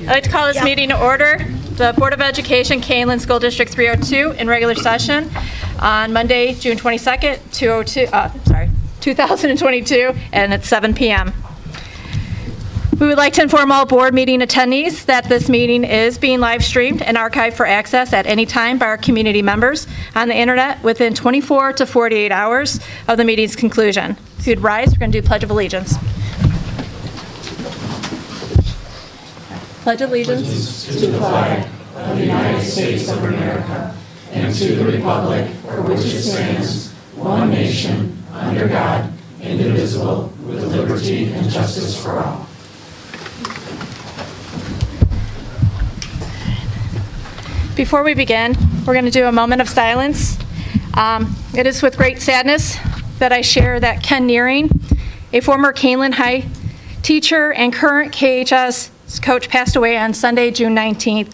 I'd like to call this meeting to order. The Board of Education, Kaneland School District 302, in regular session on Monday, June 22nd, 2022, and it's 7 p.m. We would like to inform all board meeting attendees that this meeting is being live streamed and archived for access at any time by our community members on the internet within 24 to 48 hours of the meeting's conclusion. If you'd rise, we're going to do Pledge of Allegiance. Pledge allegiance to the flag of the United States of America and to the republic for which it stands, one nation, under God, indivisible, with liberty and justice for all. Before we begin, we're going to do a moment of silence. It is with great sadness that I share that Ken Nearing, a former Kaneland High teacher and current KHS coach, passed away on Sunday, June 19th.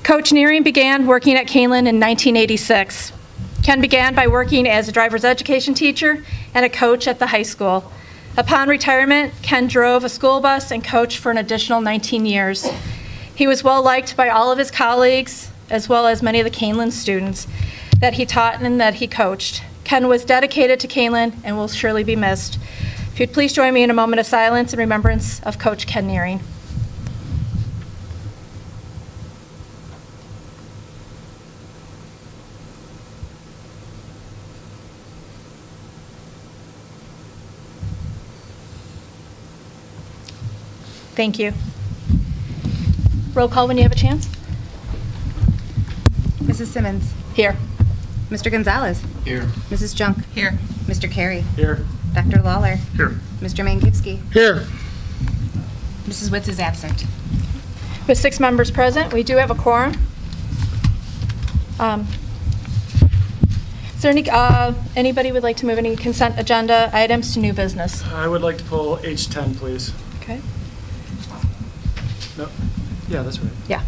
Coach Nearing began working at Kaneland in 1986. Ken began by working as a driver's education teacher and a coach at the high school. Upon retirement, Ken drove a school bus and coached for an additional 19 years. He was well liked by all of his colleagues, as well as many of the Kaneland students that he taught and that he coached. Ken was dedicated to Kaneland and will surely be missed. If you'd please join me in a moment of silence in remembrance of Coach Ken Nearing. Thank you. Roll call when you have a chance. Mrs. Simmons. Here. Mr. Gonzalez. Here. Mrs. Junk. Here. Mr. Carey. Here. Dr. Lawler. Here. Mr. Mankivsky. Here. Mrs. Witz is absent. With 6 members present, we do have a quorum. Is there anybody would like to move any consent agenda items to new business? I would like to pull H10, please. Okay. No. Yeah, that's right. Yeah.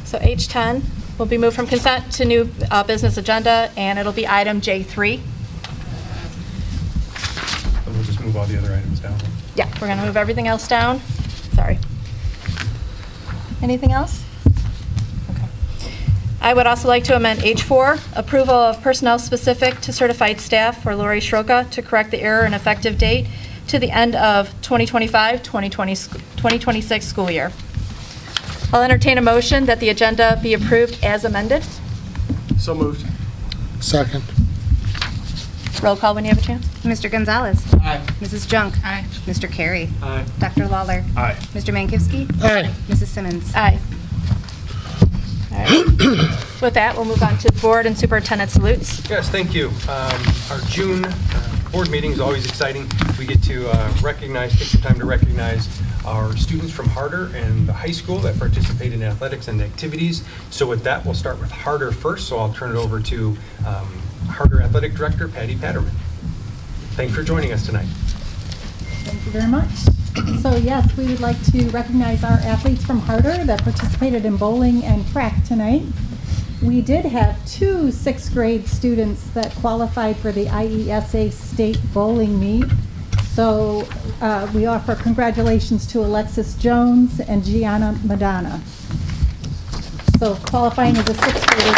So H10 will be moved from consent to new business agenda, and it'll be item J3. We'll just move all the other items down. Yeah, we're going to move everything else down. Sorry. Anything else? Okay. I would also like to amend H4, approval of personnel specific to certified staff for Lori Shroka to correct the error in effective date to the end of 2025-2026 school year. I'll entertain a motion that the agenda be approved as amended. So moved. Second. Roll call when you have a chance. Mr. Gonzalez. Aye. Mrs. Junk. Aye. Mr. Carey. Aye. Dr. Lawler. Aye. Mr. Mankivsky. Aye. Mrs. Simmons. Aye. All right. With that, we'll move on to board and superintendent salutes. Yes, thank you. Our June board meeting is always exciting. We get to take some time to recognize our students from Harder and the high school that participate in athletics and activities. So with that, we'll start with Harder first. So I'll turn it over to Harder Athletic Director, Patty Patterman. Thanks for joining us tonight. Thank you very much. So yes, we would like to recognize our athletes from Harder that participated in bowling and track tonight. We did have 2 6th grade students that qualified for the IESA state bowling meet. So we offer congratulations to Alexis Jones and Gianna Madonna. So qualifying as a 6th grader.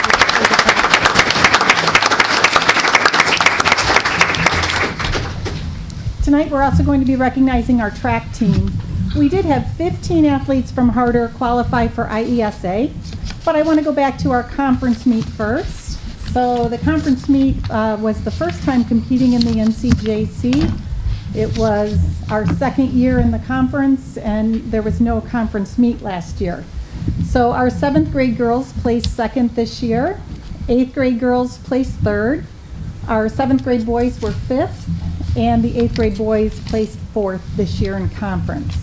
Tonight we're also going to be recognizing our track team. We did have 15 athletes from Harder qualify for IESA, but I want to go back to our conference meet first. So the conference meet was the first time competing in the NCJC. It was our 2nd year in the conference, and there was no conference meet last year. So our 7th grade girls placed 2nd this year. 8th grade girls placed 3rd. Our 7th grade boys were 5th, and the 8th grade boys placed 4th this year in conference.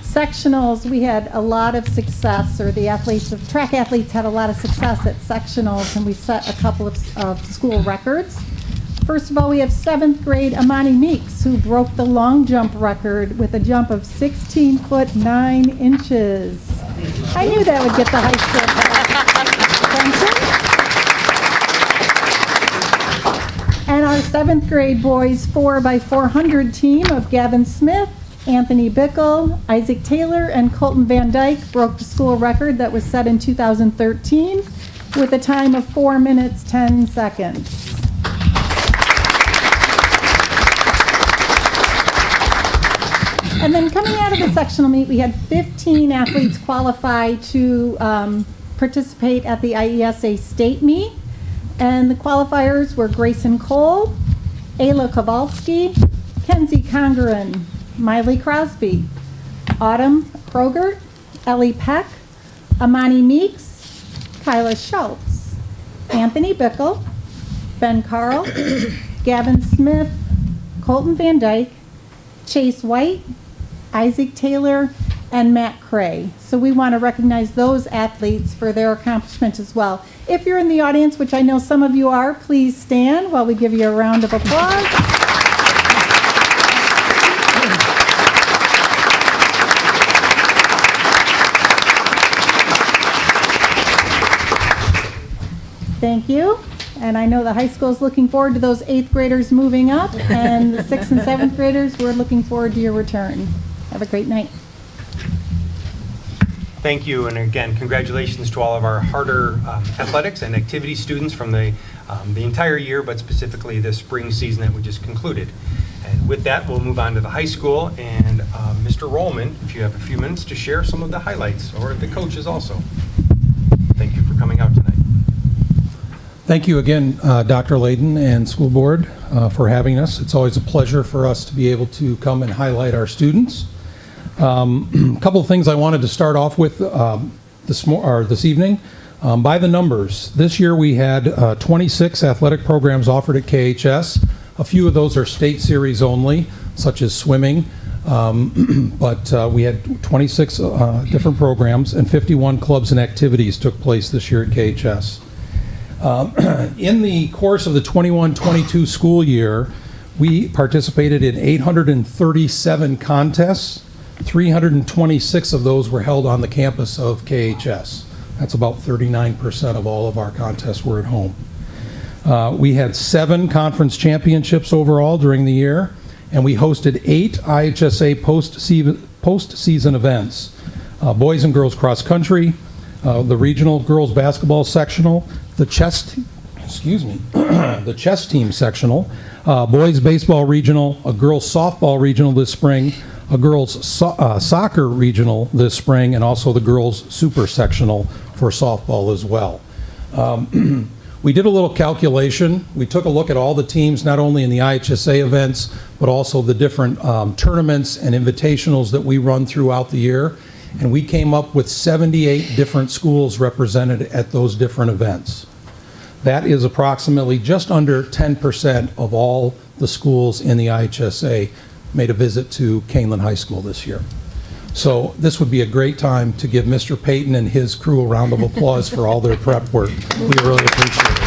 Sectionals, we had a lot of success, or the track athletes had a lot of success at sectionals, and we set a couple of school records. First of all, we have 7th grade Amani Meeks, who broke the long jump record with a jump of 16 foot 9 inches. I knew that would get the high school attention. And our 7th grade boys 4x400 team of Gavin Smith Anthony Bickle, Isaac Taylor, and Colton Van Dyke broke the school record that was set in 2013 with a time of 4 minutes, 10 seconds. And then coming out of the sectional meet, we had 15 athletes qualify to participate at the IESA state meet. And the qualifiers were Grayson Cole, Ayla Kowalski, Kenzie Congerin, Miley Crosby, Autumn Kroger, Ellie Peck, Amani Meeks, Kyla Schultz, Anthony Bickle, Ben Carl, Gavin Smith, Colton Van Dyke, Chase White, Isaac Taylor, and Matt Cray. So we want to recognize those athletes for their accomplishment as well. If you're in the audience, which I know some of you are, please stand while we give you a round of applause. Thank you. And I know the high school is looking forward to those 8th graders moving up, and the 6th and 7th graders, we're looking forward to your return. Have a great night. Thank you, and again, congratulations to all of our Harder athletics and activity students from the entire year, but specifically the spring season that we just concluded. And with that, we'll move on to the high school, and Mr. Rollman, if you have a few minutes to share some of the highlights, or the coaches also. Thank you for coming out tonight. Thank you again, Dr. Layden and school board for having us. It's always a pleasure for us to be able to come and highlight our students. A couple of things I wanted to start off with this evening. By the numbers, this year we had 26 athletic programs offered at KHS. A few of those are state series only, such as swimming, but we had 26 different programs, and 51 clubs and activities took place this year at KHS. In the course of the 21-22 school year, we participated in 837 contests. 326 of those were held on the campus of KHS. That's about 39% of all of our contests were at home. We had 7 conference championships overall during the year, and we hosted 8 IHSA postseason events. Boys and girls cross country, the regional girls basketball sectional, the chess team sectional, boys baseball regional, a girls softball regional this spring, a girls soccer regional this spring, and also the girls super sectional for softball as well. We did a little calculation. We took a look at all the teams, not only in the IHSA events, but also the different tournaments and invitationals that we run throughout the year. And we came up with 78 different schools represented at those different events. That is approximately just under 10% of all the schools in the IHSA made a visit to Kaneland High School this year. So this would be a great time to give Mr. Payton and his crew a round of applause for all their prep work. We really appreciate it.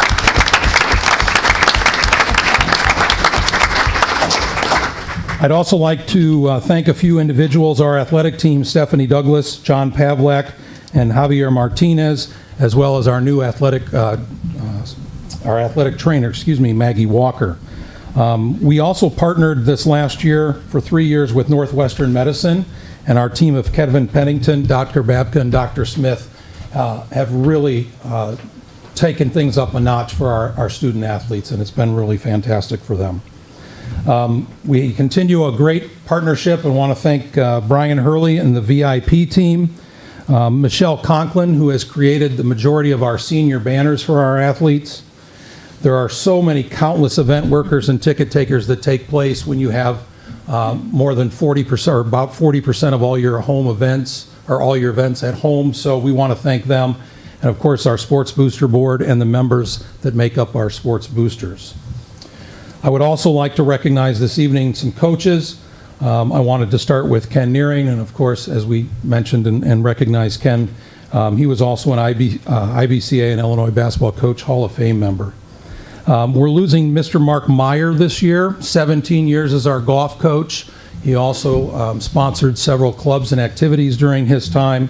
I'd also like to thank a few individuals, our athletic team, Stephanie Douglas, John Pavlak, and Javier Martinez, as well as our new athletic trainer, Maggie Walker. We also partnered this last year for 3 years with Northwestern Medicine, and our team of Kevin Pennington, Dr. Babka, and Dr. Smith have really taken things up a notch for our student athletes, and it's been really fantastic for them. We continue a great partnership and want to thank Brian Hurley and the VIP team, Michelle Conklin, who has created the majority of our senior banners for our athletes. There are so many countless event workers and ticket takers that take place when you have more than 40% or about 40% of all your home events or all your events at home. So we want to thank them. And of course, our Sports Booster Board and the members that make up our Sports Boosters. I would also like to recognize this evening some coaches. I wanted to start with Ken Nearing, and of course, as we mentioned and recognized Ken, he was also an IBCA and Illinois Basketball Coach Hall of Fame member. We're losing Mr. Mark Meyer this year, 17 years as our golf coach. He also sponsored several clubs and activities during his time.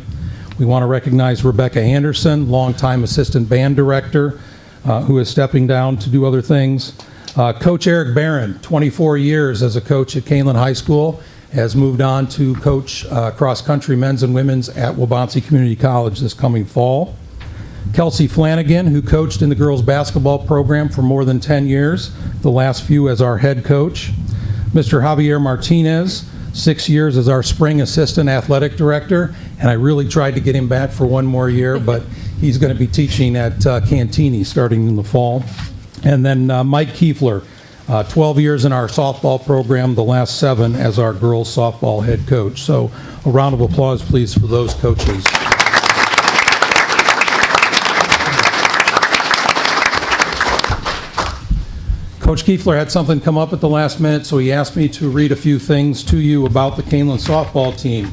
We want to recognize Rebecca Anderson, longtime assistant band director, who is stepping down to do other things. Coach Eric Barron, 24 years as a coach at Kaneland High School, has moved on to coach cross-country men's and women's at Waubonsee Community College this coming fall. Kelsey Flanagan, who coached in the girls' basketball program for more than 10 years, the last few as our head coach. Mr. Javier Martinez, 6 years as our spring assistant athletic director, and I really tried to get him back for one more year, but he's going to be teaching at Cantini starting in the fall. And then Mike Kiefler, 12 years in our softball program, the last 7 as our girls' softball head coach. So a round of applause, please, for those coaches. Coach Kiefler had something come up at the last minute, so he asked me to read a few things to you about the Kaneland softball team.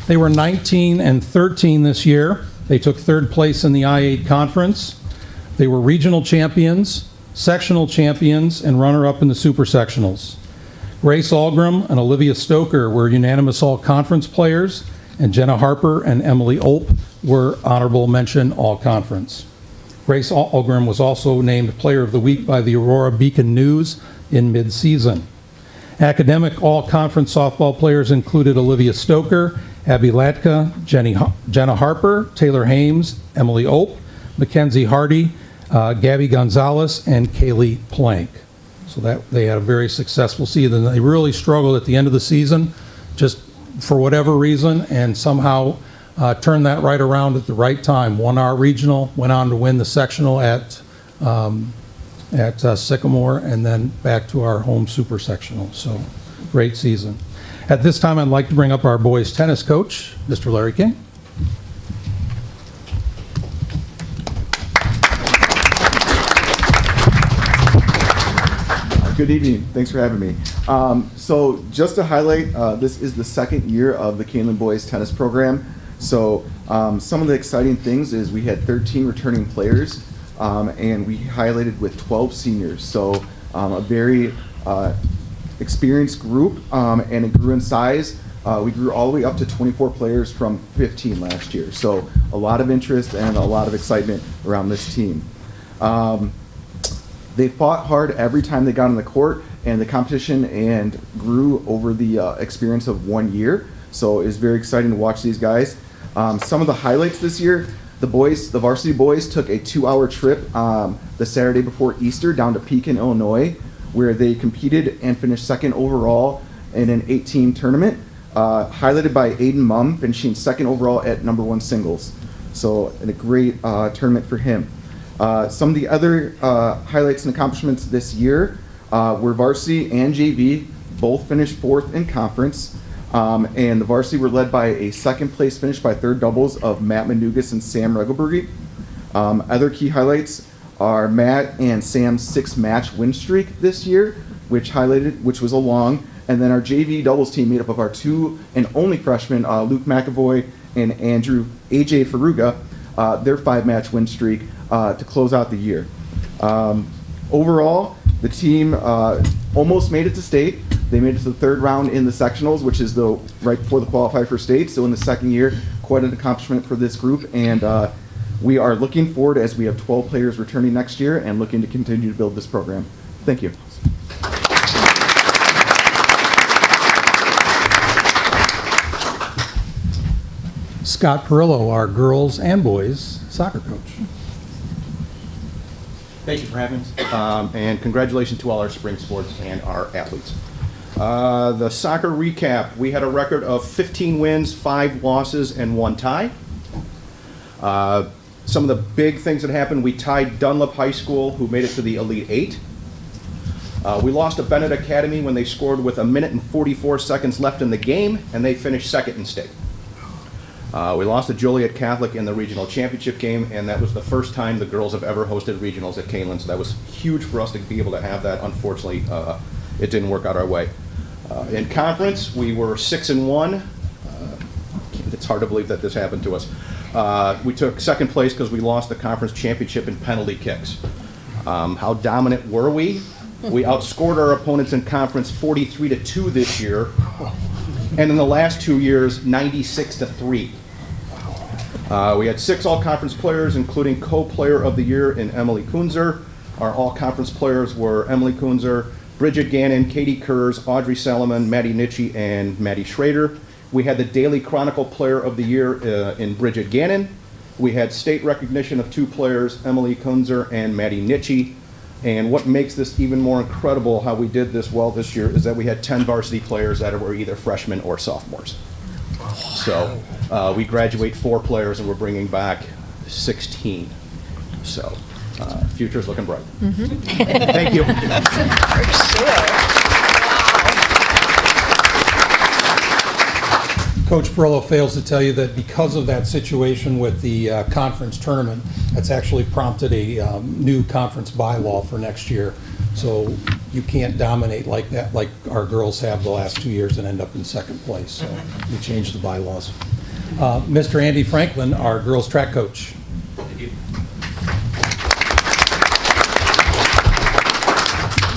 They were 19 and 13 this year. They took 3rd place in the I-8 conference. They were regional champions, sectional champions, and runner-up in the super sectionals. Grace Algram and Olivia Stoker were unanimous all-conference players, and Jenna Harper and Emily Olp were honorable mention all-conference. Grace Algram was also named Player of the Week by the Aurora Beacon News in mid-season. Academic all-conference softball players included Olivia Stoker, Abby Latka, Jenna Harper, Taylor Hames, Emily Olp, Mackenzie Hardy, Gabby Gonzalez, and Kaylee Plank. So that they had a very successful season. They really struggled at the end of the season, just for whatever reason, and somehow turned that right around at the right time. Won our regional, went on to win the sectional at Sycamore, and then back to our home super sectional. So great season. At this time, I'd like to bring up our boys tennis coach, Mr. Larry King. Good evening. Thanks for having me. So just to highlight, this is the 2nd year of the Kaneland Boys Tennis Program. So some of the exciting things is we had 13 returning players, and we highlighted with 12 seniors. So a very experienced group, and it grew in size. We grew all the way up to 24 players from 15 last year. So a lot of interest and a lot of excitement around this team. They fought hard every time they got on the court, and the competition and grew over the experience of 1 year. So it's very exciting to watch these guys. Some of the highlights this year, the varsity boys took a 2-hour trip the Saturday before Easter down to Pekin, Illinois, where they competed and finished 2nd overall in an 8-team tournament, highlighted by Aiden Mumm, finishing 2nd overall at #1 singles. So a great tournament for him. Some of the other highlights and accomplishments this year were varsity and JV both finished 4th in conference, and the varsity were led by a 2nd place finish by third doubles of Matt Manugas and Sam Regelbergy. Other key highlights are Matt and Sam's 6-match win streak this year, which was a long, and then our JV doubles team made up of our 2 and only freshmen, Luke McAvoy and AJ Faruga, their 5-match win streak to close out the year. Overall, the team almost made it to state. They made it to the 3rd round in the sectionals, which is right before the qualify for state. So in the 2nd year, quite an accomplishment for this group, and we are looking forward as we have 12 players returning next year and looking to continue to build this program. Thank you. Scott Perillo, our girls and boys soccer coach. Thank you for having us, and congratulations to all our spring sports and our athletes. The soccer recap, we had a record of 15 wins, 5 losses, and 1 tie. Some of the big things that happened, we tied Dunlap High School, who made it to the Elite 8. We lost to Bennett Academy when they scored with 1 minute and 44 seconds left in the game, and they finished 2nd in state. We lost to Joliet Catholic in the regional championship game, and that was the first time the girls have ever hosted regionals at Kaneland, so that was huge for us to be able to have that. Unfortunately, it didn't work out our way. In conference, we were 6-1. It's hard to believe that this happened to us. We took 2nd place because we lost the conference championship in penalty kicks. How dominant were we? We outscored our opponents in conference 43-2 this year, and in the last 2 years, 96-3. We had 6 all-conference players, including co-player of the year in Emily Kunzer. Our all-conference players were Emily Kunzer, Bridget Gannon, Katie Kurz, Audrey Salomon, Maddie Nitchie, and Maddie Schrader. We had the Daily Chronicle Player of the Year in Bridget Gannon. We had state recognition of 2 players, Emily Kunzer and Maddie Nitchie. And what makes this even more incredible, how we did this well this year, is that we had 10 varsity players that were either freshmen or sophomores. So we graduate 4 players and we're bringing back 16. So future's looking bright. Thank you. Coach Perillo fails to tell you that because of that situation with the conference tournament, that's actually prompted a new conference bylaw for next year. So you can't dominate like that, like our girls have the last 2 years and end up in second place. So we changed the bylaws. Mr. Andy Franklin, our girls track coach.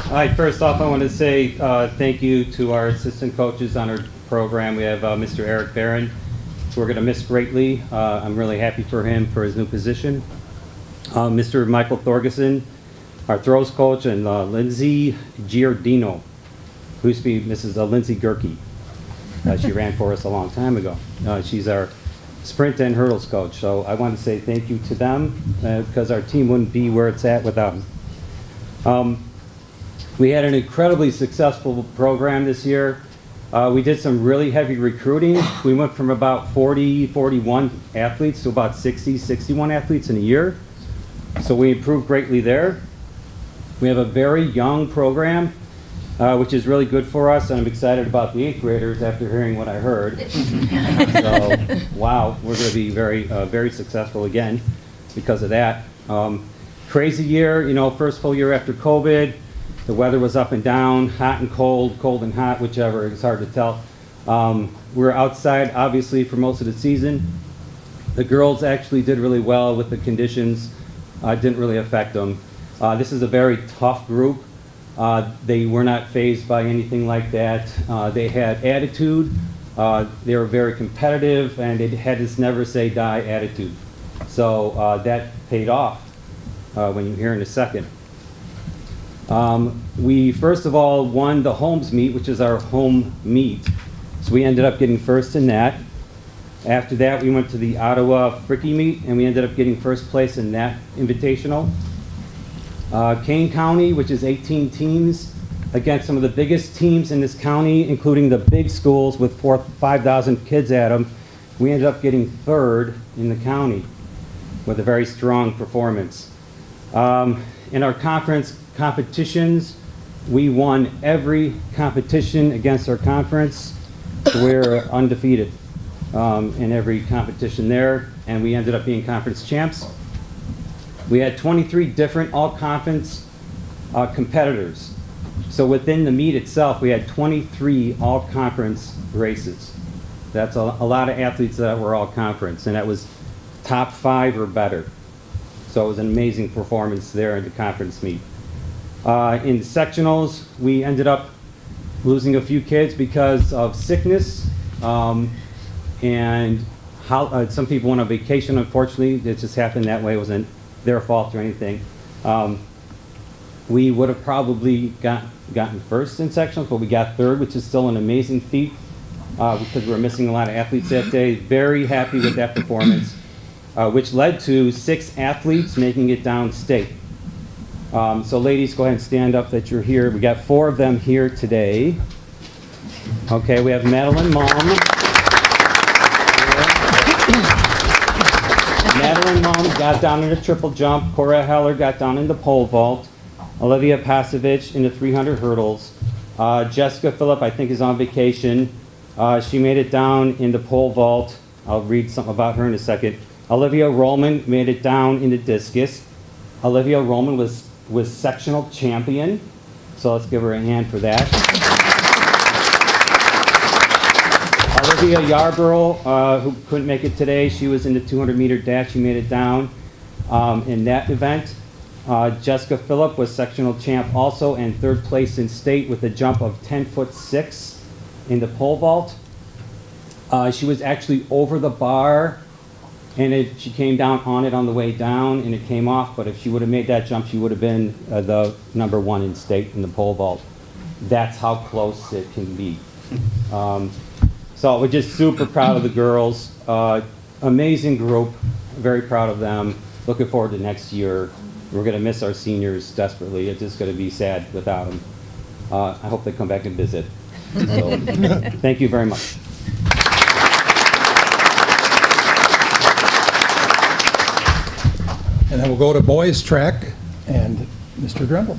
All right, first off, I want to say thank you to our assistant coaches on our program. We have Mr. Eric Barron, who we're going to miss greatly. I'm really happy for him for his new position. Mr. Michael Thorgeson, our throws coach, and Lindsay Giordino, who used to be Mrs. Lindsay Gerke. She ran for us a long time ago. She's our sprint and hurdles coach. So I want to say thank you to them because our team wouldn't be where it's at without them. We had an incredibly successful program this year. We did some really heavy recruiting. We went from about 40, 41 athletes to about 60, 61 athletes in a year. So we improved greatly there. We have a very young program, which is really good for us, and I'm excited about the 8th graders after hearing what I heard. So, wow, we're going to be very successful again because of that. Crazy year, you know, first full year after COVID. The weather was up and down, hot and cold, cold and hot, whichever, it's hard to tell. We were outside, obviously, for most of the season. The girls actually did really well with the conditions. Didn't really affect them. This is a very tough group. They were not fazed by anything like that. They had attitude. They were very competitive, and they had this never say die attitude. So that paid off when you hear in a second. We first of all won the Holmes meet, which is our home meet. So we ended up getting first in that. After that, we went to the Ottawa Fricky meet, and we ended up getting first place in that invitational. Kane County, which is 18 teams, against some of the biggest teams in this county, including the big schools with 5,000 kids at them. We ended up getting third in the county with a very strong performance. In our conference competitions, we won every competition against our conference. We're undefeated in every competition there, and we ended up being conference champs. We had 23 different all-conference competitors. So within the meet itself, we had 23 all-conference races. That's a lot of athletes that were all-conference, and that was top 5 or better. So it was an amazing performance there in the conference meet. In the sectionals, we ended up losing a few kids because of sickness, and some people went on vacation, unfortunately. It just happened that way. It wasn't their fault or anything. We would have probably gotten first in sectionals, but we got third, which is still an amazing feat because we were missing a lot of athletes that day. Very happy with that performance, which led to 6 athletes making it downstate. So ladies, go ahead and stand up that you're here. We got 4 of them here today. Okay, we have Madeline Malm. Madeline Malm got down in the triple jump. Cora Heller got down in the pole vault. Olivia Pasovich in the 300 hurdles. Jessica Phillip, I think, is on vacation. She made it down in the pole vault. I'll read something about her in a second. Olivia Rollman made it down in the discus. Olivia Rollman was sectional champion, so let's give her a hand for that. Olivia Yarborough, who couldn't make it today, she was in the 200-meter dash. She made it down in that event. Jessica Phillip was sectional champ also, and 3rd place in state with a jump of 10'6" in the pole vault. She was actually over the bar, and she came down on it on the way down, and it came off. But if she would have made that jump, she would have been the #1 in state in the pole vault. that's how close it can be. So we're just super proud of the girls. Amazing group, very proud of them. Looking forward to next year. We're going to miss our seniors desperately. It's just going to be sad without them. I hope they come back and visit. So, thank you very much. And then we'll go to boys track and Mr. Dremel.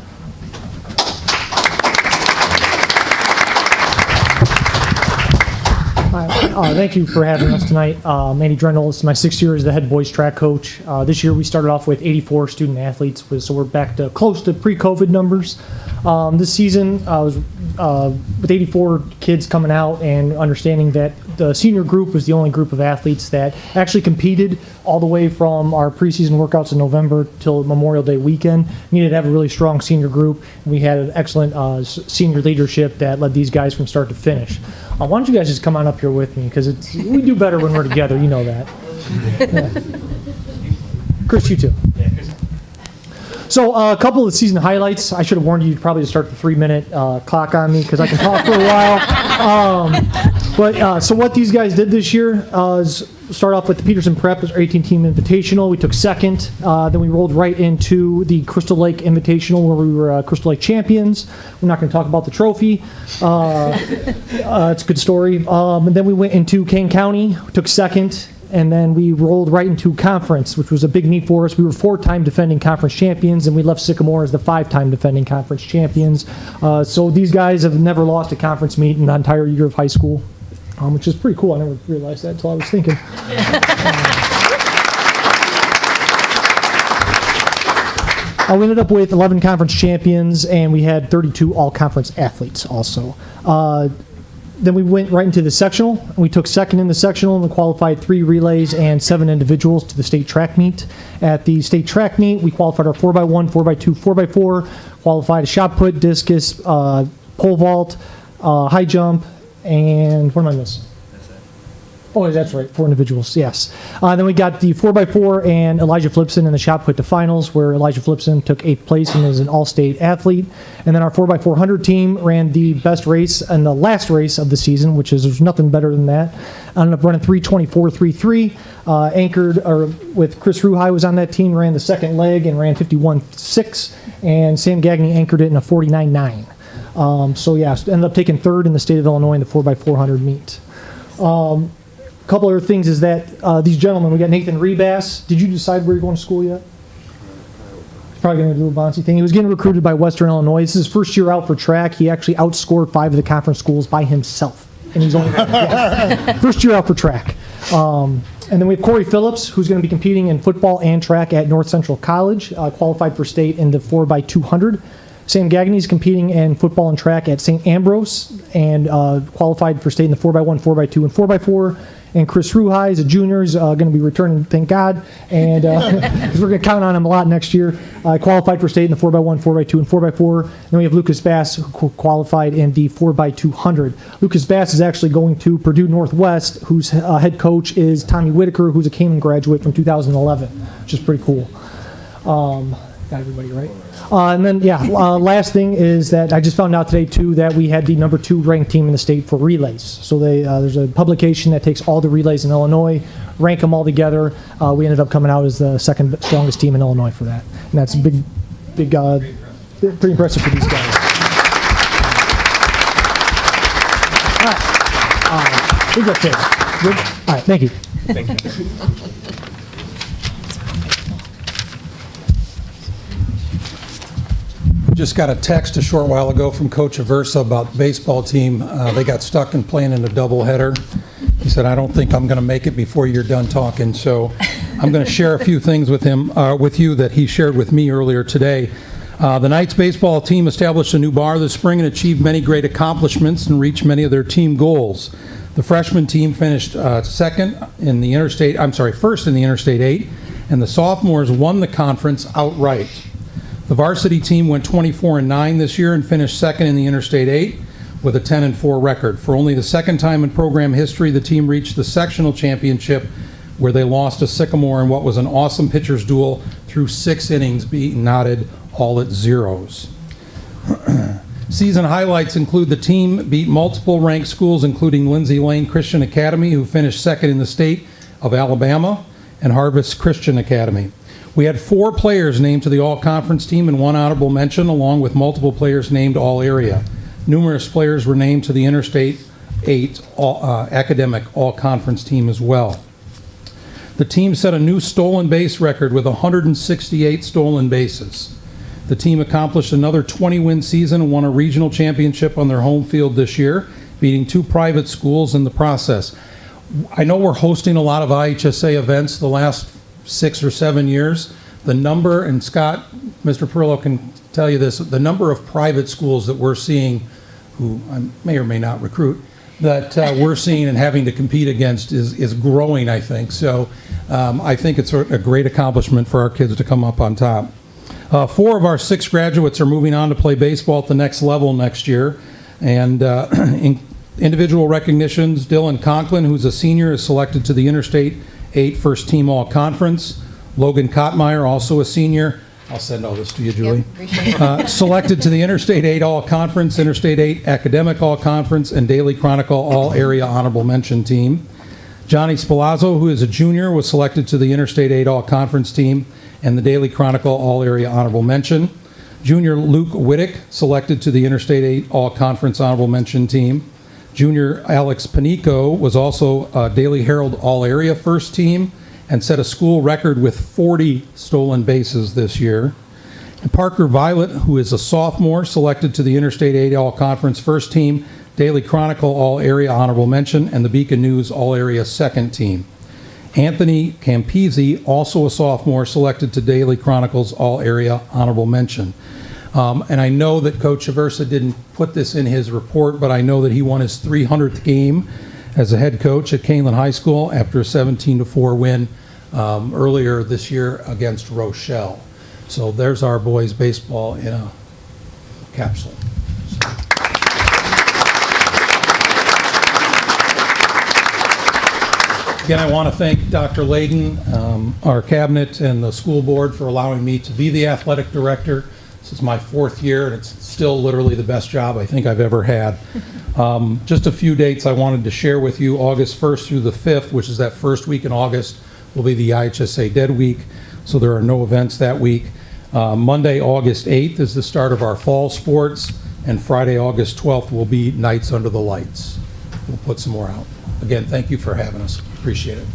Thank you for having us tonight. Andy Drendel, this is my 6th year as the head boys track coach. This year we started off with 84 student athletes, so we're back to close to pre-COVID numbers. This season was with 84 kids coming out and understanding that the senior group was the only group of athletes that actually competed all the way from our preseason workouts in November till Memorial Day weekend. We needed to have a really strong senior group. We had an excellent senior leadership that led these guys from start to finish. Why don't you guys just come on up here with me, because we do better when we're together, you know that. Yeah. Chris, you too. So a couple of season highlights. I should have warned you probably to start the 3-minute clock on me because I can talk for a while. So what these guys did this year is start off with the Peterson Prep, our 18-team invitational. We took second. Then we rolled right into the Crystal Lake Invitational where we were Crystal Lake champions. We're not going to talk about the trophy. It's a good story. And then we went into Kane County, took second. And then we rolled right into conference, which was a big meet for us. We were 4-time defending conference champions, and we left Sycamore as the 5-time defending conference champions. So these guys have never lost a conference meet in the entire year of high school, which is pretty cool. I never realized that until I was thinking. We ended up with 11 conference champions, and we had 32 all-conference athletes also. Then we went right into the sectional. We took second in the sectional and we qualified 3 relays and 7 individuals to the state track meet. At the state track meet, we qualified our 4x1, 4x2, 4x4, qualified a shot put, discus, pole vault, high jump, and what am I missing? Oh, that's right, 4 individuals, yes. Then we got the 4x4 and Elijah Flipson in the shot put to finals, where Elijah Flipson took 8th place and is an all-state athlete. And then our 4x400 team ran the best race and the last race of the season, which is there's nothing better than that. Ended up running 3:24.33. Anchored with Chris Ruhai was on that team, ran the second leg and ran 51.6. And Sam Gagney anchored it in a 49.9. So yeah, ended up taking 3rd in the state of Illinois in the 4x400 meet. A couple other things is that these gentlemen, we got Nathan Rebass. Did you decide where you're going to school yet? He's probably going to do a bouncy thing. He was getting recruited by Western Illinois. This is his first year out for track. He actually outscored 5 of the conference schools by himself. And he's only first year out for track. And then we have Corey Phillips, who's going to be competing in football and track at North Central College, qualified for state in the 4x200. Sam Gagney is competing in football and track at St. Ambrose and qualified for state in the 4x1, 4x2, and 4x4. And Chris Ruhai is a junior. He's going to be returning, thank God. And we're going to count on him a lot next year. Qualified for state in the 4x1, 4x2, and 4x4. Then we have Lucas Bass, who qualified in the 4x200. Lucas Bass is actually going to Purdue Northwest, whose head coach is Tommy Whitaker, who's a Kaneland graduate from 2011, which is pretty cool. Got everybody right. And then, last thing is that I just found out today, too, that we had the number 2 ranked team in the state for relays. So there's a publication that takes all the relays in Illinois, rank them all together. We ended up coming out as the 2nd strongest team in Illinois for that. And that's big, pretty impressive for these guys. All right. Good job, kids. Good? All right, thank you. Thank you. Just got a text a short while ago from Coach Aversa about the baseball team. They got stuck in playing in a doubleheader. He said, I don't think I'm going to make it before you're done talking. So I'm going to share a few things with you that he shared with me earlier today. The Knights baseball team established a new bar this spring and achieved many great accomplishments and reached many of their team goals. The freshman team finished first in the Interstate 8, and the sophomores won the conference outright. The varsity team went 24-9 this year and finished 2nd in the Interstate 8 with a 10-4 record. For only the 2nd time in program history, the team reached the sectional championship where they lost to Sycamore in what was an awesome pitcher's duel through 6 innings, being knotted all at zeros. Season highlights include the team beat multiple ranked schools, including Lindsay Lane Christian Academy, who finished second in the state of Alabama, and Harvest Christian Academy. We had 4 players named to the all-conference team and 1 honorable mention, along with multiple players named all-area. Numerous players were named to the Interstate 8 academic all-conference team as well. The team set a new stolen base record with 168 stolen bases. The team accomplished another 20-win season and won a regional championship on their home field this year, beating 2 private schools in the process. I know we're hosting a lot of IHSA events the last 6 or 7 years. The number, and Scott, Mr. Perillo can tell you this, the number of private schools that we're seeing, who I may or may not recruit, that we're seeing and having to compete against is growing, I think. So I think it's a great accomplishment for our kids to come up on top. 4 of our 6 graduates are moving on to play baseball at the next level next year. And in individual recognitions, Dylan Conklin, who's a senior, is selected to the Interstate 8 First Team All-Conference. Logan Kottmeyer, also a senior. I'll send all this to you, Julie. Selected to the Interstate 8 All-Conference, Interstate 8 Academic All-Conference, and Daily Chronicle All-Area Honorable Mention team. Johnny Spalazzo, who is a junior, was selected to the Interstate 8 All-Conference team and the Daily Chronicle All-Area Honorable Mention. Junior Luke Wittick, selected to the Interstate 8 All-Conference Honorable Mention team. Junior Alex Panico was also a Daily Herald All-Area First Team and set a school record with 40 stolen bases this year. And Parker Violet, who is a sophomore, selected to the Interstate 8 All-Conference First Team, Daily Chronicle All-Area Honorable Mention, and the Beacon News All-Area Second Team. Anthony Campisi, also a sophomore, selected to Daily Chronicle's All-Area Honorable Mention. And I know that Coach Aversa didn't put this in his report, but I know that he won his 300th game as a head coach at Kaneland High School after a 17-4 win earlier this year against Rochelle. So there's our boys' baseball in a capsule. Again, I want to thank Dr. Layden, our cabinet, and the school board for allowing me to be the athletic director. This is my 4th year, and it's still literally the best job I think I've ever had. Just a few dates I wanted to share with you. August 1st through the 5th, which is that first week in August, will be the IHSA Dead Week, so there are no events that week. Monday, August 8th is the start of our fall sports, and Friday, August 12th will be Nights Under the Lights. We'll put some more out. Again, thank you for having us. Appreciate it.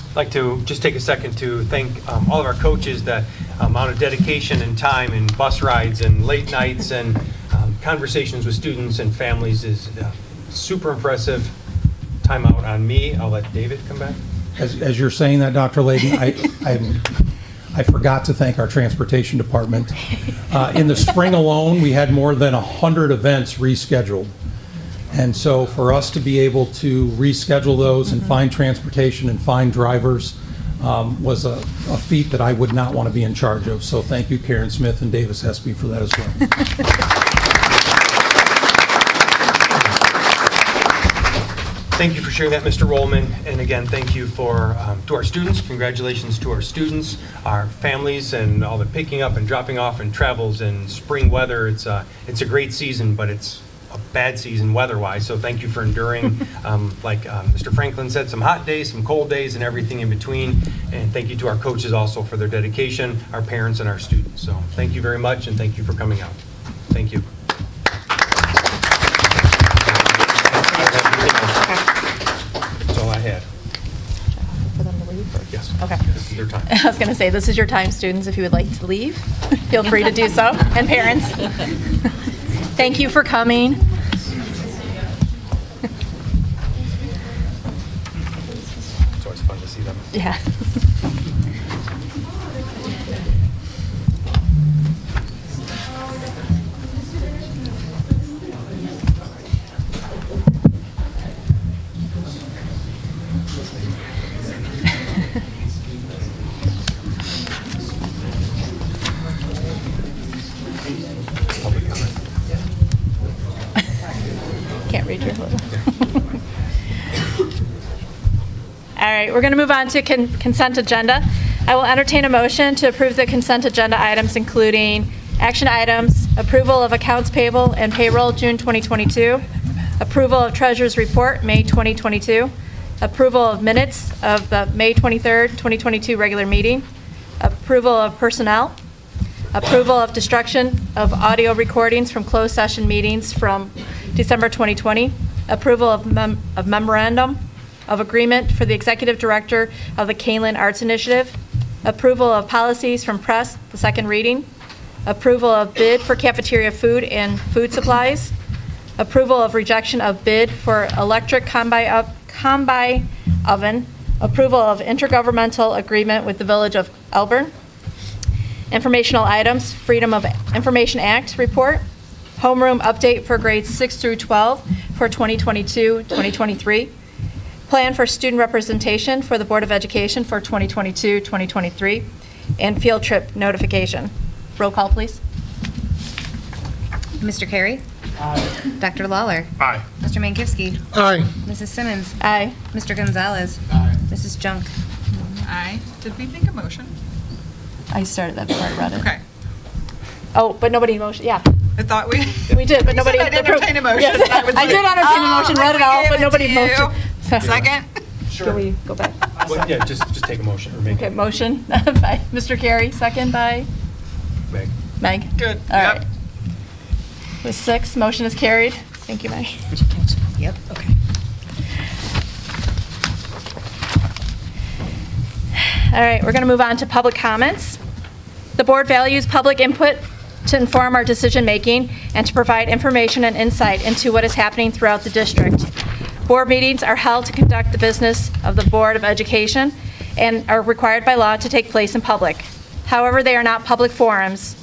I'd like to just take a second to thank all of our coaches. The amount of dedication and time and bus rides and late nights and conversations with students and families is super impressive. Time out on me. I'll let David come back. As you're saying that, Dr. Layden, I forgot to thank our transportation department. In the spring alone, we had more than 100 events rescheduled. And so for us to be able to reschedule those and find transportation and find drivers was a feat that I would not want to be in charge of. So thank you, Karen Smith and Davis Hespy, for that as well. Thank you for sharing that, Mr. Rollman. And again, thank you for to our students. Congratulations to our students, our families, and all the picking up and dropping off and travels and spring weather. It's a great season, but it's a bad season weather-wise. So thank you for enduring, like Mr. Franklin said, some hot days, some cold days, and everything in between. And thank you to our coaches also for their dedication, our parents, and our students. So thank you very much, and thank you for coming out. Thank you. That's all I had. For them to leave? Or? Yes. Okay. This is their time. I was going to say, this is your time, students. If you would like to leave, feel free to do so. And parents, thank you for coming. It's always fun to see them. Yeah. Can't read your lips. right, we're going to move on to consent agenda. I will entertain a motion to approve the consent agenda items, including action items, approval of accounts payable and payroll June 2022, approval of treasurer's report May 2022, approval of minutes of the May 23rd, 2022 regular meeting, approval of personnel, approval of destruction of audio recordings from closed session meetings from December 2020, approval of memorandum of agreement for the executive director of the Kaneland Arts Initiative, approval of policies from press, the second reading, approval of bid for cafeteria food and food supplies, approval of rejection of bid for electric combi oven, approval of intergovernmental agreement with the Village of Elburn, informational items, Freedom of Information Act report, homeroom update for grades 6 through 12 for 2022-2023, plan for student representation for the Board of Education for 2022-2023, and field trip notification. Roll call, please. Mr. Carey? Aye. Dr. Lawler? Aye. Mr. Mankowski? Aye. Mrs. Simmons? Aye. Mr. Gonzalez? Aye. Mrs. Junk? Aye. Did we make a motion? I started that before I read it. Okay. Oh, but nobody motion, yeah. I thought we. We did, but You nobody. said I'd entertain a motion. Yes, I was I did like, entertain a motion, read it all, we but gave nobody it to you. motioned. Second? Can we go back? Well, yeah, just take a motion or make Okay, it. motion by Mr. Carey, second by Meg. Meg. Good. All Yep. right. With 6, motion is carried. Thank you, Meg. Yep. Okay. All right, we're going to move on to public comments. The board values public input to inform our decision-making and to provide information and insight into what is happening throughout the district. Board meetings are held to conduct the business of the Board of Education and are required by law to take place in public. However, they are not public forums.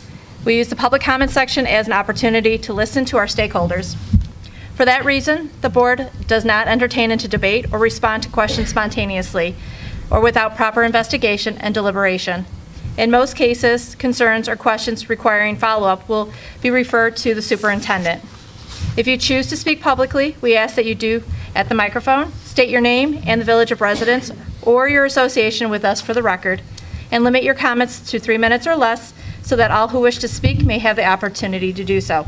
We use the public comment section as an opportunity to listen to our stakeholders. For that reason, the board does not entertain into debate or respond to questions spontaneously or without proper investigation and deliberation. In most cases, concerns or questions requiring follow-up will be referred to the superintendent. If you choose to speak publicly, we ask that you do at the microphone, state your name and the village of residence or your association with us for the record, and limit your comments to 3 minutes or less so that all who wish to speak may have the opportunity to do so.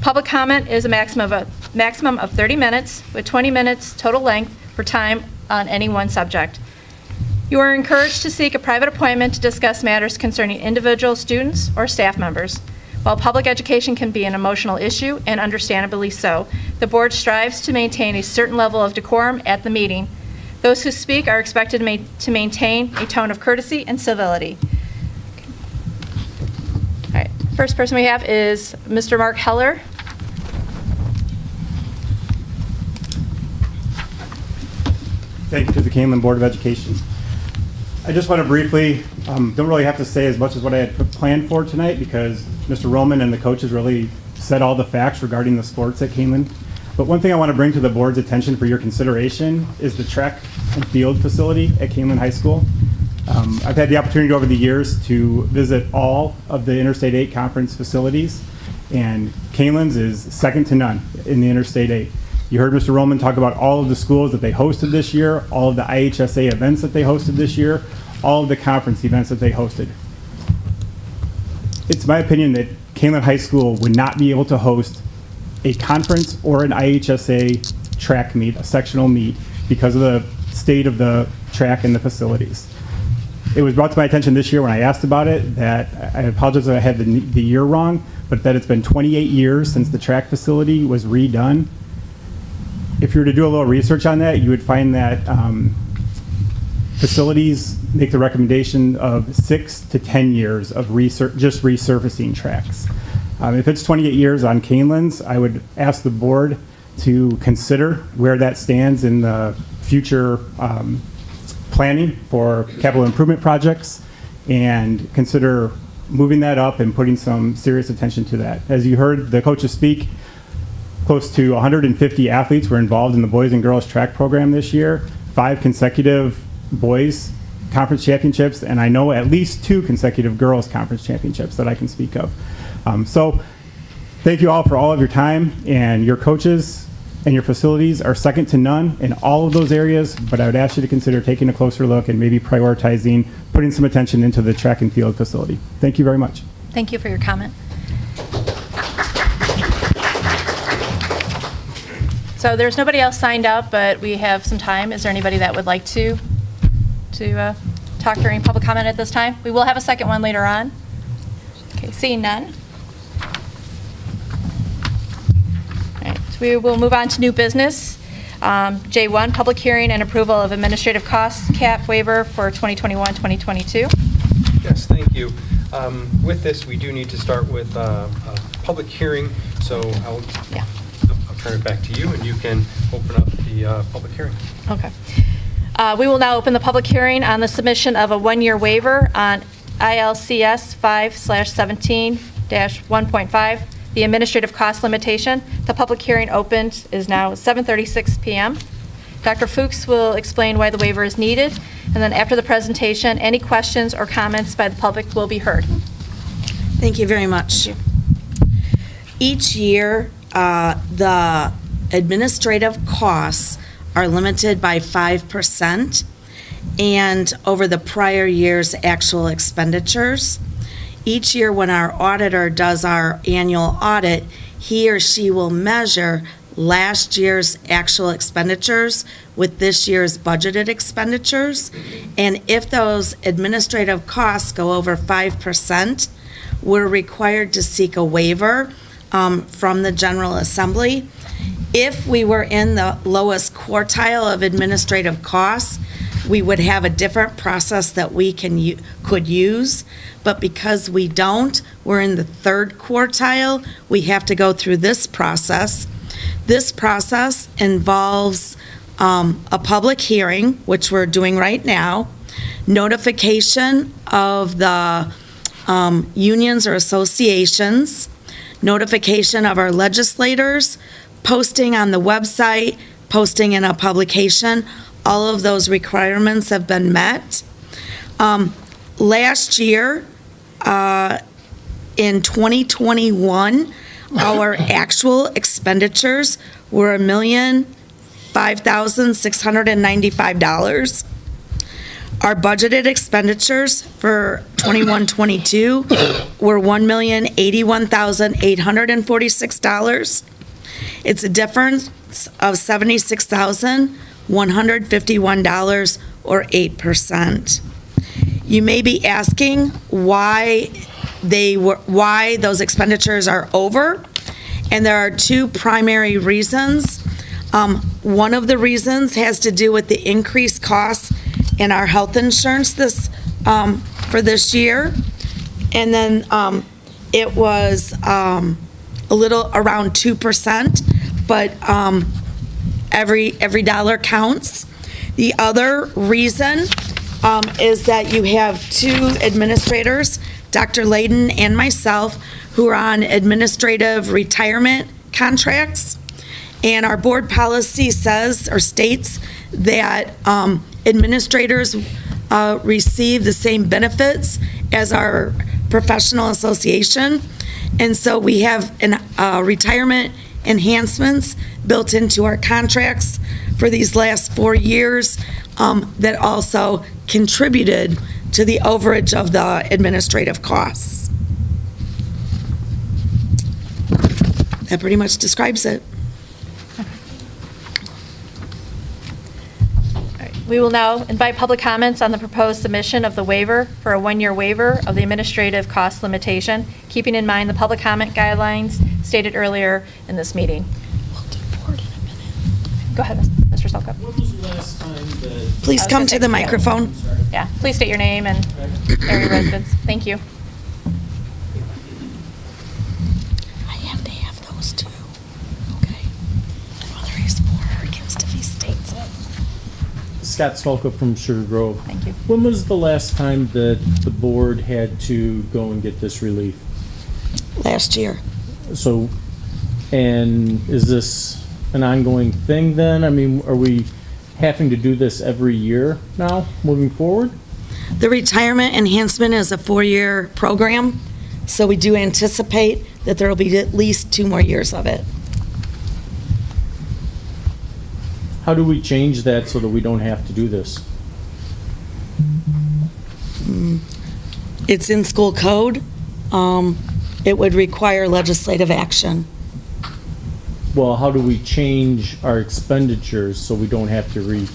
Public comment is a maximum of 30 minutes with 20 minutes total length for time on any one subject. You are encouraged to seek a private appointment to discuss matters concerning individual students or staff members. While public education can be an emotional issue, and understandably so, the board strives to maintain a certain level of decorum at the meeting. Those who speak are expected to maintain a tone of courtesy and civility. All right, first person we have is Mr. Mark Heller. Thank you to the Kaneland Board of Education. I just want to briefly, don't really have to say as much as what I had planned for tonight because Mr. Roman and the coaches really said all the facts regarding the sports at Kaneland. But one thing I want to bring to the board's attention for your consideration is the track and field facility at Kaneland High School. I've had the opportunity over the years to visit all of the Interstate 8 conference facilities, and Kaneland's is second to none in the Interstate 8. You heard Mr. Roman talk about all of the schools that they hosted this year, all of the IHSA events that they hosted this year, all of the conference events that they hosted. It's my opinion that Kaneland High School would not be able to host a conference or an IHSA track meet, a sectional meet, because of the state of the track and the facilities. It was brought to my attention this year when I asked about it that I apologize if I had the year wrong, but that it's been 28 years since the track facility was redone. If you were to do a little research on that, you would find that facilities make the recommendation of 6 to 10 years of just resurfacing tracks. If it's 28 years on Kaneland's, I would ask the board to consider where that stands in the future planning for capital improvement projects and consider moving that up and putting some serious attention to that. As you heard the coaches speak, close to 150 athletes were involved in the boys and girls track program this year, 5 consecutive boys conference championships, and I know at least 2 consecutive girls conference championships that I can speak of. So thank you all for all of your time, and your coaches and your facilities are second to none in all of those areas, but I would ask you to consider taking a closer look and maybe prioritizing putting some attention into the track and field facility. Thank you very much. Thank you for your comment. So there's nobody else signed up, but we have some time. Is there anybody that would like to talk during public comment at this time? We will have a second one later on. Okay, seeing none. All right, so we will move on to new business. J1, public hearing and approval of administrative costs cap waiver for 2021-2022. Yes, thank you. With this, we do need to start with a public hearing, so I'll turn it back to you, and you can open up the public hearing. Okay. We will now open the public hearing on the submission of a one-year waiver on ILCS 5/17-1.5, the administrative cost limitation. The public hearing opened is now 7:36 p.m. Dr. Fuchs will explain why the waiver is needed, and then after the presentation, any questions or comments by the public will be heard. Thank you very much. Each year, the administrative costs are limited by 5% and over the prior year's actual expenditures. Each year when our auditor does our annual audit, he or she will measure last year's actual expenditures with this year's budgeted expenditures. And if those administrative costs go over 5%, we're required to seek a waiver from the General Assembly. If we were in the lowest quartile of administrative costs, we would have a different process that we could use. But because we don't, we're in the third quartile, we have to go through this process. This process involves a public hearing, which we're doing right now, notification of the unions or associations, notification of our legislators, posting on the website, posting in a publication. All of those requirements have been met. Last year, in 2021, our actual expenditures were $1,005,695. Our budgeted expenditures for 21-22 were $1,081,846. It's a difference of $76,151 or 8%. You may be asking why those expenditures are over, and there are two primary reasons. One of the reasons has to do with the increased costs in our health insurance for this year, and then it was a little around 2%, but every dollar counts. The other reason is that you have two administrators, Dr. Layden and myself, who are on administrative retirement contracts. And our board policy says or states that administrators receive the same benefits as our professional association. And so we have retirement enhancements built into our contracts for these last 4 years that also contributed to the overage of the administrative costs. That pretty much describes it. We will now invite public comments on the proposed submission of the waiver for a one-year waiver of the administrative cost limitation, keeping in mind the public comment guidelines stated earlier in this meeting. We'll do board in a minute. Go ahead, Mr. Selka. When was the last time that... Please come to the microphone. Yeah, please state your name and area of residence. Thank you. I have to have those two. Okay. Well, there is 4 hurricanes if he states it. Scott Stolka from Sugar Grove. Thank you. When was the last time that the board had to go and get this relief? Last year. So, and is this an ongoing thing then? I mean, are we having to do this every year now, moving forward? The retirement enhancement is a 4-year program, so we do anticipate that there will be at least 2 more years of it. How do we change that so that we don't have to do this? It's in school code. It would require legislative action. Well, how do we change our expenditures so we don't have to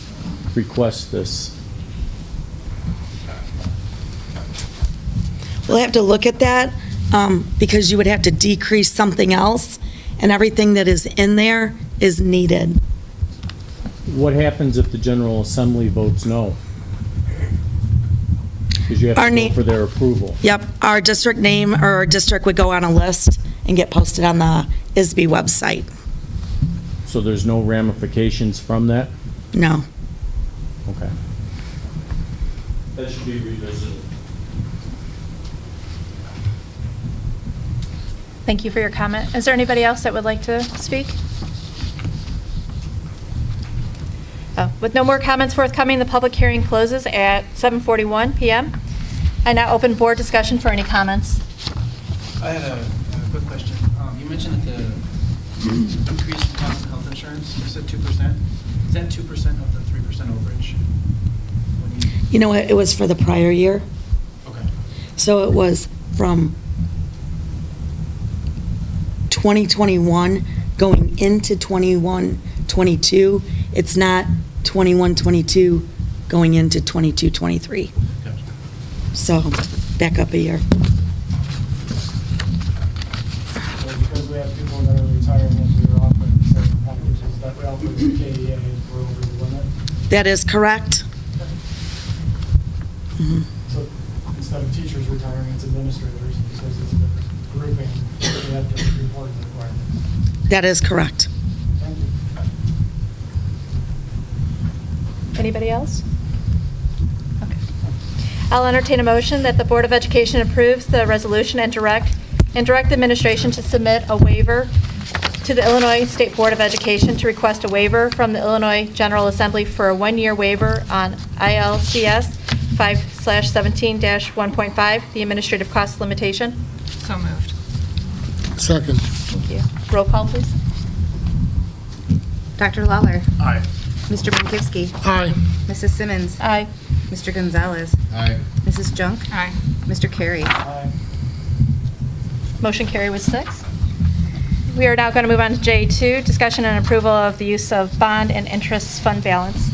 request this? We'll have to look at that because you would have to decrease something else, and everything that is in there is needed. What happens if the General Assembly votes no? Because you have Our to na- go for their approval. Yep, our district name or our district would go on a list and get posted on the ISB website. So there's no ramifications from that? No. Okay. That should be revisited. Thank you for your comment. Is there anybody else that would like to speak? With no more comments forthcoming, the public hearing closes at 7:41 PM. I now open board discussion for any comments. I had a quick question. You mentioned that the increase in cost of health insurance, you said 2%. Is that 2% of the 3% overage? You know what, it was for the prior year. Okay. So it was from 2021 going into 21-22. It's not 21-22 going into 22-23. So back up a year. Because we have people that are retiring and we're offering certain packages that we offer the KEA, we're over the limit. That is correct. Mhm. So instead of teachers retiring, it's administrators because it's a different grouping. We have different reporting requirements. That is correct. Thank you. Anybody else? Okay. I'll entertain a motion that the Board of Education approves the resolution and direct administration to submit a waiver to the Illinois State Board of Education to request a waiver from the Illinois General Assembly for a one-year waiver on ILCS 5/17-1.5, the administrative cost limitation. So moved. Second. Thank you. Roll call, please. Dr. Lawler. Aye. Mr. Benkowski. Aye. Mrs. Simmons. Aye. Mr. Gonzalez. Aye. Mrs. Junk. Aye. Mr. Carey. Aye. Motion carried with 6. We are now going to move on to J2, discussion and approval of the use of bond and interest fund balance.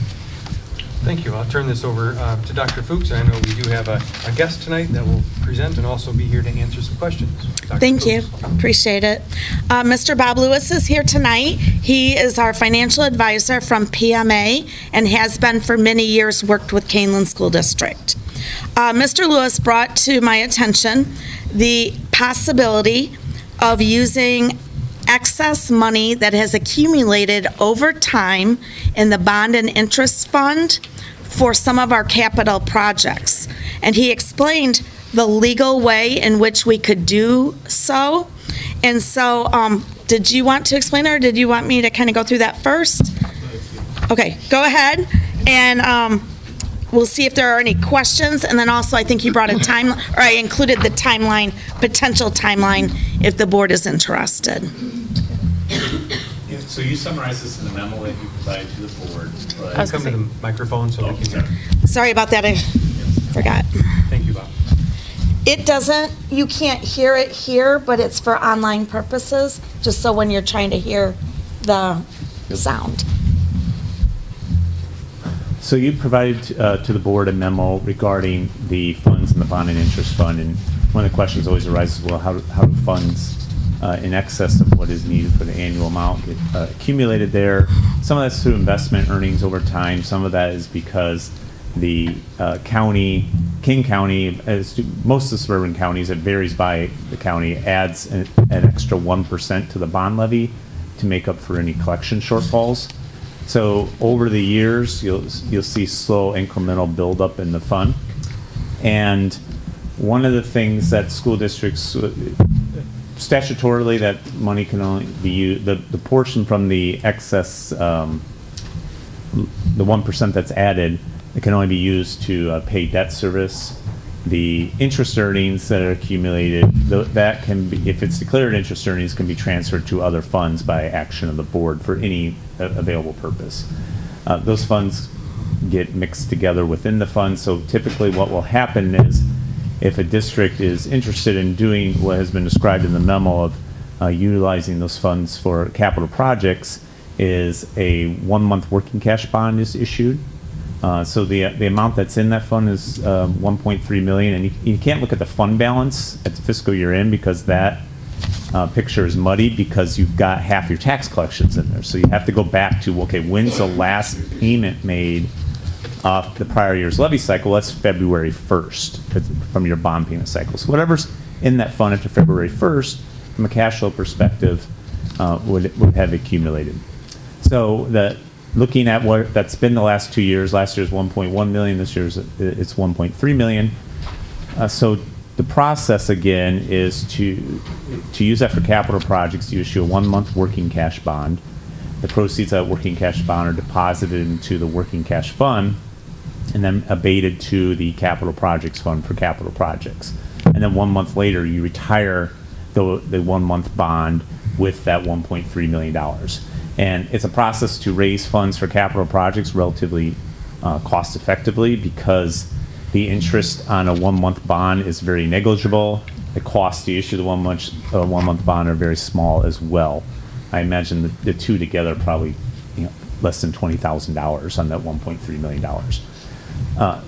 Thank you. I'll turn this over to Dr. Fuchs. I know we do have a guest tonight that will present and also be here to answer some questions. Dr. Thank you. Fuchs. Appreciate it. Mr. Bob Lewis is here tonight. He is our financial advisor from PMA and has been for many years, worked with Kaneland School District. Mr. Lewis brought to my attention the possibility of using excess money that has accumulated over time in the bond and interest fund for some of our capital projects. And he explained the legal way in which we could do so. And so, did you want to explain it, or did you want me to kind of go through that first? Okay, go ahead, and we'll see if there are any questions. And then also, I think he brought a time, or I included the timeline, potential timeline, if the board is interested. Yeah, so you summarized this in the memo that you provided to the board, but... Come to the microphone so we can... Sorry about that, I forgot. Thank you, Bob. It doesn't, you can't hear it here, but it's for online purposes, just so when you're trying to hear the sound. So you provided to the board a memo regarding the funds in the bond and interest fund, and one of the questions always arises, well, how do funds in excess of what is needed for the annual amount get accumulated there? Some of that's through investment earnings over time. Some of that is because the King County, as to most of the suburban counties, it varies by the county, adds an extra 1% to the bond levy to make up for any collection shortfalls. So over the years, you'll see slow incremental buildup in the fund. And one of the things that school districts, statutorily, that money can only be used, the portion from the excess, the 1% that's added, it can only be used to pay debt service. The interest earnings that are accumulated, that can be, if it's declared interest earnings, can be transferred to other funds by action of the board for any available purpose. Those funds get mixed together within the fund. So typically what will happen is if a district is interested in doing what has been described in the memo of utilizing those funds for capital projects, is a 1-month working cash bond is issued. So the amount that's in that fund is 1.3 million, and you can't look at the fund balance at the fiscal year end because that picture is muddy because you've got half your tax collections in there. So you have to go back to, okay, when's the last payment made off the prior year's levy cycle? That's February 1st from your bond payment cycle. So whatever's in that fund after February 1st, from a cash flow perspective, would have accumulated. So looking at what that's been the last 2 years, last year's 1.1 million, this year's it's 1.3 million. So the process again is to use that for capital projects. You issue a 1-month working cash bond. The proceeds of that working cash bond are deposited into the working cash fund and then abated to the capital projects fund for capital projects. And then 1 month later, you retire the 1-month bond with that $1.3 million. And it's a process to raise funds for capital projects relatively cost effectively because the interest on a 1-month bond is very negligible. The costs to issue the 1-month bond are very small as well. I imagine the two together probably less than $20,000 on that $1.3 million.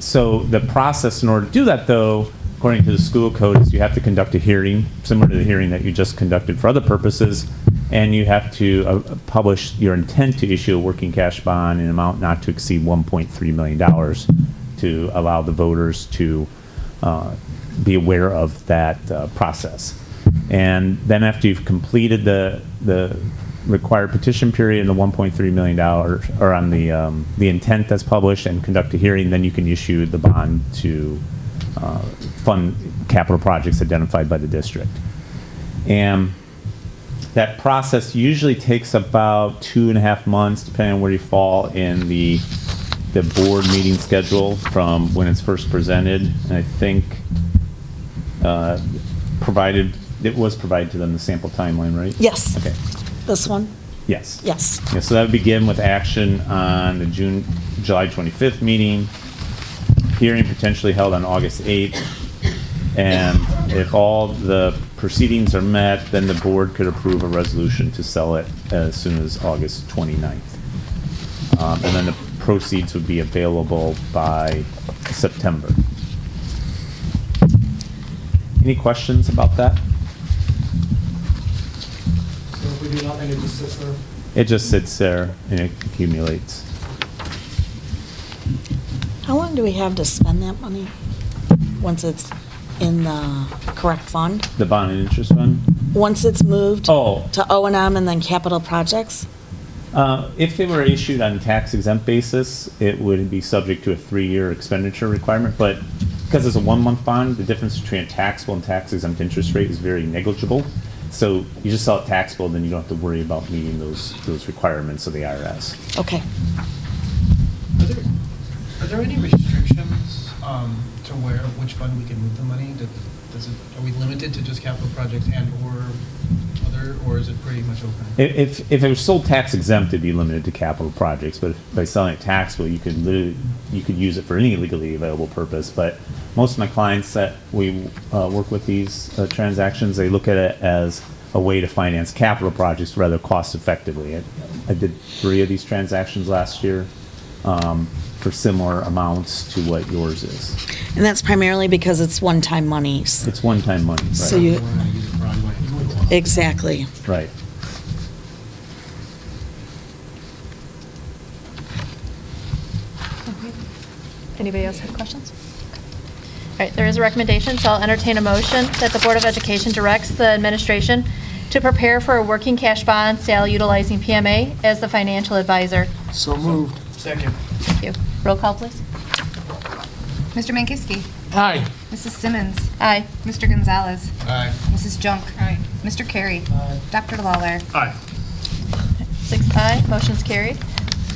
So the process in order to do that, though, according to the school code, is you have to conduct a hearing similar to the hearing that you just conducted for other purposes, and you have to publish your intent to issue a working cash bond in an amount not to exceed $1.3 million to allow the voters to be aware of that process. And then after you've completed the required petition period and the $1.3 million, or on the intent that's published and conduct a hearing, then you can issue the bond to fund capital projects identified by the district. And that process usually takes about 2.5 months, depending on where you fall in the board meeting schedule from when it's first presented. And I think it was provided to them, the sample timeline, right? Yes. Okay. This one? Yes. Yes. Yeah, so that would begin with action on the July 25th meeting, hearing potentially held on August 8th. And if all the proceedings are met, then the board could approve a resolution to sell it as soon as August 29th. And then the proceeds would be available by September. Any questions about that? So if we do nothing, it just sits there? It just sits there and it accumulates. How long do we have to spend that money once it's in the correct fund? The bond and interest fund? Once it's moved Oh. to O&M and then capital projects? If it were issued on a tax exempt basis, it would be subject to a 3-year expenditure requirement, but because it's a 1-month bond, the difference between a taxable and tax exempt interest rate is very negligible. So you just sell it taxable, then you don't have to worry about meeting those requirements of the IRS. Okay. Are there any restrictions to which fund we can move the money? Are we limited to just capital projects and or other, or is it pretty much open? If it was sold tax exempt, it'd be limited to capital projects. But by selling it taxable, you could use it for any legally available purpose. But most of my clients that we work with these transactions, they look at it as a way to finance capital projects rather cost effectively. I did 3 of these transactions last year for similar amounts to what yours is. And that's primarily because it's one-time monies. It's one-time money. Right? So you, exactly. Right. Anybody else have questions? All right, there is a recommendation, so I'll entertain a motion that the Board of Education directs the administration to prepare for a working cash bond sale utilizing PMA as the financial advisor. So moved. Second. Thank you. Roll call, please. Mr. Mankowski. Aye. Mrs. Simmons. Aye. Mr. Gonzalez. Aye. Mrs. Junk. Aye. Mr. Carey. Aye. Dr. Lawler. Aye. 6 aye, motion's carried.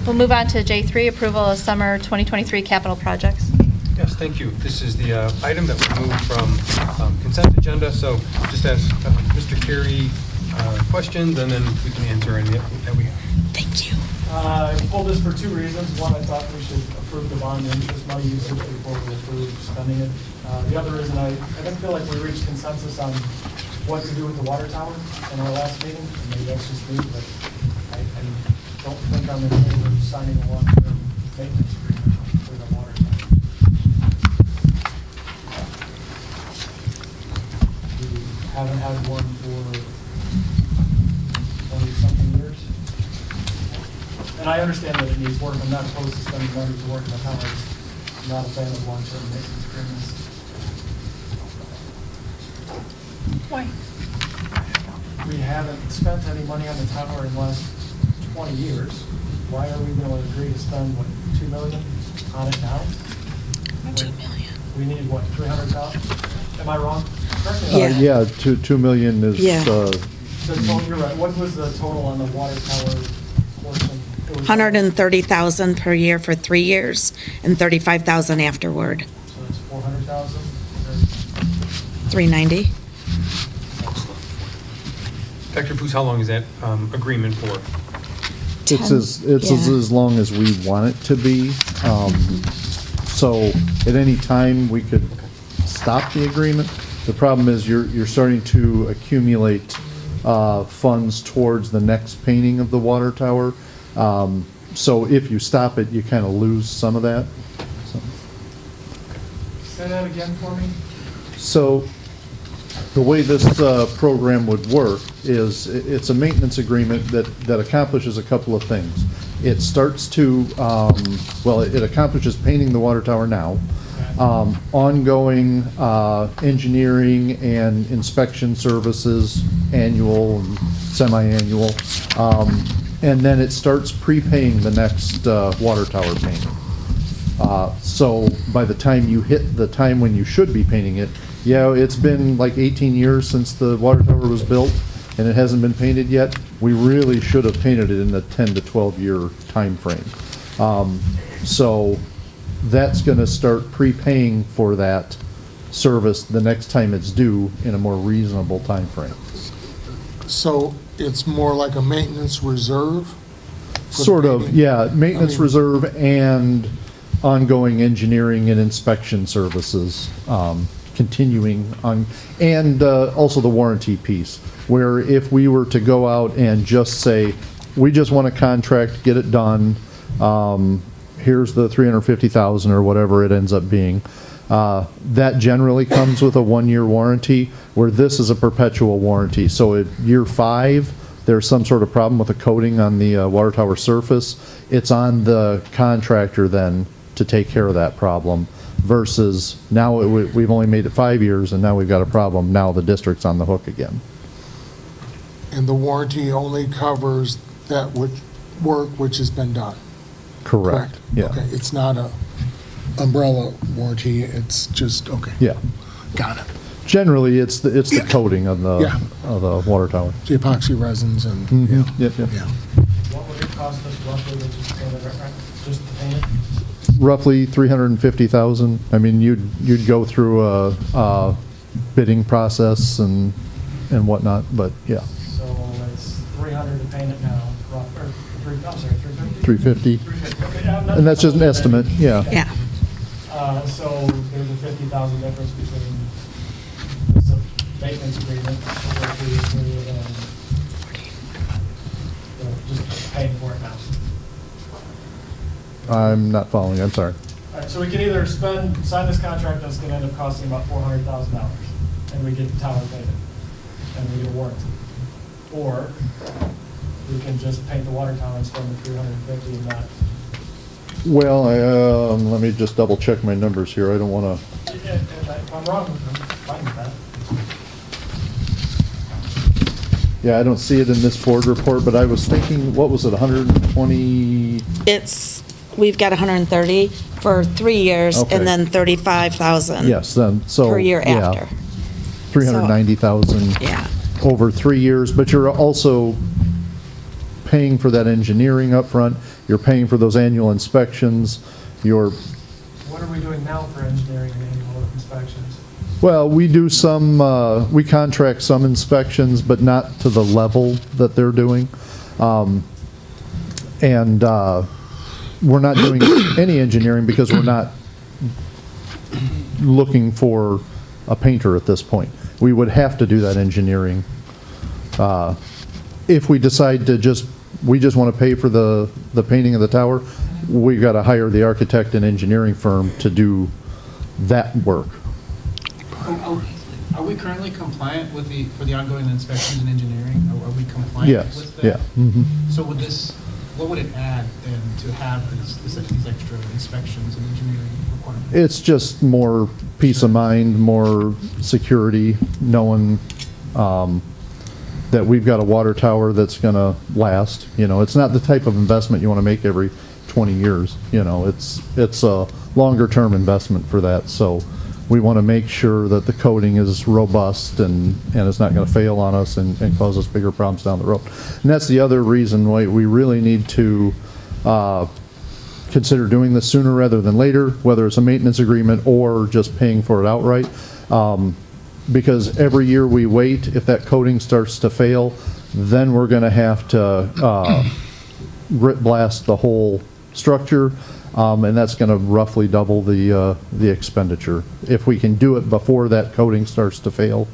We'll move on to J3, approval of summer 2023 capital projects. Yes, thank you. This is the item that we moved from consent agenda. So just ask Mr. Carey questions, and then we can answer any that we have. Thank you. pulled this for two reasons. One, I thought we should approve the bond interest money usage before we approve spending it. The other reason, I didn't feel like we reached consensus on what to do with the water tower in our last meeting. And maybe that's just me, but I don't think I'm in favor of signing a long-term maintenance agreement for the water tower. We haven't had one for 20-something years. And I understand that it needs work. I'm not opposed to spending money to work in the tower. I'm not a fan of long-term maintenance agreements. Why? We haven't spent any money on the tower in the last 20 years. Why are we going to agree to spend, what, $2 million on it now? $2 million. We need, what, $300,000? Am I wrong? Correct me if I'm wrong. Yeah, 2 million is, Yeah. The total, you're right. What was the total on the water tower portion? It was 130,000 per year for 3 years and 35,000 afterward. So it's 400,000? 390. Dr. Foos, how long is that agreement for? it's as long as we want it to be. So at any time, we could stop the agreement. The problem is you're starting to accumulate funds towards the next painting of the water tower. So if you stop it, you kind of lose some of that. Say that again for me? So the way this program would work is it's a maintenance agreement that accomplishes a couple of things. It starts to, it accomplishes painting the water tower now, ongoing engineering and inspection services, annual and semi-annual, and then it starts prepaying the next water tower painting. So by the time you hit the time when you should be painting it, it's been like 18 years since the water tower was built and it hasn't been painted yet. We really should have painted it in the 10 to 12 year time frame. So that's going to start prepaying for that service the next time it's due in a more reasonable time frame. So it's more like a maintenance reserve? Sort of, yeah. Maintenance reserve and ongoing engineering and inspection services, continuing on, and also the warranty piece, where if we were to go out and just say, we just want a contract, get it done, here's the $350,000 or whatever it ends up being, that generally comes with a 1-year warranty, where this is a perpetual warranty. So at year 5, there's some sort of problem with the coating on the water tower surface, it's on the contractor then to take care of that problem, versus now we've only made it 5 years and now we've got a problem. Now the district's on the hook again. And the warranty only covers that work which has been done? Correct. Yeah. Okay, it's not a umbrella warranty, it's just, okay. Yeah. Got it. Generally, it's the coating of the water tower. The epoxy resins and, Yep. yeah. What would it cost us roughly to just to paint it? Roughly 350,000. I mean, you'd go through a bidding process and whatnot, but yeah. So it's 300 to paint it now, or 350? 350. Okay, And that's just an estimate, yeah. Yeah. So there's a 50,000 difference between this maintenance agreement over previously and just paying for it now. I'm not following, I'm sorry. All right, so we can either sign this contract that's going to end up costing about $400,000, and we get the tower painted, and we get a warranty. Or we can just paint the water tower and spend the $350 and not. Well, let me just double check my numbers here. I don't want to. If I'm wrong, I'm fine with that. Yeah, I don't see it in this board report, but I was thinking, what was it, 120? We've got 130 for 3 years Okay. and then 35,000. Yes, then, so. Per year yeah, after. 390,000. Yeah. Over 3 years, but you're also paying for that engineering up front. You're paying for those annual inspections. What are we doing now for engineering and annual inspections? Well, we do some, we contract some inspections, but not to the level that they're doing. And we're not doing any engineering because we're not looking for a painter at this point. We would have to do that engineering. If we decide to we just want to pay for the painting of the tower, we got to hire the architect and engineering firm to do that work. Are we currently compliant with for the ongoing inspections and engineering? Are we compliant Yes, with that? yeah. Mhm. So what would it add then to have these extra inspections and engineering requirements? It's just more peace of mind, more security, knowing that we've got a water tower that's going to last. It's not the type of investment you want to make every 20 years. It's a longer-term investment for that. So we want to make sure that the coating is robust and it's not going to fail on us and cause us bigger problems down the road. And that's the other reason why we really need to consider doing this sooner rather than later, whether it's a maintenance agreement or just paying for it outright. Because every year we wait, if that coating starts to fail, then we're going to have to grit blast the whole structure. And that's going to roughly double the expenditure. If we can do it before that coating starts to fail,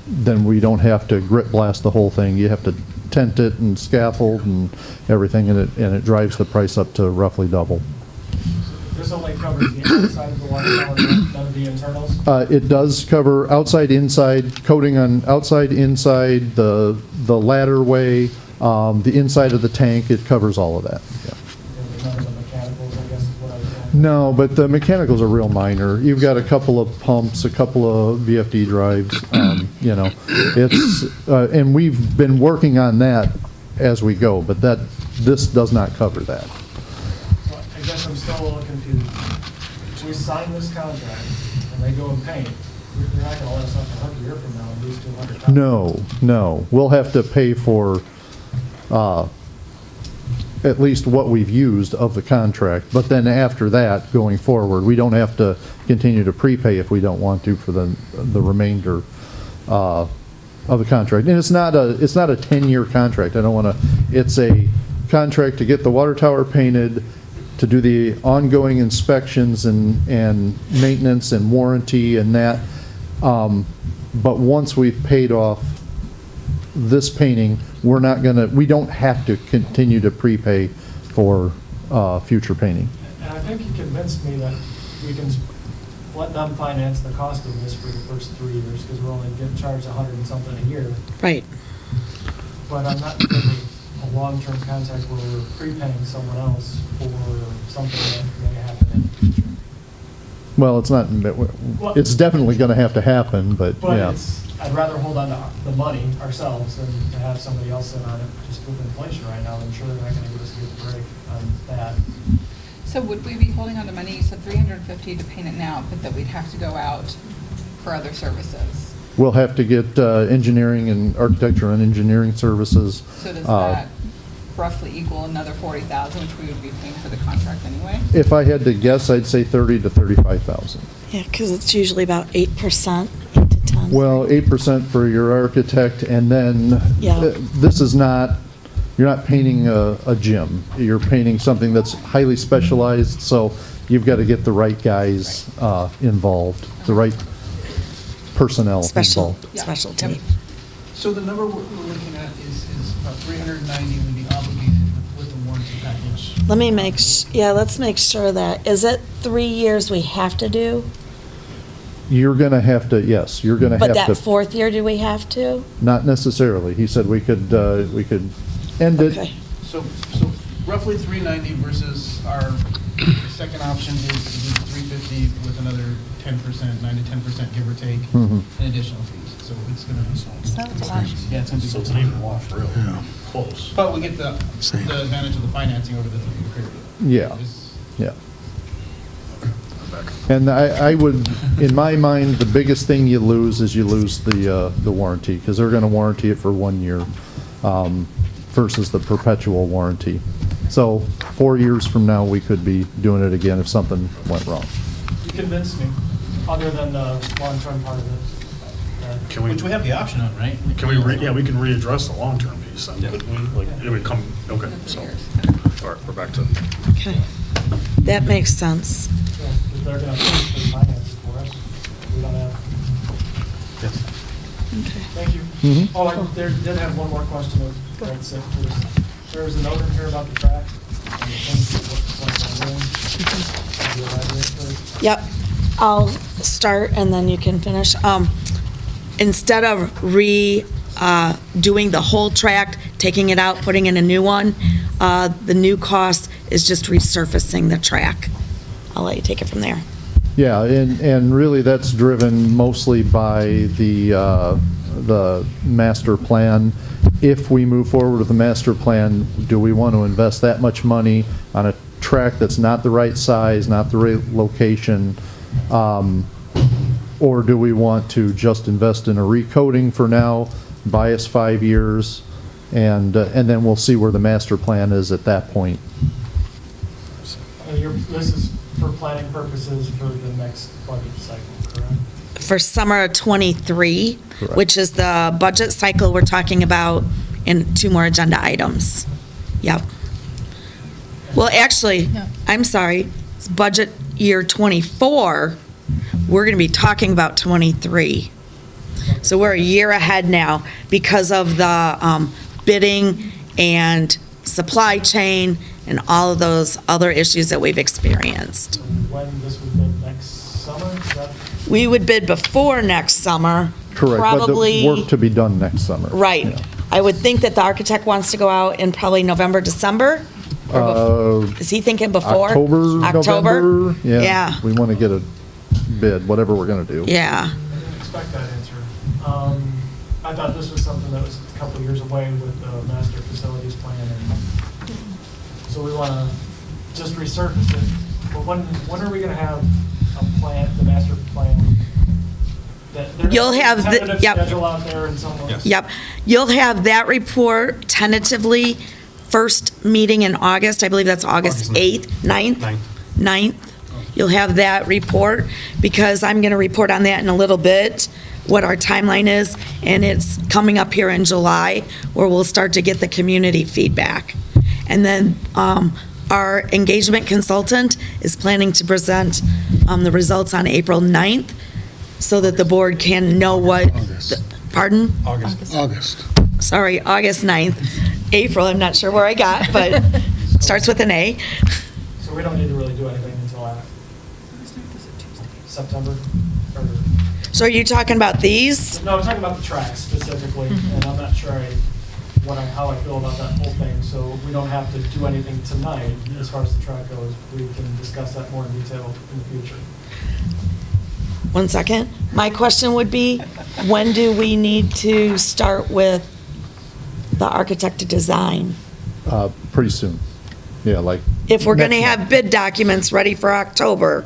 then we don't have to grit blast the whole thing. You have to tent it and scaffold and everything, and it drives the price up to roughly double. This only covers the outside of the water tower, none of the internals? It does cover outside, inside, coating on outside, inside, the ladderway, the inside of the tank. It covers all of that. Yeah. None of the mechanicals, I guess is what I was saying. No, but the mechanicals are real minor. You've got a couple of pumps, a couple of VFD drives, and we've been working on that as we go, but this does not cover that. Well, I guess I'm still a little confused. If we sign this contract and they go and paint, you're not gonna let us off the hook a year from now and lose $200,000? No. We'll have to pay for, at least what we've used of the contract, but then after that, going forward, we don't have to continue to prepay if we don't want to for the remainder of the contract. And it's not a 10-year contract. It's a contract to get the water tower painted, to do the ongoing inspections and maintenance and warranty and that. But once we've paid off this painting, we don't have to continue to prepay for future painting. And I think you convinced me that we can let them finance the cost of this for the first 3 years, because we're only getting charged $100 and something a year. Right. But I'm not in favor of a long-term contract where we're prepaying someone else for something that may happen in the future. Well, it's definitely going to have to happen, but yeah. I'd rather hold on to the money ourselves than to have somebody else in on it. Just with inflation right now, I'm sure they're not going to give us a good break on that. So would we be holding on to money? You said $350 to paint it now, but that we'd have to go out for other services. We'll have to get engineering and architecture and engineering services. So does that roughly equal another $40,000, which we would be paying for the contract anyway? If I had to guess, I'd say $30,000 to $35,000. Yeah, because it's usually about 8%, 8 to 10. Well, 8% for your architect, and then Yeah. this is not, you're not painting a gym. You're painting something that's highly specialized, so you've got to get the right guys involved, the right personnel involved. Specialty. Yep. So the number we're looking at is about $390 would be obligated with the warranty package. Let's make sure that, is it 3 years we have to do? You're going to have to, yes, you're going to have But to. that fourth year, do we have to? Not necessarily. He said we could end it. Okay. So roughly $390 versus our second option is $350 with another 10%, 9 to 10%, give or take, Mhm. in additional fees. So it's going to be yeah, it's going to be So it's an even wash, really. Yeah. Close. But we get the advantage of the financing over the 3-year period. Yeah, yeah. And I would, in my mind, the biggest thing you lose is you lose the warranty, because they're going to warranty it for 1 year versus the perpetual warranty. So 4 years from now, we could be doing it again if something went wrong. You convinced me, other than the long-term part of it. Can we, Which we have the option on, right? Can we, we can readdress the long-term piece. then, couldn't we? Like, it would come, okay, so, all right, we're back to. Okay. That makes sense. If they're gonna finish the finances for us, we don't have. Thank you. Mhm. Oh, I did have one more question. That's it. There was a note in here about the track. And the things that what's going on there. Can you elaborate, please? Yep. I'll start and then you can finish. Instead of doing the whole tract, taking it out, putting in a new one, the new cost is just resurfacing the track. I'll let you take it from there. Yeah, and really that's driven mostly by the master plan. If we move forward with the master plan, do we want to invest that much money on a track that's not the right size, not the right location? Or do we want to just invest in a recoating for now, buy us 5 years, and then we'll see where the master plan is at that point? This is for planning purposes for the next budget cycle, correct? For summer of '23, Correct. which is the budget cycle we're talking about, and 2 more agenda items. Yep. Well, actually, I'm sorry, it's budget year '24. We're going to be talking about '23. So we're a year ahead now because of the bidding and supply chain and all of those other issues that we've experienced. When this would be next summer? Is that? We would bid before next summer. Correct, but the Probably, work to be done next summer. right. Yeah. I would think that the architect wants to go out in probably November, December? Or is he thinking before? October, November? Yeah. We want to get a bid, whatever we're going to do. Yeah. I didn't expect that answer. I thought this was something that was a couple of years away with the master facilities plan, and so we want to just resurface it. But when are we going to have a plan, the master plan? You'll have the- tentative yep. schedule out there and someone. Yep. You'll have that report tentatively first meeting in August. I believe that's August 8th, 9th? 9th. You'll have that report because I'm going to report on that in a little bit, what our timeline is, and it's coming up here in July where we'll start to get the community feedback. And then our engagement consultant is planning to present the results on April 9th so that the board can know what, pardon? August. Sorry, August 9th. April, I'm not sure where I got, but starts with an A. So we don't need to really do anything until September? Or, So are you talking about these? no, I'm talking about the tracks specifically, and I'm not sure how I feel about that whole thing. So we don't have to do anything tonight as far as the track goes. We can discuss that more in detail in the future. One second. My question would be, when do we need to start with the architect to design? Pretty soon. Yeah, like. If we're going to next have bid documents ready for October,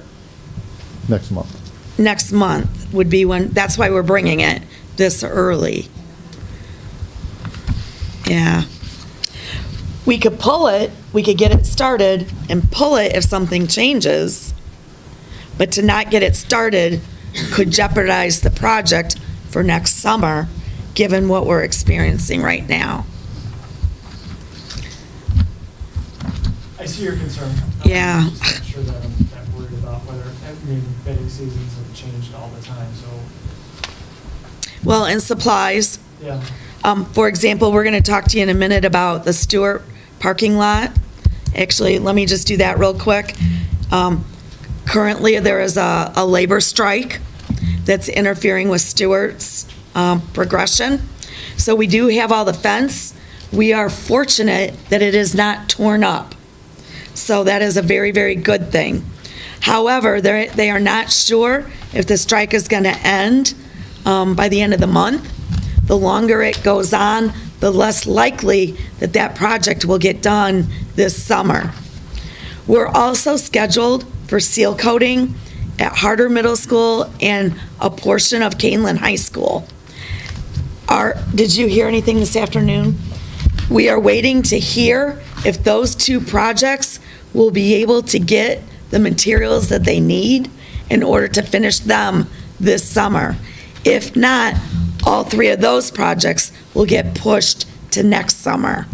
Next month. next month would be when, that's why we're bringing it this early. Yeah. We could pull it, we could get it started and pull it if something changes, but to not get it started could jeopardize the project for next summer, given what we're experiencing right now. I see your concern. Yeah. I'm just not sure that I'm that worried about whether, I mean, bidding seasons have changed all the time, so, Well, and supplies. yeah. For example, we're going to talk to you in a minute about the Stewart parking lot. Actually, let me just do that real quick. Currently, there is a labor strike that's interfering with Stewart's progression. So we do have all the fence. We are fortunate that it is not torn up. So that is a very, very good thing. However, they are not sure if the strike is going to end by the end of the month. The longer it goes on, the less likely that that project will get done this summer. We're also scheduled for seal coating at Harder Middle School and a portion of Kaneland High School. Did you hear anything this afternoon? We are waiting to hear if those 2 projects will be able to get the materials that they need in order to finish them this summer. If not, all 3 of those projects will get pushed to next summer.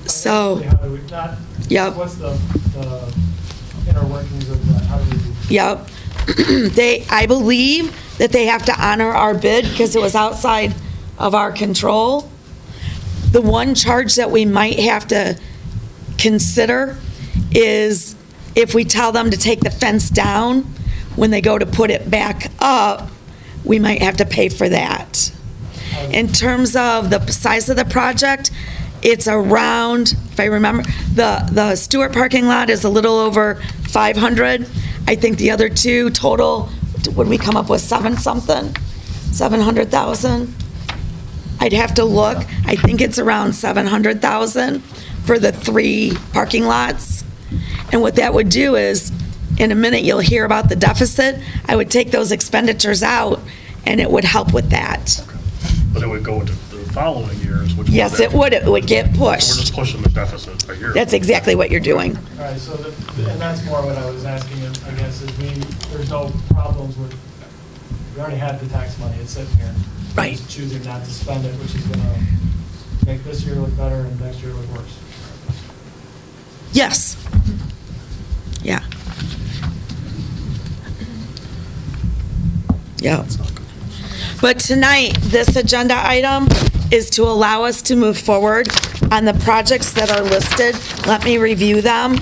So, How do we, not, Yep. what's the inner workings of that? How do we? yep. I believe that they have to honor our bid because it was outside of our control. The one charge that we might have to consider is if we tell them to take the fence down, when they go to put it back up, we might have to pay for that. In terms of the size of the project, it's around, if I remember, the Stewart parking lot is a little over 500. I think the other two total, would we come up with 700,000? I'd have to look. I think it's around 700,000 for the 3 parking lots. And what that would do is, in a minute, you'll hear about the deficit. I would take those expenditures out, and it would help with that. But it would go into the following years, which. Yes, it would. It would get pushed. We're just pushing the deficit a year. That's exactly what you're doing. All right, so, and that's more what I was asking, I guess, is there's no problems with, we already had the tax money, it's sitting here. Right. Just choosing not to spend it, which is gonna make this year look better and next year look worse. Yes. Yeah. Yeah. But tonight, this agenda item is to allow us to move forward on the projects that are listed. Let me review them.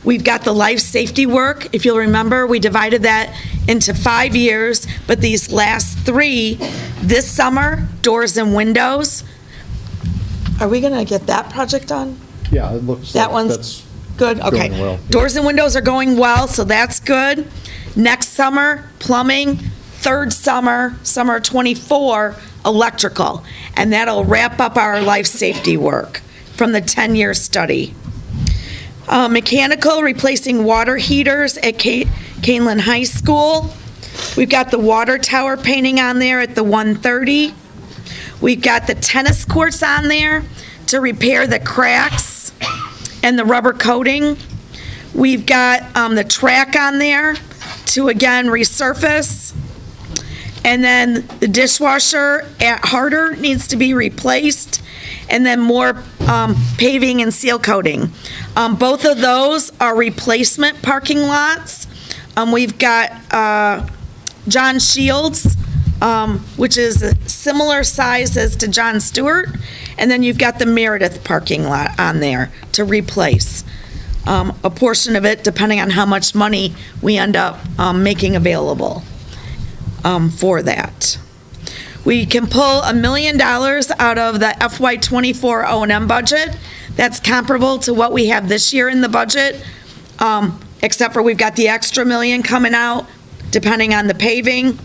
We've got the life safety work. If you'll remember, we divided that into 5 years, but these last 3, this summer, doors and windows. Are we gonna get that project done? Yeah, it looks That like one's that's good, okay. going well. Doors and windows are going well, so that's good. Next summer, plumbing. Third summer, summer 24, electrical. And that'll wrap up our life safety work from the 10-year study. Mechanical, replacing water heaters at Kaneland High School. We've got the water tower painting on there at the 130. We've got the tennis courts on there to repair the cracks and the rubber coating. We've got the track on there to, again, resurface. And then the dishwasher at Harder needs to be replaced. And then more paving and seal coating. Both of those are replacement parking lots. We've got John Shields, which is similar sizes to John Stewart. And then you've got the Meredith parking lot on there to replace. A portion of it, depending on how much money we end up making available for that. We can pull $1 million out of the FY24 O&M budget. That's comparable to what we have this year in the budget, except for we've got the extra $1 million coming out, depending on the paving.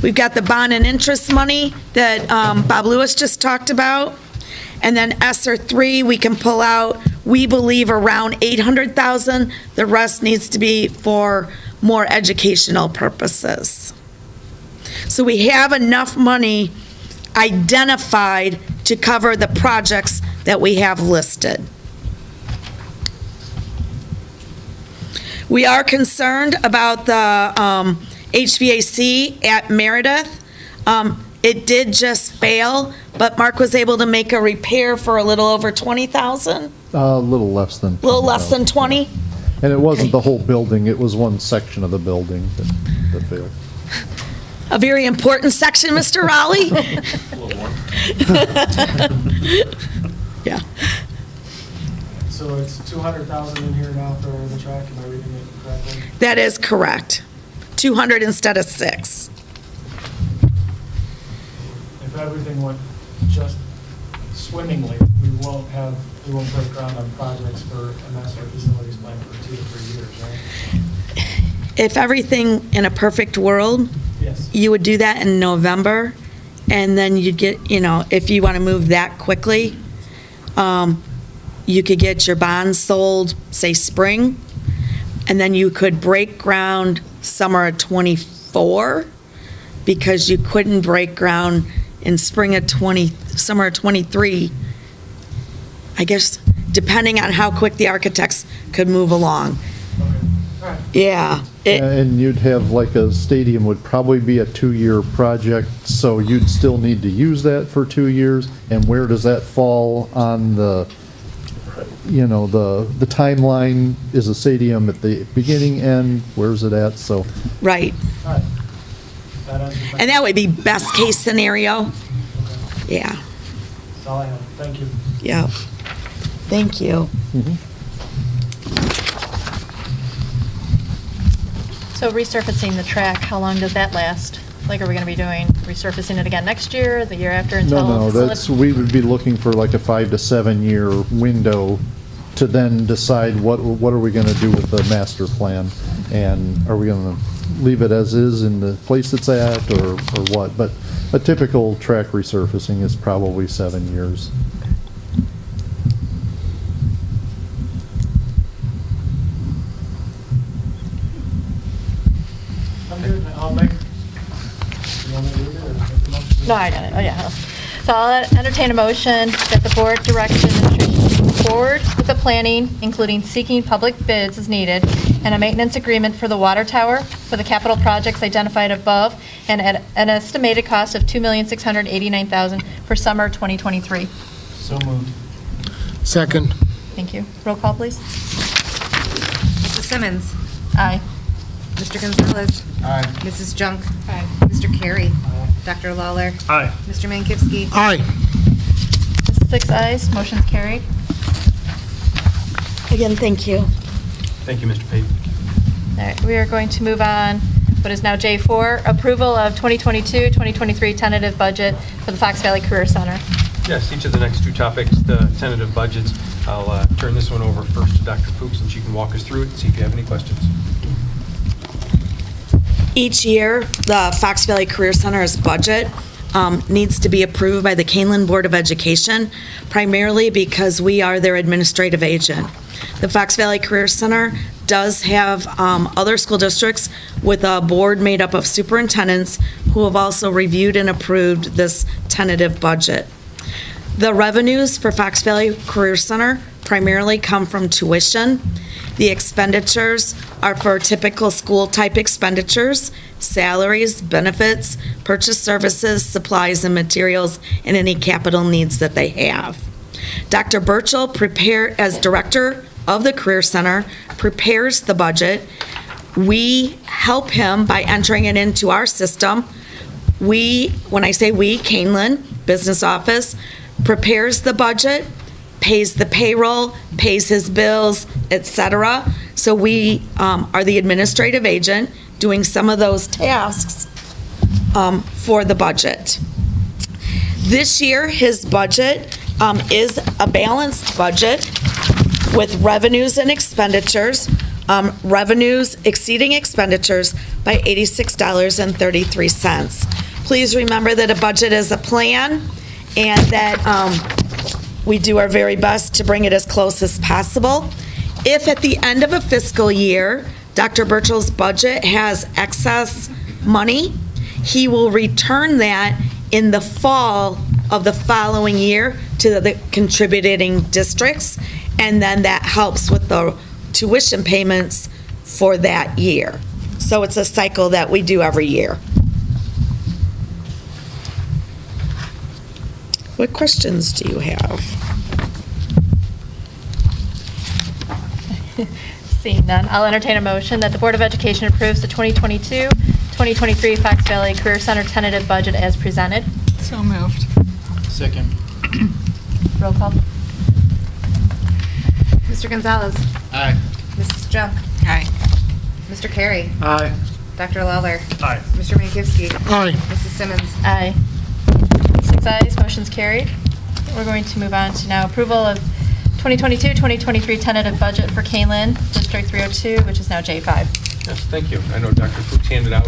We've got the bond and interest money that Bob Lewis just talked about. And then ESSER 3, we can pull out, we believe, around $800,000. The rest needs to be for more educational purposes. So we have enough money identified to cover the projects that we have listed. We are concerned about the HVAC at Meredith. It did just fail, but Mark was able to make a repair for a little over $20,000, A little less than. a little less than 20. And it wasn't the whole building, it was one section of the building that failed. A very important section, Mr. Raleigh. Yeah. So it's 200,000 in here now for the track, am I reading it correctly? That is correct. 200 instead of 6. If everything went just swimmingly, we won't break ground on projects for a master facilities plan for 2 to 3 years, right? If everything in a perfect world, Yes. you would do that in November, and then you'd get, if you want to move that quickly, you could get your bonds sold, say, spring, and then you could break ground summer of '24, because you couldn't break ground in summer of '23, I guess, depending on how quick the architects could move along. Okay. All Yeah. And you'd have like a stadium would probably be a 2-year project, so you'd still need to use that for 2 years. And where does that fall on the, the timeline? Is a stadium at the beginning, end? Where's it at? So. Right. All right. That answers my And that would be best case scenario. Yeah. That's all I have. Thank you. Yeah. Thank you. So resurfacing the track, how long does that last? Like, are we going to be doing resurfacing it again next year, the year after until? No, we would be looking for like a 5 to 7 year window to then decide what are we going to do with the master plan, and are we going to leave it as is in the place it's at, or what? But a typical track resurfacing is probably 7 years. I'm good. I'll make. You want me to read it or make the motion? No, I got it. Oh, yeah. So I'll entertain a motion that the board directs administration to move forward with the planning, including seeking public bids as needed, and a maintenance agreement for the water tower for the capital projects identified above, and at an estimated cost of $2,689,000 for summer 2023. So moved. Second. Thank you. Roll call, please. Mrs. Simmons. Aye. Mr. Gonzalez. Aye. Mrs. Junk. Aye. Mr. Carey. Dr. Lawler. Aye. Mr. Mankivsky. Aye. 6 ayes, motion's carried. Again, thank you. Thank you, Mr. Pate. All right, we are going to move on, what is now J4, approval of 2022-2023 tentative budget for the Fox Valley Career Center. Yes, each of the next two topics, the tentative budgets, I'll turn this one over first to Dr. Fuchs, and she can walk us through it and see if you have any questions. Each year, the Fox Valley Career Center's budget needs to be approved by the Kaneland Board of Education, primarily because we are their administrative agent. The Fox Valley Career Center does have other school districts with a board made up of superintendents who have also reviewed and approved this tentative budget. The revenues for Fox Valley Career Center primarily come from tuition. The expenditures are for typical school-type expenditures, salaries, benefits, purchase services, supplies and materials, and any capital needs that they have. Dr. Burchell, as director of the Career Center, prepares the budget. We help him by entering it into our system. When I say we, Kaneland Business Office, prepares the budget, pays the payroll, pays his bills, etc. So we are the administrative agent doing some of those tasks for the budget. This year, his budget is a balanced budget with revenues and expenditures, revenues exceeding expenditures by $86.33. Please remember that a budget is a plan, and that we do our very best to bring it as close as possible. If at the end of a fiscal year, Dr. Burchell's budget has excess money, he will return that in the fall of the following year to the contributing districts, and then that helps with the tuition payments for that year. So it's a cycle that we do every year. What questions do you have? Seeing none, I'll entertain a motion that the Board of Education approves the 2022-2023 Fox Valley Career Center tentative budget as presented. So moved. Second. Roll call. Mr. Gonzalez. Aye. Mrs. Junk. Aye. Mr. Carey. Aye. Dr. Lawler. Aye. Mr. Mankivsky. Aye. Mrs. Simmons. Aye. 6 ayes, motion's carried. We're going to move on to now approval of 2022-2023 tentative budget for Kaneland, District 302, which is now J5. Yes, thank you. I know Dr. Fuchs handed out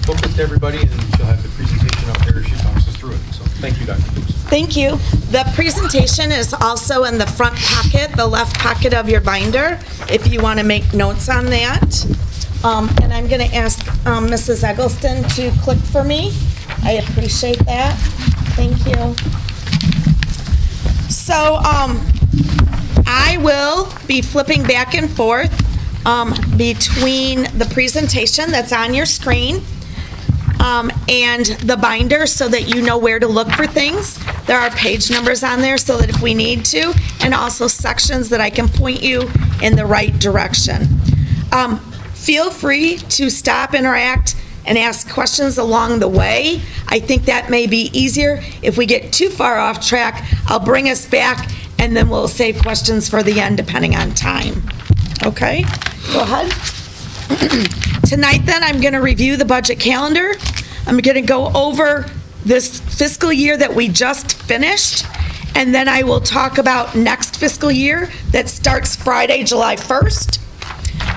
booklets to everybody, and she'll have the presentation up there as she talks us through it. So thank you, Dr. Fuchs. Thank you. The presentation is also in the front pocket, the left pocket of your binder, if you want to make notes on that. And I'm going to ask Mrs. Eggleston to click for me. I appreciate that. Thank you. So I will be flipping back and forth between the presentation that's on your screen and the binder so that you know where to look for things. There are page numbers on there so that if we need to, and also sections that I can point you in the right direction. Feel free to stop, interact, and ask questions along the way. I think that may be easier. If we get too far off track, I'll bring us back, and then we'll save questions for the end depending on time. Okay? Go ahead. Tonight, then, I'm going to review the budget calendar. I'm going to go over this fiscal year that we just finished, and then I will talk about next fiscal year that starts Friday, July 1st.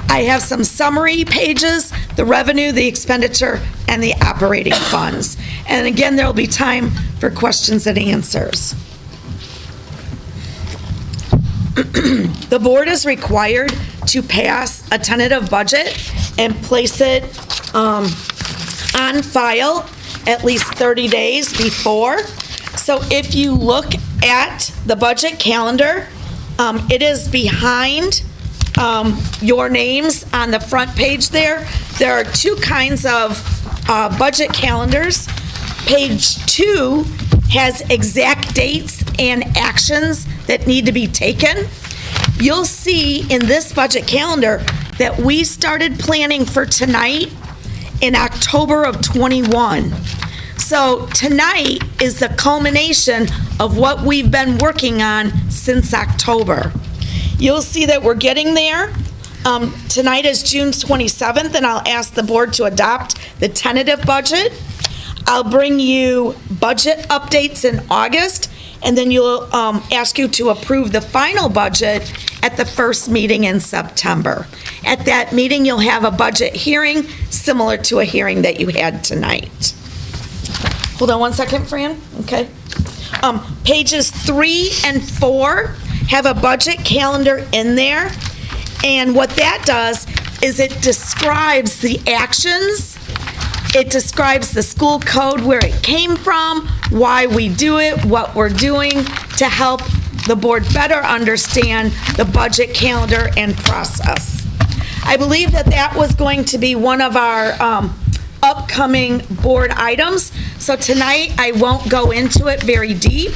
I have some summary pages, the revenue, the expenditure, and the operating funds. And again, there will be time for questions and answers. The board is required to pass a tentative budget and place it on file at least 30 days before. So if you look at the budget calendar, it is behind your names on the front page there. There are two kinds of budget calendars. Page 2 has exact dates and actions that need to be taken. You'll see in this budget calendar that we started planning for tonight in October of 21. So tonight is the culmination of what we've been working on since October. You'll see that we're getting there. Tonight is June 27th, and I'll ask the board to adopt the tentative budget. I'll bring you budget updates in August, and then you'll ask you to approve the final budget at the first meeting in September. At that meeting, you'll have a budget hearing similar to a hearing that you had tonight. Hold on one second, Fran. Okay. Pages 3 and 4 have a budget calendar in there, and what that does is it describes the actions. It describes the school code, where it came from, why we do it, what we're doing to help the board better understand the budget calendar and process. I believe that that was going to be one of our upcoming board items. So tonight I won't go into it very deep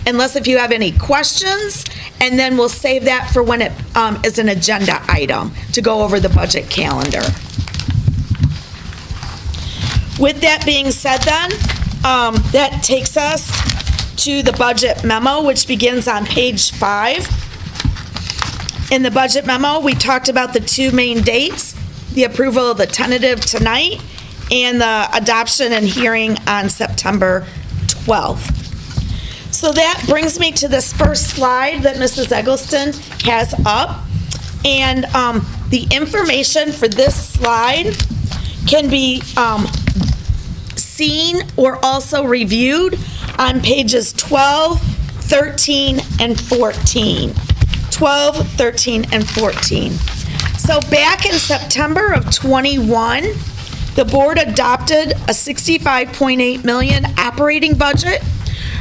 unless if you have any questions, and then we'll save that for when it is an agenda item to go over the budget calendar. With that being said then, that takes us to the budget memo, which begins on page 5. In the budget memo, we talked about the two main dates, the approval of the tentative tonight and the adoption and hearing on September 12th. So that brings me to this first slide that Mrs. Eggleston has up. And the information for this slide can be seen or also reviewed on pages 12, 13, and 14. 12, 13, and 14. So back in September of 21, the board adopted a $65.8 million operating budget.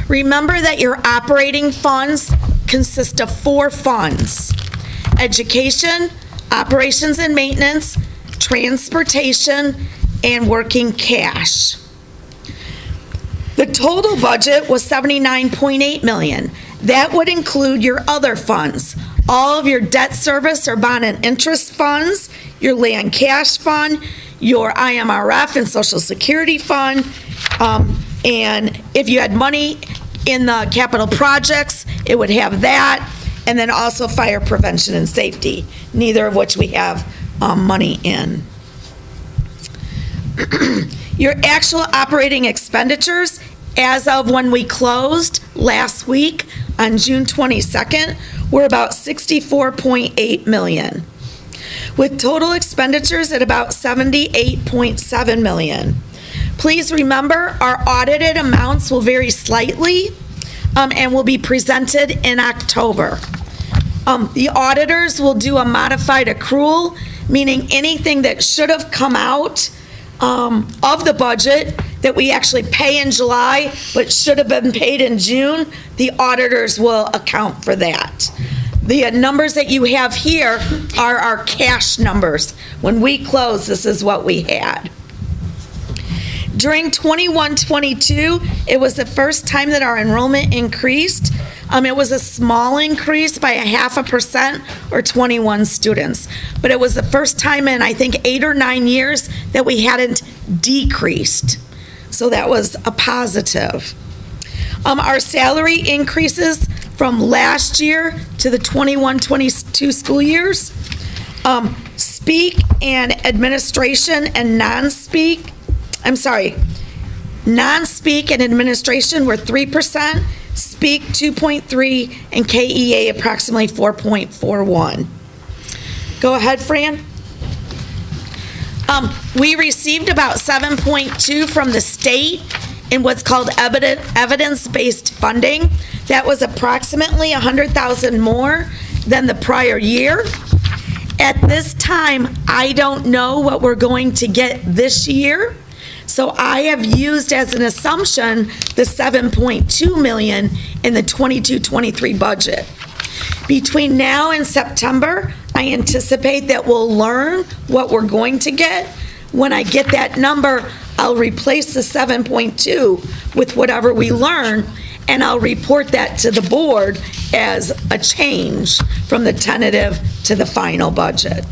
Remember that your operating funds consist of 4 funds: education, operations and maintenance, transportation, and working cash. The total budget was $79.8 million. That would include your other funds, all of your debt service or bond and interest funds, your land cash fund, your IMRF and Social Security fund, and if you had money in the capital projects, it would have that, and then also fire prevention and safety, neither of which we have money in. Your actual operating expenditures as of when we closed last week on June 22nd were about $64.8 million, with total expenditures at about $78.7 million. Please remember, our audited amounts will vary slightly and will be presented in October. The auditors will do a modified accrual, meaning anything that should have come out of the budget that we actually pay in July but should have been paid in June, the auditors will account for that. The numbers that you have here are our cash numbers. When we closed, this is what we had. During 21-22, it was the first time that our enrollment increased. It was a small increase by 0.5% or 21 students. But it was the first time in, I think, 8 or 9 years that we hadn't decreased. So that was a positive. Our salary increases from last year to the 21-22 school years. Speak and administration and non-speak and administration were 3%, speak 2.3, and KEA approximately 4.41. Go ahead, Fran. We received about 7.2 from the state in what's called evidence-based funding. That was approximately 100,000 more than the prior year. At this time, I don't know what we're going to get this year. So I have used as an assumption the 7.2 million in the 22-23 budget. Between now and September, I anticipate that we'll learn what we're going to get. When I get that number, I'll replace the 7.2 with whatever we learn, and I'll report that to the board as a change from the tentative to the final budget.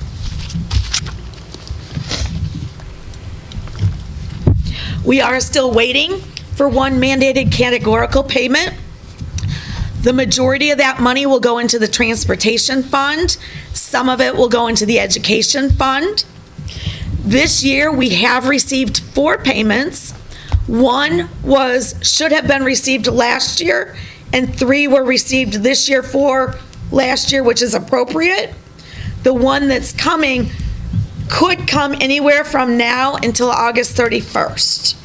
We are still waiting for one mandated categorical payment. The majority of that money will go into the transportation fund. Some of it will go into the education fund. This year, we have received 4 payments. One should have been received last year, and 3 were received this year for last year, which is appropriate. The one that's coming could come anywhere from now until August 31st.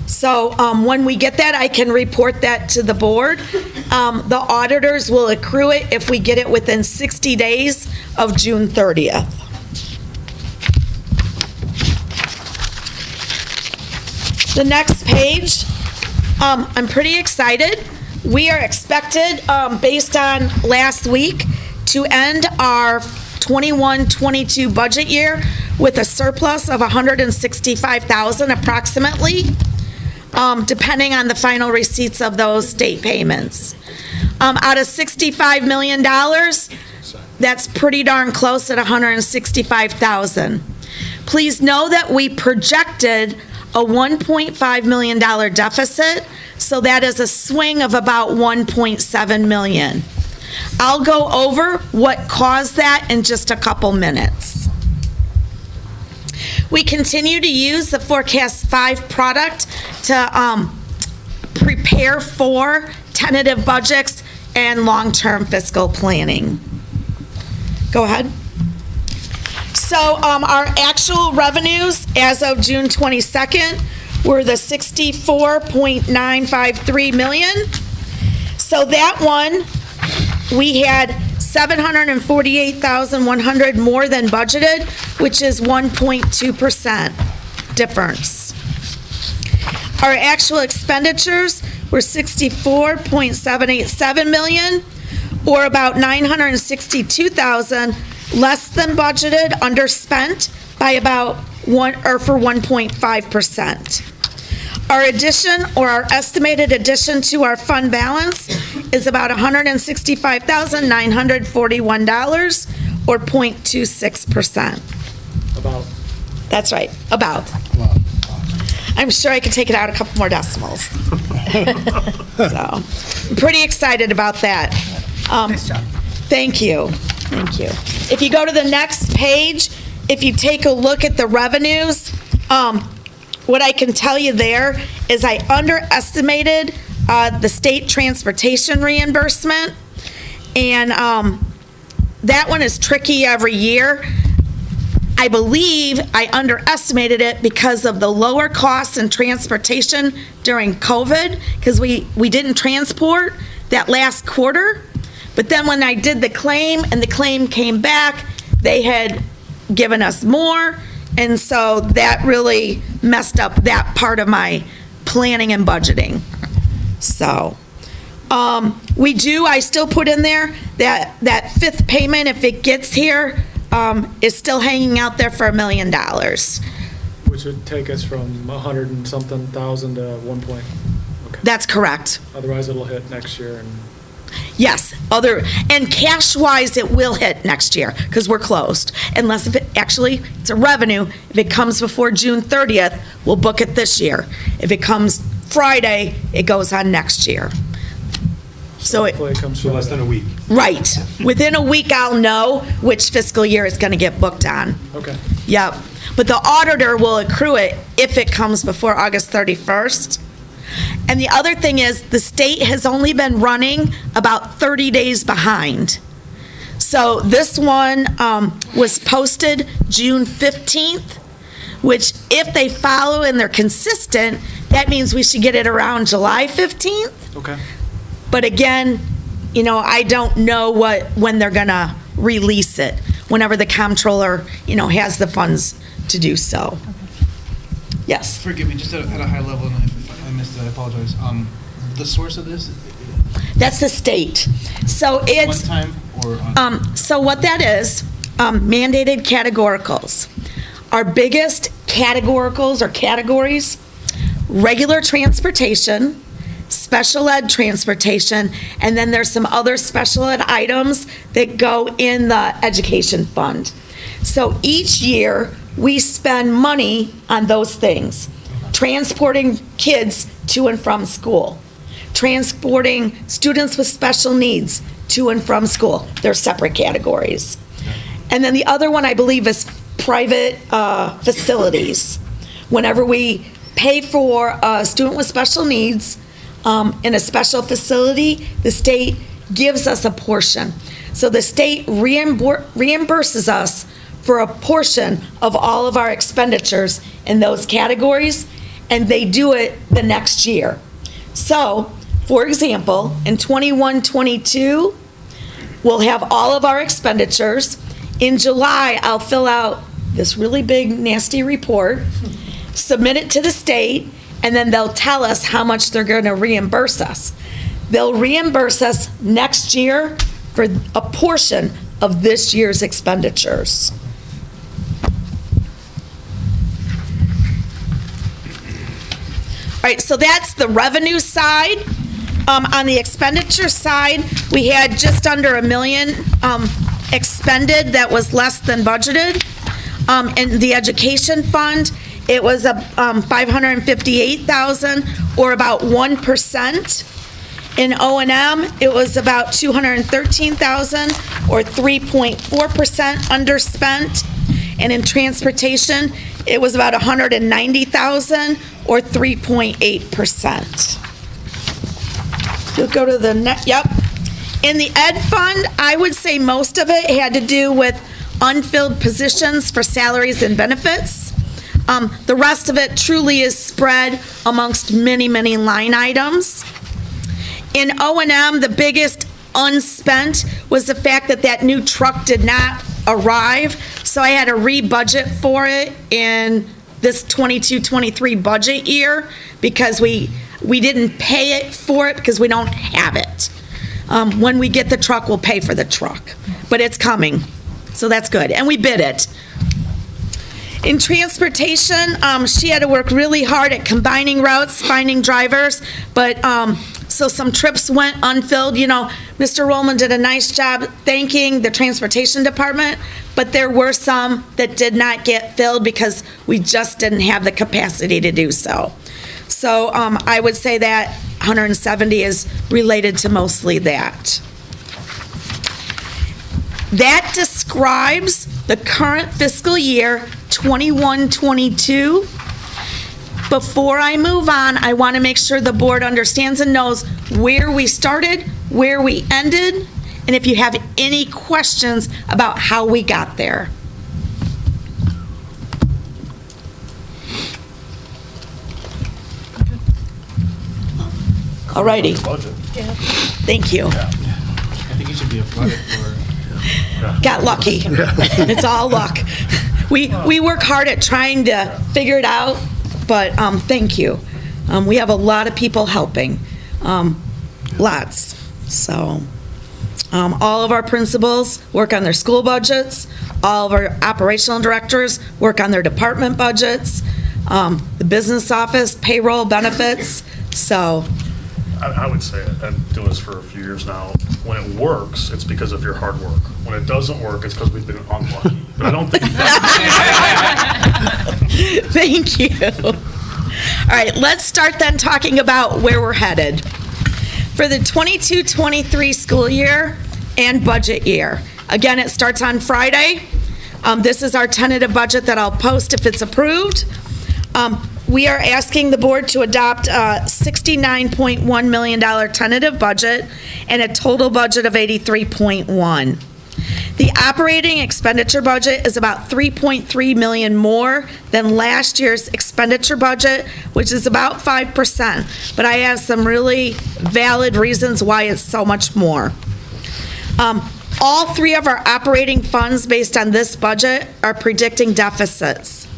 So when we get that, I can report that to the board. The auditors will accrue it if we get it within 60 days of June 30th. The next page, I'm pretty excited. We are expected, based on last week, to end our 21-22 budget year with a surplus of $165,000 approximately, depending on the final receipts of those state payments. Out of $65 million, that's pretty darn close at $165,000. Please know that we projected a $1.5 million deficit, so that is a swing of about $1.7 million. I'll go over what caused that in just a couple minutes. We continue to use the Forecast 5 product to prepare for tentative budgets and long-term fiscal planning. Go ahead. So our actual revenues as of June 22nd were the $64.953 million. So that one, we had $748,100 more than budgeted, which is 1.2% difference. Our actual expenditures were $64.787 million, or about $962,000 less than budgeted, underspent by about 1.5%. Our addition, or our estimated addition to our fund balance, is about $165,941, or 0.26%. About. That's right, about. I'm sure I could take it out a couple more decimals. So, I'm pretty excited about that. Nice job. Thank you. Thank you. If you go to the next page, if you take a look at the revenues, what I can tell you there is I underestimated the state transportation reimbursement, and that one is tricky every year. I believe I underestimated it because of the lower costs in transportation during COVID, because we didn't transport that last quarter. But then when I did the claim and the claim came back, they had given us more. And so that really messed up that part of my planning and budgeting. So We do, I still put in there that fifth payment, if it gets here, is still hanging out there for $1 million. Which would take us from 100 and something thousand to 1 point. Okay. That's correct. Otherwise, it'll hit next year and. Yes, and cash-wise, it will hit next year, because we're closed. Unless it's a revenue. If it comes before June 30th, we'll book it this year. If it comes Friday, it goes on next year. So hopefully it comes less than a week. Right. Within a week, I'll know which fiscal year it's going to get booked on. Okay. Yep. But the auditor will accrue it if it comes before August 31st. And the other thing is, the state has only been running about 30 days behind. So this one was posted June 15th, which if they follow and they're consistent, that means we should get it around July 15th. Okay. But again, I don't know when they're going to release it, whenever the comptroller, has the funds to do so. Yes. Forgive me, just at a high level, and if I missed it, I apologize. The source of this? That's the state. So it's One time or? So what that is, mandated categoricals. Our biggest categoricals or categories: regular transportation, special ed transportation, and then there's some other special ed items that go in the education fund. So each year, we spend money on those things. Transporting kids to and from school. Transporting students with special needs to and from school. They're separate categories. And then the other one, I believe, is private facilities. Whenever we pay for a student with special needs in a special facility, the state gives us a portion. So the state reimburses us for a portion of all of our expenditures in those categories, and they do it the next year. So, for example, in 21-22, we'll have all of our expenditures. In July, I'll fill out this really big, nasty report, submit it to the state, and then they'll tell us how much they're going to reimburse us. They'll reimburse us next year for a portion of this year's expenditures. All right, so that's the revenue side. On the expenditure side, we had just under $1 million expended that was less than budgeted. In the education fund, it was $558,000, or about 1%. In O&M, it was about $213,000, or 3.4% underspent. And in transportation, it was about $190,000, or 3.8%. You'll go to the next, yep. In the ed fund, I would say most of it had to do with unfilled positions for salaries and benefits. The rest of it truly is spread amongst many, many line items. In O&M, the biggest unspent was the fact that that new truck did not arrive, so I had to re-budget for it in this 22-23 budget year because we didn't pay it for it because we don't have it. When we get the truck, we'll pay for the truck, but it's coming, so that's good, and we bid it. In transportation, she had to work really hard at combining routes, finding drivers, but so some trips went unfilled. You know, Mr. Rollman did a nice job thanking the transportation department, but there were some that did not get filled because we just didn't have the capacity to do so. So I would say that 170 is related to mostly that. That describes the current fiscal year 21-22. Before I move on, I want to make sure the board understands and knows where we started, where we ended, and if you have any questions about how we got there. All righty. Thank you. I think you should be applauded for. Got lucky. It's all luck. We work hard at trying to figure it out, but thank you. We have a lot of people helping. Lots. So, all of our principals work on their school budgets. All of our operational directors work on their department budgets. The business office, payroll, benefits. So, I would say, I've been doing this for a few years now, when it works, it's because of your hard work. When it doesn't work, it's because we've been unlucky. But I don't think. Thank you. All right, let's start then talking about where we're headed. For the 22-23 school year and budget year. Again, it starts on Friday. This is our tentative budget that I'll post if it's approved. We are asking the board to adopt a $69.1 million tentative budget and a total budget of $83.1. The operating expenditure budget is about $3.3 million more than last year's expenditure budget, which is about 5%. But I have some really valid reasons why it's so much more. All three of our operating funds based on this budget are predicting deficits.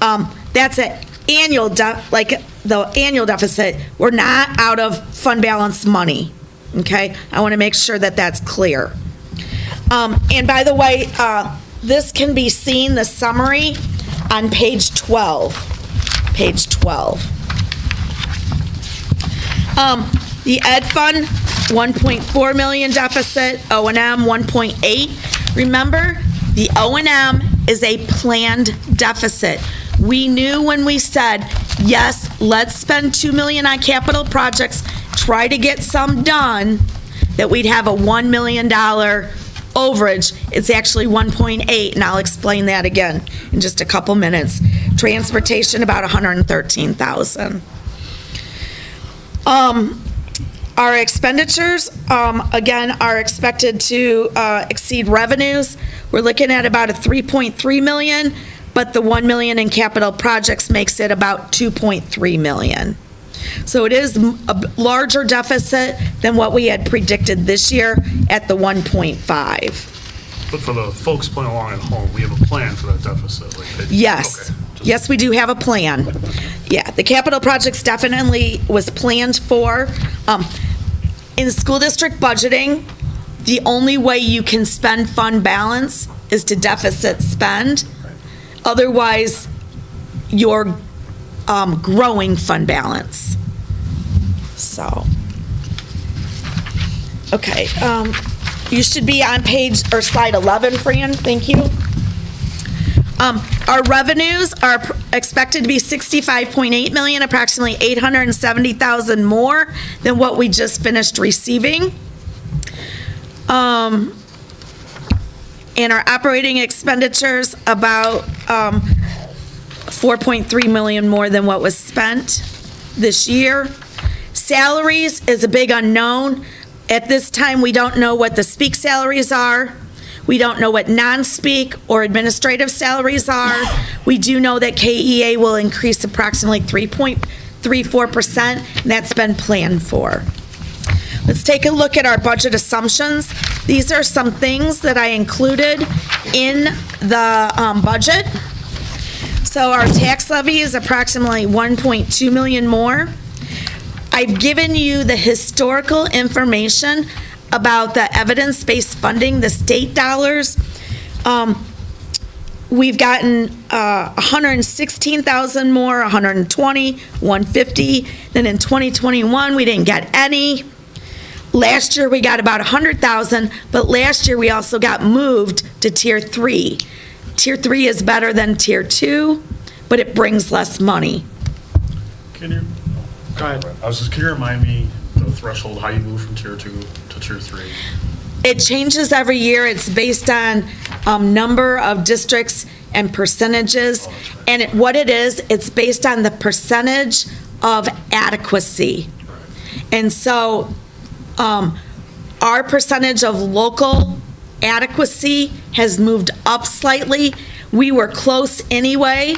That's an annual, the annual deficit. We're not out of fund balance money, okay? I want to make sure that that's clear. And by the way, this can be seen, the summary, on page 12. Page 12. The ed fund, 1.4 million deficit, O&M 1.8. Remember, the O&M is a planned deficit. We knew when we said, yes, let's spend $2 million on capital projects, try to get some done, that we'd have a $1 million overage. It's actually 1.8, and I'll explain that again in just a couple minutes. Transportation, about 113,000. Our expenditures, again, are expected to exceed revenues. We're looking at about a 3.3 million, but the 1 million in capital projects makes it about 2.3 million. So it is a larger deficit than what we had predicted this year at the 1.5. But for the folks playing along at home, we have a plan for that deficit. Yes. Okay. Yes, we do have a plan. Yeah, the capital projects definitely was planned for. In school district budgeting, the only way you can spend fund balance is to deficit spend. Otherwise, you're growing fund balance. So, okay, you should be on page or slide 11, Fran. Thank you. Our revenues are expected to be $65.8 million, approximately $870,000 more than what we just finished receiving. And our operating expenditures about $4.3 million more than what was spent this year. Salaries is a big unknown. At this time, we don't know what the speak salaries are. We don't know what non-speak or administrative salaries are. We do know that KEA will increase approximately 3.34%, and that's been planned for. Let's take a look at our budget assumptions. These are some things that I included in the budget. So our tax levy is approximately 1.2 million more. I've given you the historical information about the evidence-based funding, the state dollars. We've gotten 116,000 more, 120, 150. Then in 2021, we didn't get any. Last year, we got about 100,000, but last year we also got moved to Tier 3. Tier 3 is better than Tier 2, but it brings less money. Can you remind me the threshold, how you move from Tier 2 to Tier 3? It changes every year. It's based on number of districts and percentages. And what it is, it's based on the percentage of adequacy. And so our percentage of local adequacy has moved up slightly. We were close anyway,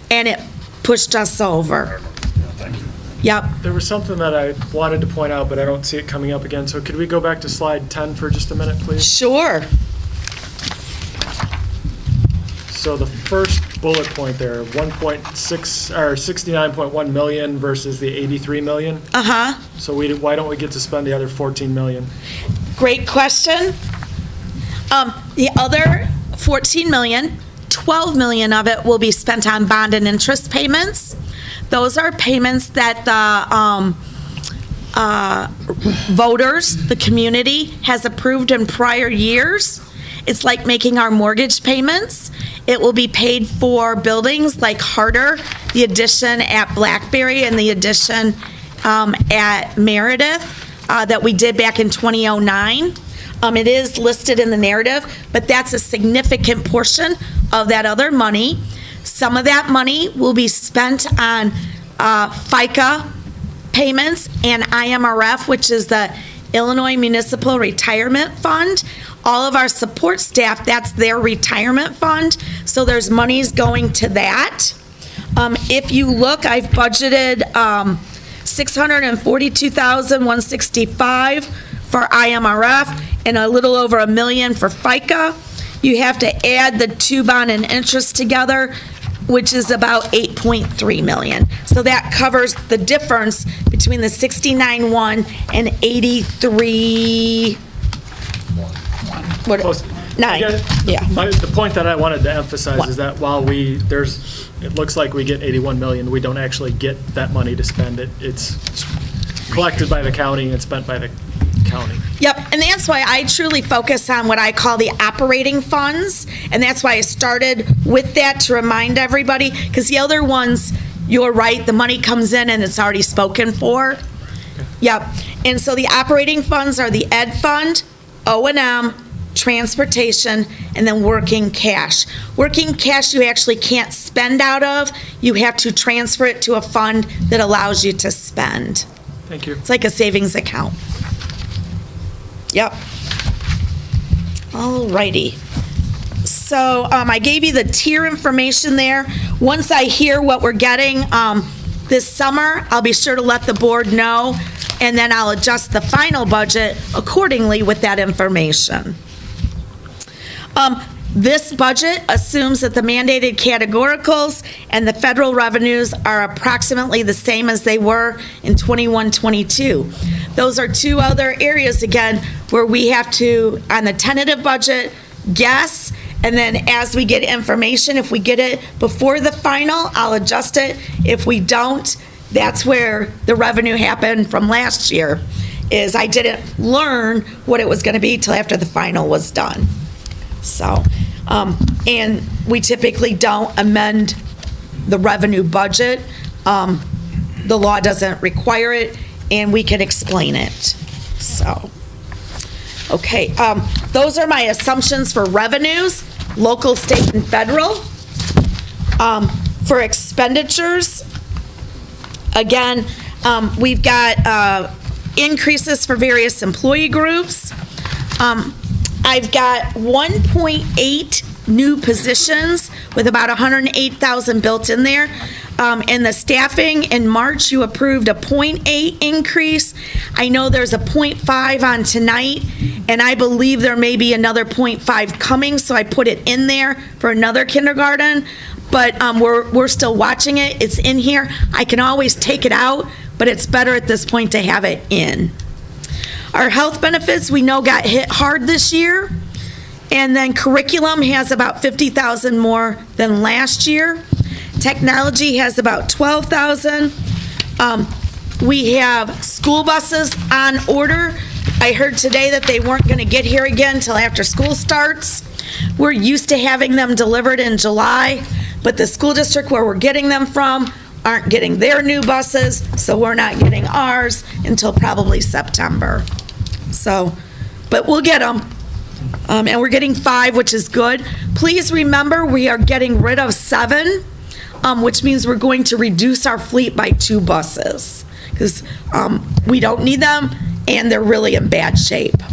and it pushed us over. Yep. There was something that I wanted to point out, but I don't see it coming up again. So could we go back to slide 10 for just a minute, please? Sure. So the first bullet point there, 1.6, or 69.1 million versus the 83 million. Uh-huh. So why don't we get to spend the other 14 million? Great question. The other 14 million, 12 million of it will be spent on bond and interest payments. Those are payments that the voters, the community, has approved in prior years. It's like making our mortgage payments. It will be paid for buildings like Harder, the addition at Blackberry, and the addition at Meredith that we did back in 2009. It is listed in the narrative, but that's a significant portion of that other money. Some of that money will be spent on FICA payments and IMRF, which is the Illinois Municipal Retirement Fund. All of our support staff, that's their retirement fund, so there's monies going to that. If you look, I've budgeted $642,165 for IMRF and a little over $1 million for FICA. You have to add the two bond and interest together, which is about 8.3 million. So that covers the difference between the 69.1 and 83. Nine. Yeah. The point that I wanted to emphasize is that while it looks like we get 81 million, we don't actually get that money to spend it. It's collected by the county and spent by the county. Yep, and that's why I truly focus on what I call the operating funds, and that's why I started with that to remind everybody, because the other ones, you're right, the money comes in and it's already spoken for. Yep, and so the operating funds are the Ed Fund, O&M, transportation, and then working cash. Working cash you actually can't spend out of. You have to transfer it to a fund that allows you to spend. Thank you. It's like a savings account. Yep. All righty. So I gave you the tier information there. Once I hear what we're getting this summer, I'll be sure to let the board know, and then I'll adjust the final budget accordingly with that information. This budget assumes that the mandated categoricals and the federal revenues are approximately the same as they were in 21-22. Those are two other areas, again, where we have to, on the tentative budget, guess, and then as we get information, if we get it before the final, I'll adjust it. If we don't, that's where the revenue happened from last year, is I didn't learn what it was going to be till after the final was done. So, and we typically don't amend the revenue budget. The law doesn't require it, and we can explain it. So, okay, those are my assumptions for revenues, local, state, and federal. For expenditures, again, we've got increases for various employee groups. I've got 1.8 new positions with about 108,000 built in there. And the staffing, in March, you approved a 0.8 increase. I know there's a 0.5 on tonight, and I believe there may be another 0.5 coming, so I put it in there for another kindergarten. But we're still watching it. It's in here. I can always take it out, but it's better at this point to have it in. Our health benefits, we know, got hit hard this year. And then curriculum has about 50,000 more than last year. Technology has about 12,000. We have school buses on order. I heard today that they weren't going to get here again until after school starts. We're used to having them delivered in July, but the school district where we're getting them from aren't getting their new buses, so we're not getting ours until probably September. So, but we'll get them. And we're getting 5, which is good. Please remember, we are getting rid of 7, which means we're going to reduce our fleet by 2 buses, because we don't need them, and they're really in bad shape.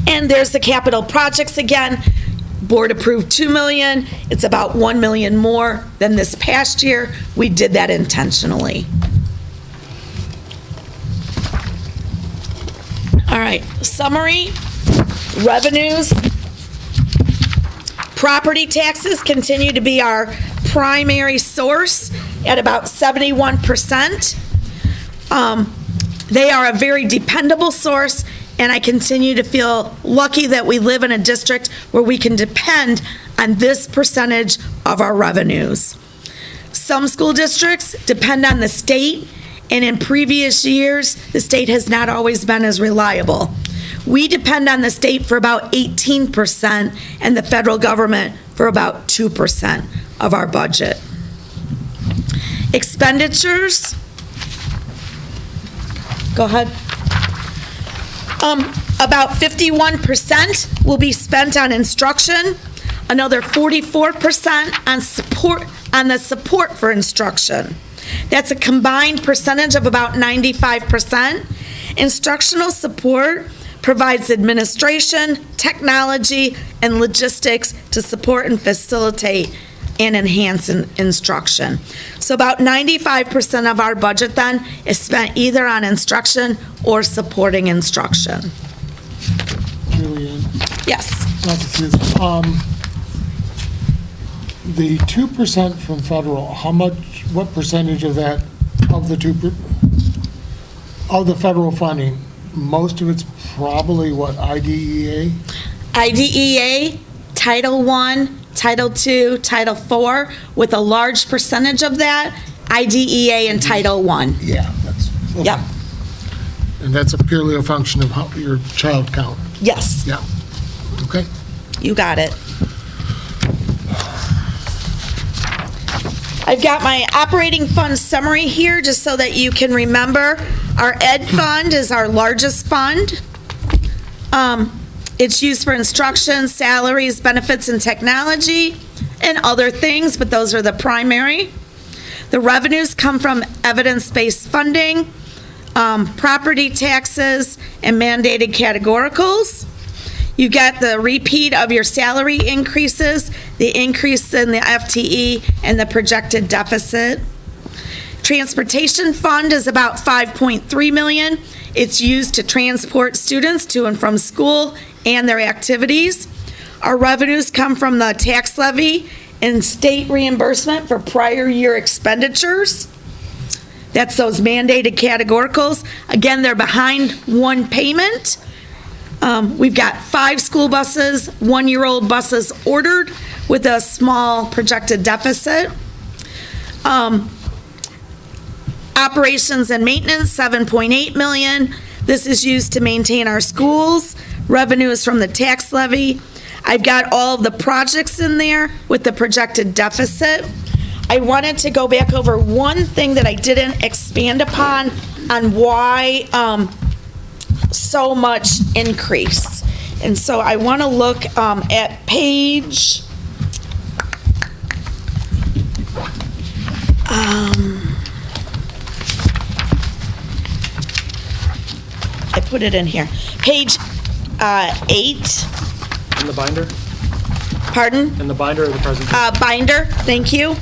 And there's the capital projects again. Board approved $2 million. It's about $1 million more than this past year. We did that intentionally. All right, summary, revenues, Property taxes continue to be our primary source at about 71%. They are a very dependable source, and I continue to feel lucky that we live in a district where we can depend on this percentage of our revenues. Some school districts depend on the state, and in previous years, the state has not always been as reliable. We depend on the state for about 18% and the federal government for about 2% of our budget. Expenditures. Go ahead. About 51% will be spent on instruction, another 44% on the support for instruction. That's a combined percentage of about 95%. Instructional support provides administration, technology, and logistics to support and facilitate and enhance instruction. So about 95% of our budget then is spent either on instruction or supporting instruction. Julianne? Yes. Not to see this. The 2% from federal, what percentage of that, of the federal funding? Most of it's probably what, IDEA? IDEA, Title I, Title II, Title IV, with a large percentage of that, IDEA and Title I. Yeah, that's. Okay. Yep. And that's purely a function of your child count? Yes. Yeah. Okay. You got it. I've got my operating fund summary here just so that you can remember. Our ed fund is our largest fund. It's used for instruction, salaries, benefits, and technology, and other things, but those are the primary. The revenues come from evidence-based funding, property taxes, and mandated categoricals. You get the repeat of your salary increases, the increase in the FTE, and the projected deficit. Transportation fund is about $5.3 million. It's used to transport students to and from school and their activities. Our revenues come from the tax levy and state reimbursement for prior year expenditures. That's those mandated categoricals. Again, they're behind one payment. We've got 5 school buses, 1-year-old buses ordered with a small projected deficit. Operations and maintenance, $7.8 million. This is used to maintain our schools. Revenue is from the tax levy. I've got all of the projects in there with the projected deficit. I wanted to go back over one thing that I didn't expand upon on why so much increase. And so I want to look at page I put it in here. Page 8. In the binder? Pardon? In the binder or the presentation? Binder, thank you.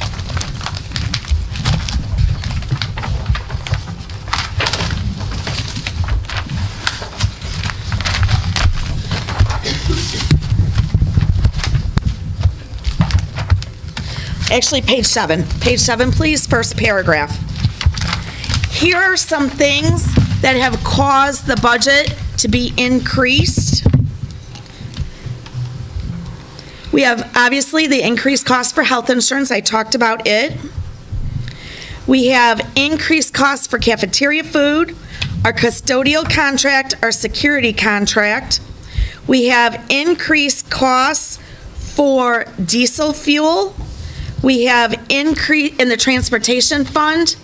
Actually, page 7. Page 7, please, first paragraph. Here are some things that have caused the budget to be increased. We have, obviously, the increased cost for health insurance. I talked about it. We have increased costs for cafeteria food, our custodial contract, our security contract. We have increased costs for diesel fuel. We have increase in the transportation fund.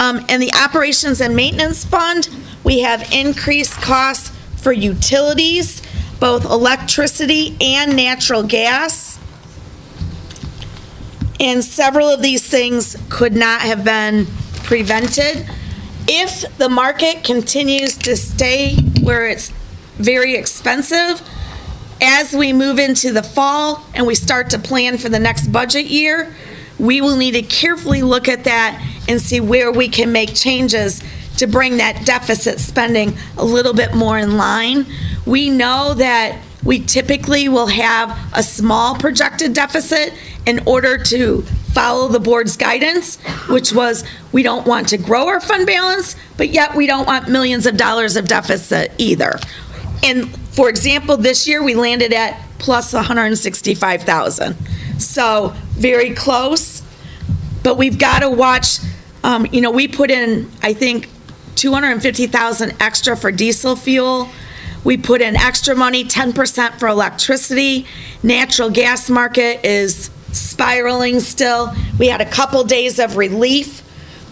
In the operations and maintenance fund, we have increased costs for utilities, both electricity and natural gas. And several of these things could not have been prevented. If the market continues to stay where it's very expensive, as we move into the fall and we start to plan for the next budget year, we will need to carefully look at that and see where we can make changes to bring that deficit spending a little bit more in line. We know that we typically will have a small projected deficit in order to follow the board's guidance, which was we don't want to grow our fund balance, but yet we don't want millions of dollars of deficit either. And for example, this year we landed at plus 165,000. So very close, but we've got to watch, we put in, I think, 250,000 extra for diesel fuel. We put in extra money, 10% for electricity. Natural gas market is spiraling still. We had a couple days of relief,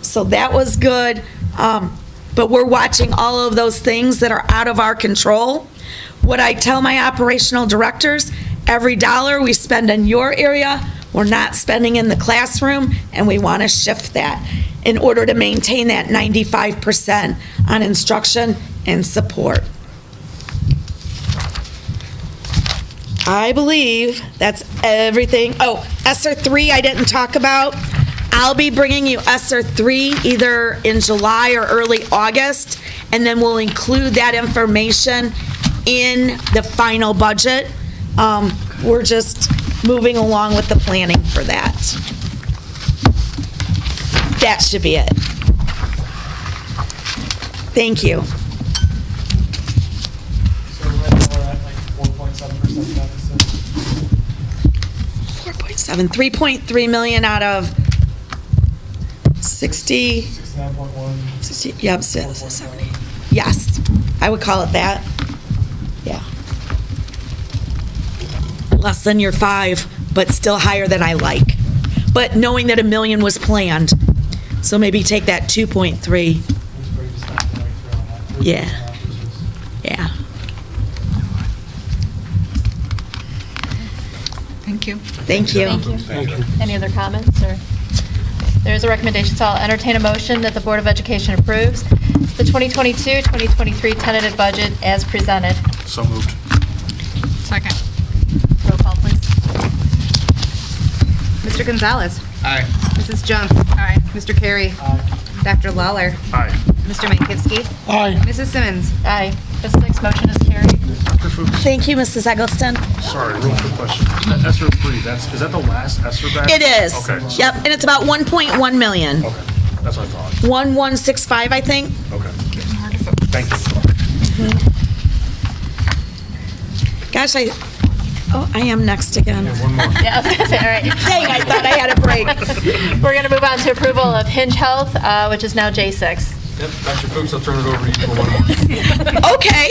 so that was good. But we're watching all of those things that are out of our control. What I tell my operational directors, every dollar we spend in your area, we're not spending in the classroom, and we want to shift that in order to maintain that 95% on instruction and support. I believe that's everything. Oh, ESSER 3 I didn't talk about. I'll be bringing you ESSER 3 either in July or early August, and then we'll include that information in the final budget. We're just moving along with the planning for that. That should be it. Thank you. So right now we're at like 4.7% deficit. 4.7, 3.3 million out of 60. 69.1. 60, yep, 70. Yes, I would call it that. Yeah. Less than your 5, but still higher than I like. But knowing that $1 million was planned, so maybe take that 2.3. Yeah. Yeah. Thank you. Thank you. Thank you. Any other comments, or? There is a recommendation, so I'll entertain a motion that the Board of Education approves the 2022-2023 tentative budget as presented. So moved. Second. Roll call, please. Mr. Gonzalez. Aye. Mrs. Junk. Aye. Mr. Carey. Dr. Lawler. Aye. Mr. Mankivsky. Aye. Mrs. Simmons. Aye. The 6 motion is carried. Dr. Fuchs, Thank you, Mrs. Eggleston. sorry, real quick question. Isn't that ESSER 3, is that the last ESSER batch? It is. Okay. so- Yep, and it's about 1.1 million. Okay, that's what I thought. 1165, I think. Okay. Thank you. Gosh, I am next again. One more. Yeah, I was gonna say, all right. Dang, I thought I had a break. We're gonna move on to approval of Hinge Health, which is now J6. Yep, Dr. Fuchs, I'll turn it over to you for one more. Okay.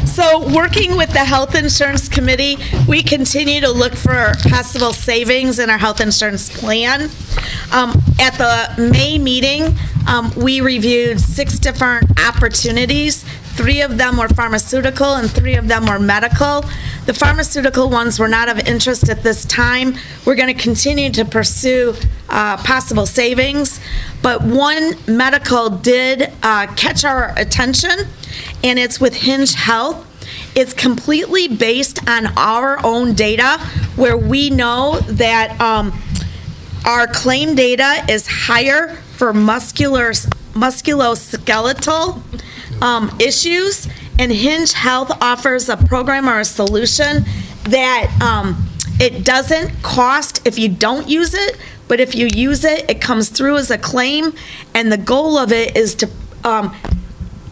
So working with the Health Insurance Committee, we continue to look for possible savings in our health insurance plan. At the May meeting, we reviewed 6 different opportunities. 3 of them were pharmaceutical and 3 of them were medical. The pharmaceutical ones were not of interest at this time. We're going to continue to pursue possible savings, but one medical did catch our attention, and it's with Hinge Health. It's completely based on our own data, where we know that our claim data is higher for musculoskeletal issues, and Hinge Health offers a program or a solution that it doesn't cost if you don't use it, but if you use it, it comes through as a claim, and the goal of it is to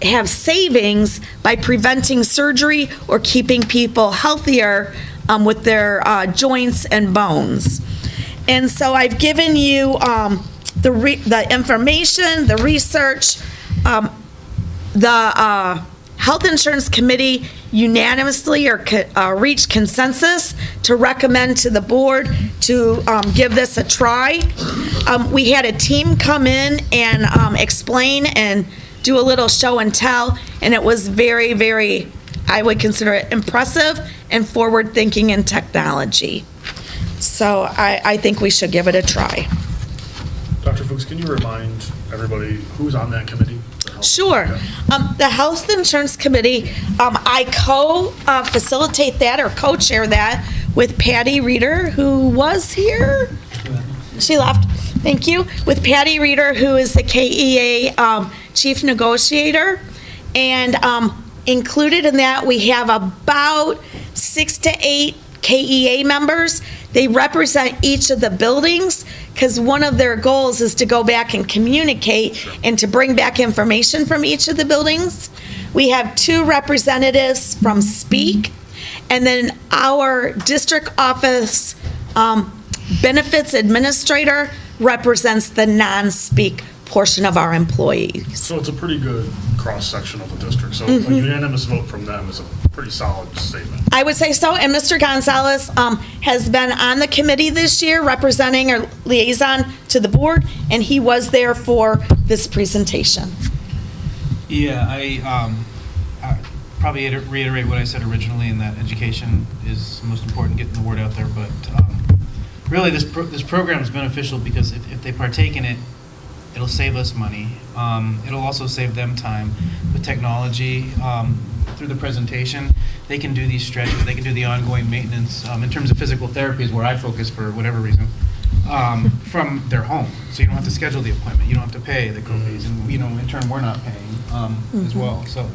have savings by preventing surgery or keeping people healthier with their joints and bones. And so I've given you the information, the research. The Health Insurance Committee unanimously reached consensus to recommend to the board to give this a try. We had a team come in and explain and do a little show and tell, and it was very, very, I would consider it impressive and forward-thinking in technology. So I think we should give it a try. Dr. Fuchs, can you remind everybody who's on that committee? Sure. The Health Insurance Committee, I co-facilitate that or co-chair that with Patty Reeder, who was here. She left. Thank you. With Patty Reeder, who is the KEA chief negotiator. And Included in that, we have about 6 to 8 KEA members. They represent each of the buildings because one of their goals is to go back and communicate and to bring back information from each of the buildings. We have 2 representatives from Speak, and then our district office benefits administrator represents the non-Speak portion of our employees. So it's a pretty good cross-section of the district. So a unanimous vote from them is a pretty solid statement. I would say so, and Mr. Gonzalez has been on the committee this year representing our liaison to the board, and he was there for this presentation. Yeah, I probably reiterate what I said originally, in that education is most important, getting the word out there. But really, this program is beneficial because if they partake in it, it'll save us money. It'll also save them time with technology. Through the presentation, they can do these stretches. They can do the ongoing maintenance. In terms of physical therapy is where I focus for whatever reason, from their home. So you don't have to schedule the appointment. You don't have to pay the co-pays. And, in turn, we're not paying as well. So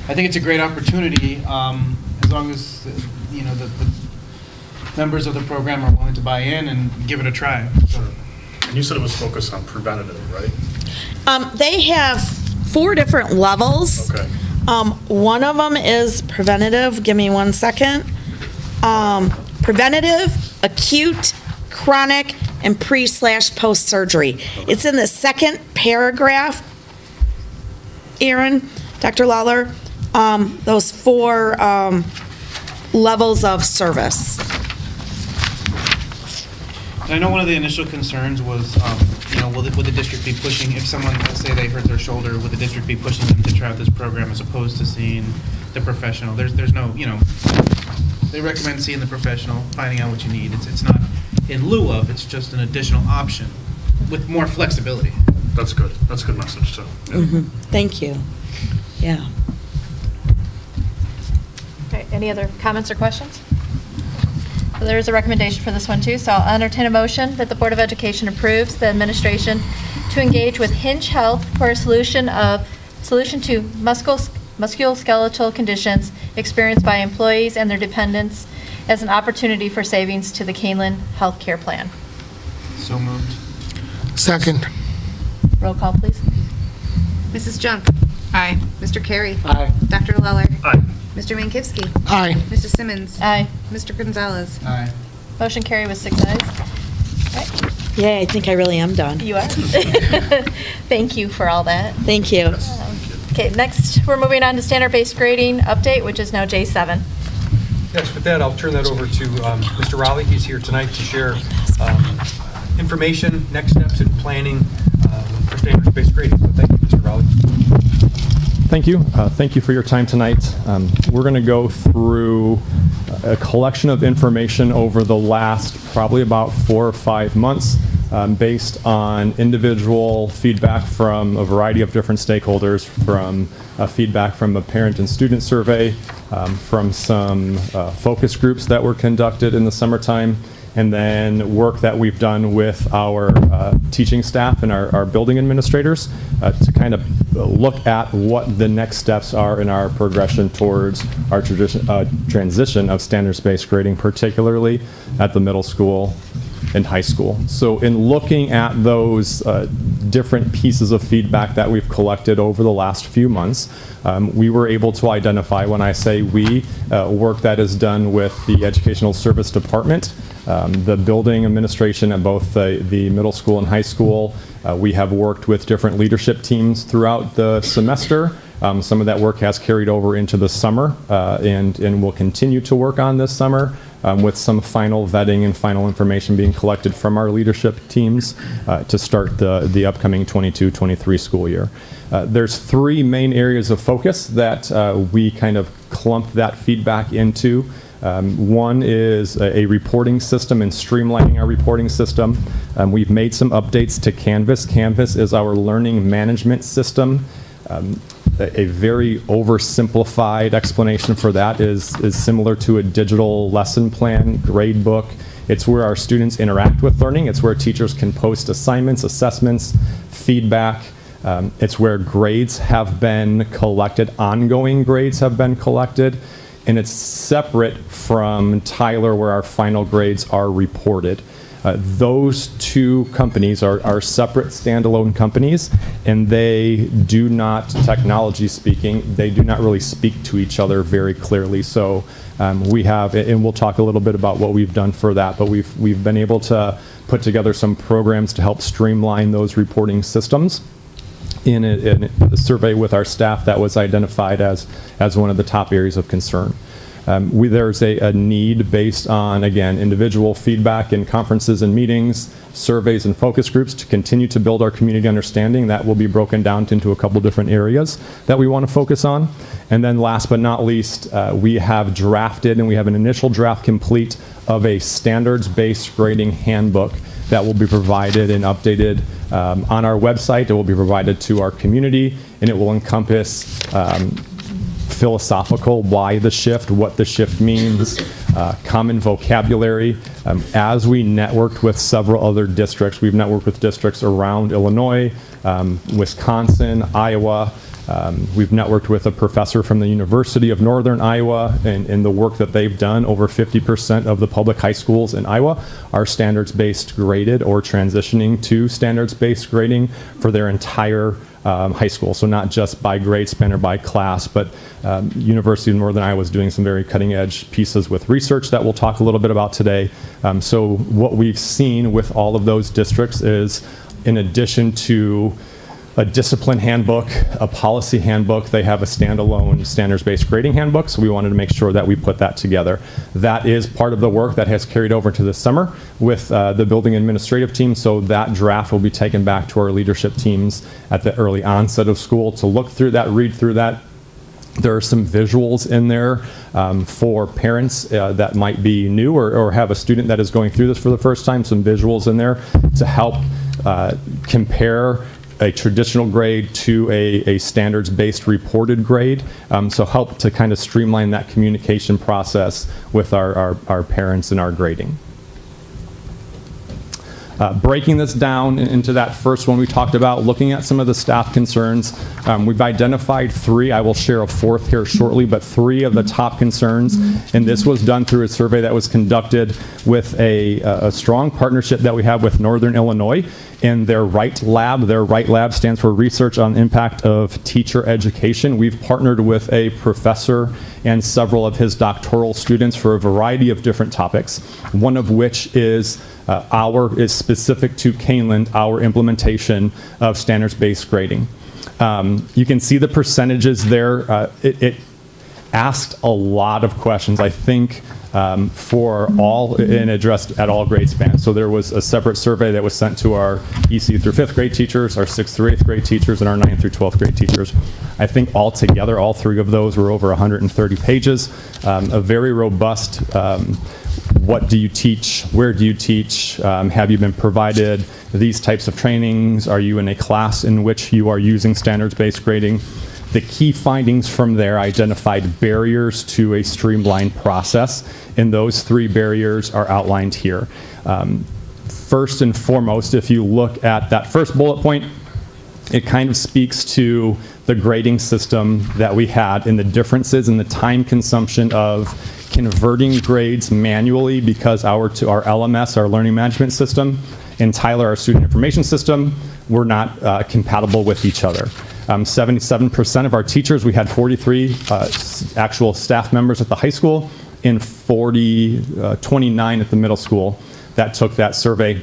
I think it's a great opportunity as long as, the members of the program are willing to buy in and give it a try. So. And you said it was focused on preventative, right? They have 4 different levels. Okay. One of them is preventative. Give me 1 second. Preventative, acute, chronic, and pre/post surgery. It's in the second paragraph, Aaron, Dr. Lawler, those 4 levels of service. And I know one of the initial concerns was, would the district be pushing, if someone, let's say they hurt their shoulder, would the district be pushing them to try out this program as opposed to seeing the professional? There's no, they recommend seeing the professional, finding out what you need. It's not in lieu of, it's just an additional option with more flexibility. That's good. That's a good message, too. Thank you. Yeah. Okay, any other comments or questions? There is a recommendation for this one too, so I'll entertain a motion that the Board of Education approves the administration to engage with Hinge Health for a solution to musculoskeletal conditions experienced by employees and their dependents as an opportunity for savings to the Kaneland Healthcare Plan. So moved. Second. Roll call, please. Mrs. Junk? Aye. Mr. Carey? Aye. Dr. Lawler? Aye. Mr. Mankivsky? Aye. Mrs. Simmons? Aye. Mr. Gonzalez? Aye. Motion carried with 6 ayes. Yeah, I think I really am done. You are. Thank you for all that. Thank you. Okay, next, we're moving on to standard-based grading update, which is now J7. Yes, with that, I'll turn that over to Mr. Raleigh. He's here tonight to share information, next steps in planning for standards-based grading. So thank you, Mr. Raleigh. Thank you. Thank you for your time tonight. We're going to go through a collection of information over the last probably about 4 or 5 months based on individual feedback from a variety of different stakeholders, from feedback from a parent and student survey, from some focus groups that were conducted in the summertime, and then work that we've done with our teaching staff and our building administrators to kind of look at what the next steps are in our progression towards our transition of standards-based grading, particularly at the middle school and high school. So in looking at those different pieces of feedback that we've collected over the last few months, we were able to identify, when I say we, work that is done with the Educational Service Department, the building administration at both the middle school and high school. We have worked with different leadership teams throughout the semester. Some of that work has carried over into the summer and will continue to work on this summer with some final vetting and final information being collected from our leadership teams to start the upcoming 22-23 school year. There's 3 main areas of focus that we kind of clumped that feedback into. One is a reporting system and streamlining our reporting system. We've made some updates to Canvas. Canvas is our learning management system. A very oversimplified explanation for that is similar to a digital lesson plan, grade book. It's where our students interact with learning. It's where teachers can post assignments, assessments, feedback, It's where grades have been collected, ongoing grades have been collected, and it's separate from Tyler where our final grades are reported. Those two companies are separate standalone companies, and they do not, technology speaking, they do not really speak to each other very clearly. So we have, and we'll talk a little bit about what we've done for that, but we've been able to put together some programs to help streamline those reporting systems. In a survey with our staff, that was identified as one of the top areas of concern. There's a need based on, again, individual feedback in conferences and meetings, surveys and focus groups to continue to build our community understanding. That will be broken down into a couple different areas that we want to focus on. And then last but not least, we have drafted, and we have an initial draft complete of a standards-based grading handbook that will be provided and updated on our website. It will be provided to our community, and it will encompass philosophical, why the shift, what the shift means, common vocabulary. As we networked with several other districts, we've networked with districts around Illinois, Wisconsin, Iowa. We've networked with a professor from the University of Northern Iowa, and in the work that they've done, over 50% of the public high schools in Iowa are standards-based graded or transitioning to standards-based grading for their entire high school. So not just by grade span or by class, but University of Northern Iowa is doing some very cutting-edge pieces with research that we'll talk a little bit about today. So what we've seen with all of those districts is, in addition to a discipline handbook, a policy handbook, they have a standalone standards-based grading handbook, so we wanted to make sure that we put that together. That is part of the work that has carried over to this summer with the building administrative team, so that draft will be taken back to our leadership teams at the early onset of school to look through that, read through that. There are some visuals in there for parents that might be new or have a student that is going through this for the first time, some visuals in there to help compare a traditional grade to a standards-based reported grade. So help to kind of streamline that communication process with our parents and our grading. Breaking this down into that first one we talked about, looking at some of the staff concerns. We've identified three. I will share a fourth here shortly, but three of the top concerns. And this was done through a survey that was conducted with a strong partnership that we have with Northern Illinois in their RIGHT Lab. Their RIGHT Lab stands for Research on Impact of Teacher Education. We've partnered with a professor and several of his doctoral students for a variety of different topics, one of which is specific to Kaneland, our implementation of standards-based grading. You can see the percentages there. It asked a lot of questions, I think, for all and addressed at all grade spans. So there was a separate survey that was sent to our EC through 5th grade teachers, our 6th through 8th grade teachers, and our 9th through 12th grade teachers. I think altogether, all three of those were over 130 pages. A very robust, what do you teach? Where do you teach? Have you been provided these types of trainings? Are you in a class in which you are using standards-based grading? The key findings from there identified barriers to a streamlined process, and those three barriers are outlined here. First and foremost, if you look at that first bullet point, it kind of speaks to the grading system that we had and the differences in the time consumption of converting grades manually because our LMS, our learning management system, and Tyler, our student information system, were not compatible with each other. 77% of our teachers, we had 43 actual staff members at the high school and 29 at the middle school that took that survey,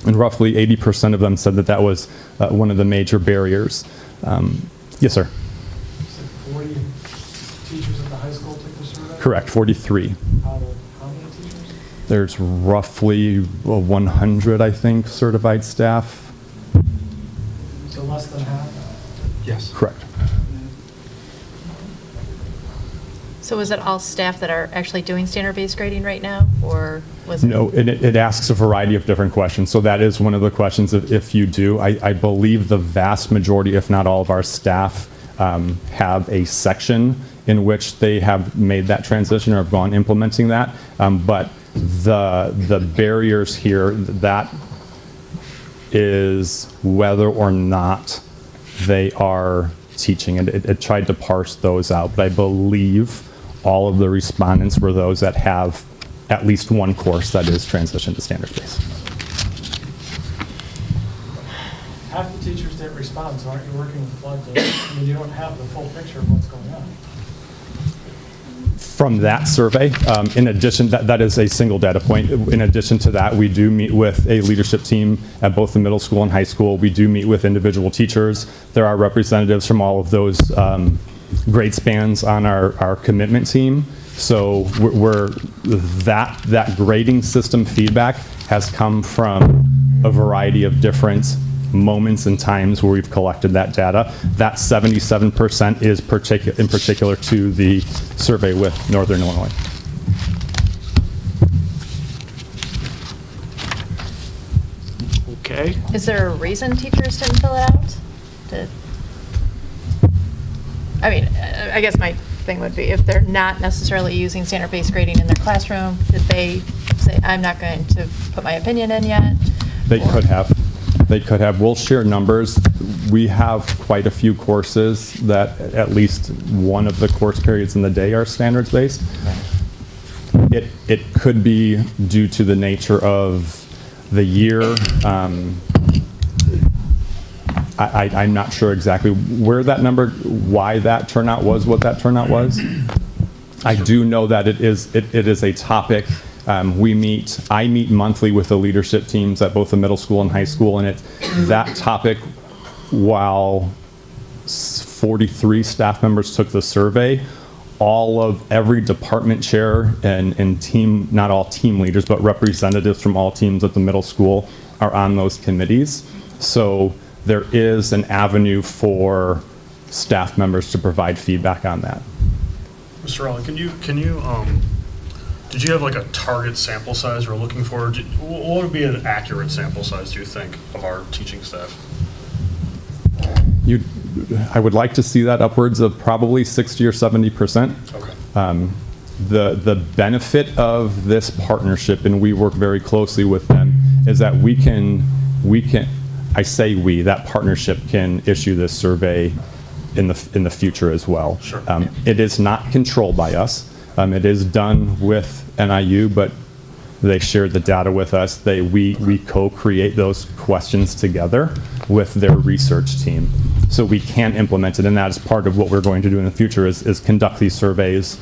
and roughly 80% of them said that that was one of the major barriers. Yes, sir? You said 40 teachers at the high school took the survey? Correct, 43. How many teachers? There's roughly 100, I think, certified staff. So less than half? Yes. Correct. So is it all staff that are actually doing standard-based grading right now, or was it? No, it asks a variety of different questions. So that is one of the questions if you do. I believe the vast majority, if not all of our staff, have a section in which they have made that transition or have gone implementing that. But the barriers here, that is whether or not they are teaching. And it tried to parse those out. But I believe all of the respondents were those that have at least one course that is transitioned to standards-based. Half the teachers didn't respond, so aren't you working with flood? I mean, you don't have the full picture of what's going on. From that survey, in addition, that is a single data point. In addition to that, we do meet with a leadership team at both the middle school and high school. We do meet with individual teachers. There are representatives from all of those grade spans on our commitment team. So that grading system feedback has come from a variety of different moments and times where we've collected that data. That 77% is in particular to the survey with Northern Illinois. Okay. Is there a reason teachers didn't fill it out? I mean, I guess my thing would be if they're not necessarily using standard-based grading in their classroom, did they say, I'm not going to put my opinion in yet? They could have. They could have. We'll share numbers. We have quite a few courses that at least one of the course periods in the day are standards-based. It could be due to the nature of the year. I'm not sure exactly where that number, why that turnout was, what that turnout was. I do know that it is a topic. I meet monthly with the leadership teams at both the middle school and high school, and that topic, while 43 staff members took the survey, every department chair and team, not all team leaders, but representatives from all teams at the middle school are on those committees. So there is an avenue for staff members to provide feedback on that. Mr. Rowley, did you have like a target sample size we're looking for? What would be an accurate sample size, do you think, of our teaching staff? I would like to see that upwards of probably 60 or 70%. Okay. The benefit of this partnership, and we work very closely with them, is that we can, that partnership can issue this survey in the future as well. Sure. It is not controlled by us. It is done with NIU, but they shared the data with us. We co-create those questions together with their research team. So we can implement it, and that is part of what we're going to do in the future is conduct these surveys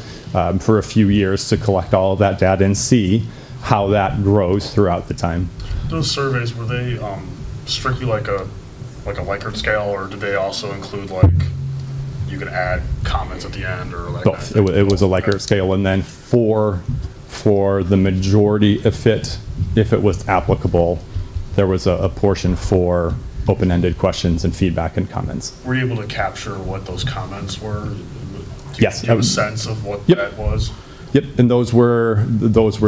for a few years to collect all of that data and see how that grows throughout the time. Those surveys, were they strictly like a Likert scale, or did they also include like you could add comments at the end or like both? It was a Likert scale, and then for the majority, if it was applicable, there was a portion for open-ended questions and feedback and comments. Were you able to capture what those comments were? Yes. Do you have a sense of what that was? Yep, and those were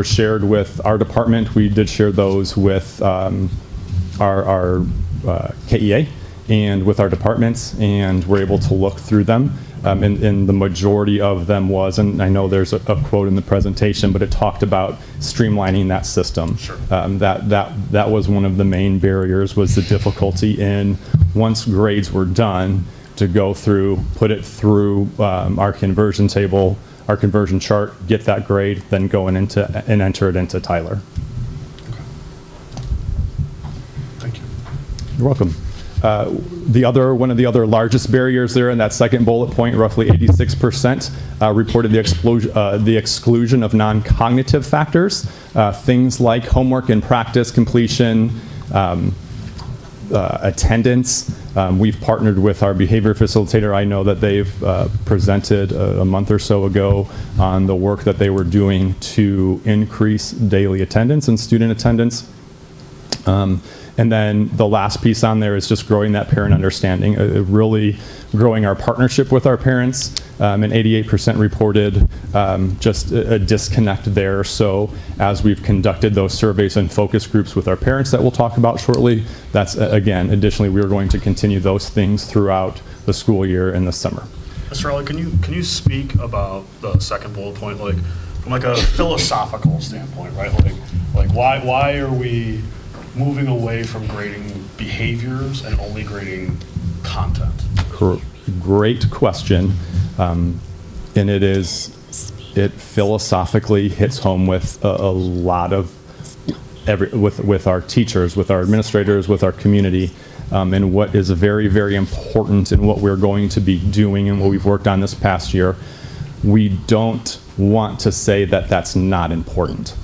shared with our department. We did share those with our KEA and with our departments, and we're able to look through them. And the majority of them was, and I know there's a quote in the presentation, but it talked about streamlining that system. Sure. That was one of the main barriers, was the difficulty in, once grades were done, to go through, put it through our conversion table, our conversion chart, get that grade, then go and enter it into Tyler. Okay. Thank you. You're welcome. One of the other largest barriers there in that second bullet point, roughly 86%, reported the exclusion of non-cognitive factors, things like homework and practice completion, attendance. We've partnered with our behavior facilitator. I know that they've presented a month or so ago on the work that they were doing to increase daily attendance and student attendance. And then the last piece on there is just growing that parent understanding, really growing our partnership with our parents. And 88% reported just a disconnect there. So as we've conducted those surveys and focus groups with our parents that we'll talk about shortly, that's, again, additionally, we're going to continue those things throughout the school year and the summer. Mr. Rowley, can you speak about the second bullet point, like from like a philosophical standpoint, right? Like why are we moving away from grading behaviors and only grading content? Great question. And it philosophically hits home with a lot of, with our teachers, with our administrators, with our community, and what is very, very important in what we're going to be doing and what we've worked on this past year. We don't want to say that that's not important.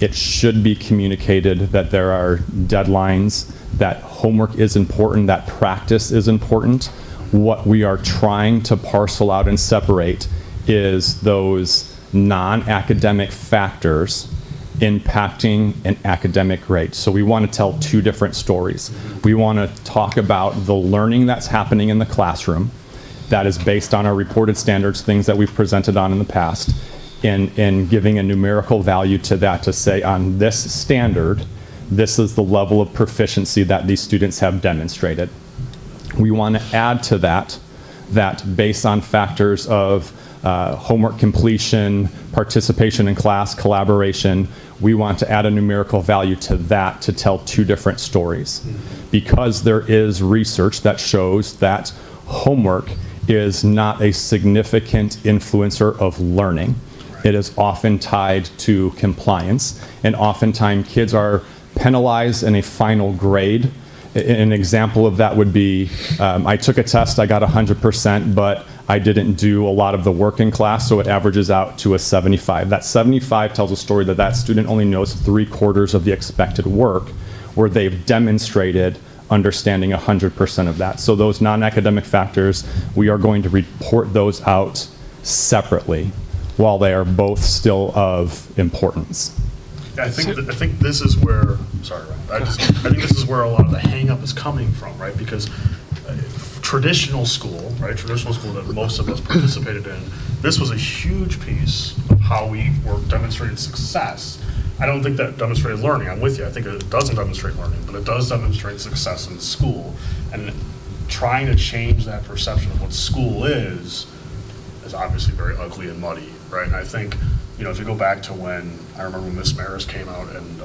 It should be communicated that there are deadlines, that homework is important, that practice is important. What we are trying to parcel out and separate is those non-academic factors impacting an academic grade. So we want to tell two different stories. We want to talk about the learning that's happening in the classroom that is based on our reported standards, things that we've presented on in the past, and giving a numerical value to that to say on this standard, this is the level of proficiency that these students have demonstrated. We want to add to that based on factors of homework completion, participation in class, collaboration, we want to add a numerical value to that to tell two different stories. Because there is research that shows that homework is not a significant influencer of learning. It is often tied to compliance, and oftentimes kids are penalized in a final grade. An example of that would be, I took a test, I got 100%, but I didn't do a lot of the work in class, so it averages out to a 75. That 75 tells a story that that student only knows 3/4 of the expected work, where they've demonstrated understanding 100% of that. So those non-academic factors, we are going to report those out separately, while they are both still of importance. I think this is where, sorry, Ryan, I think this is where a lot of the hang-up is coming from, right? Because traditional school that most of us participated in, this was a huge piece of how we demonstrated success. I don't think that demonstrated learning. I'm with you. I think it doesn't demonstrate learning, but it does demonstrate success in school. And trying to change that perception of what school is obviously very ugly and muddy, right? And I think, if you go back to when, I remember when Ms. Maris came out and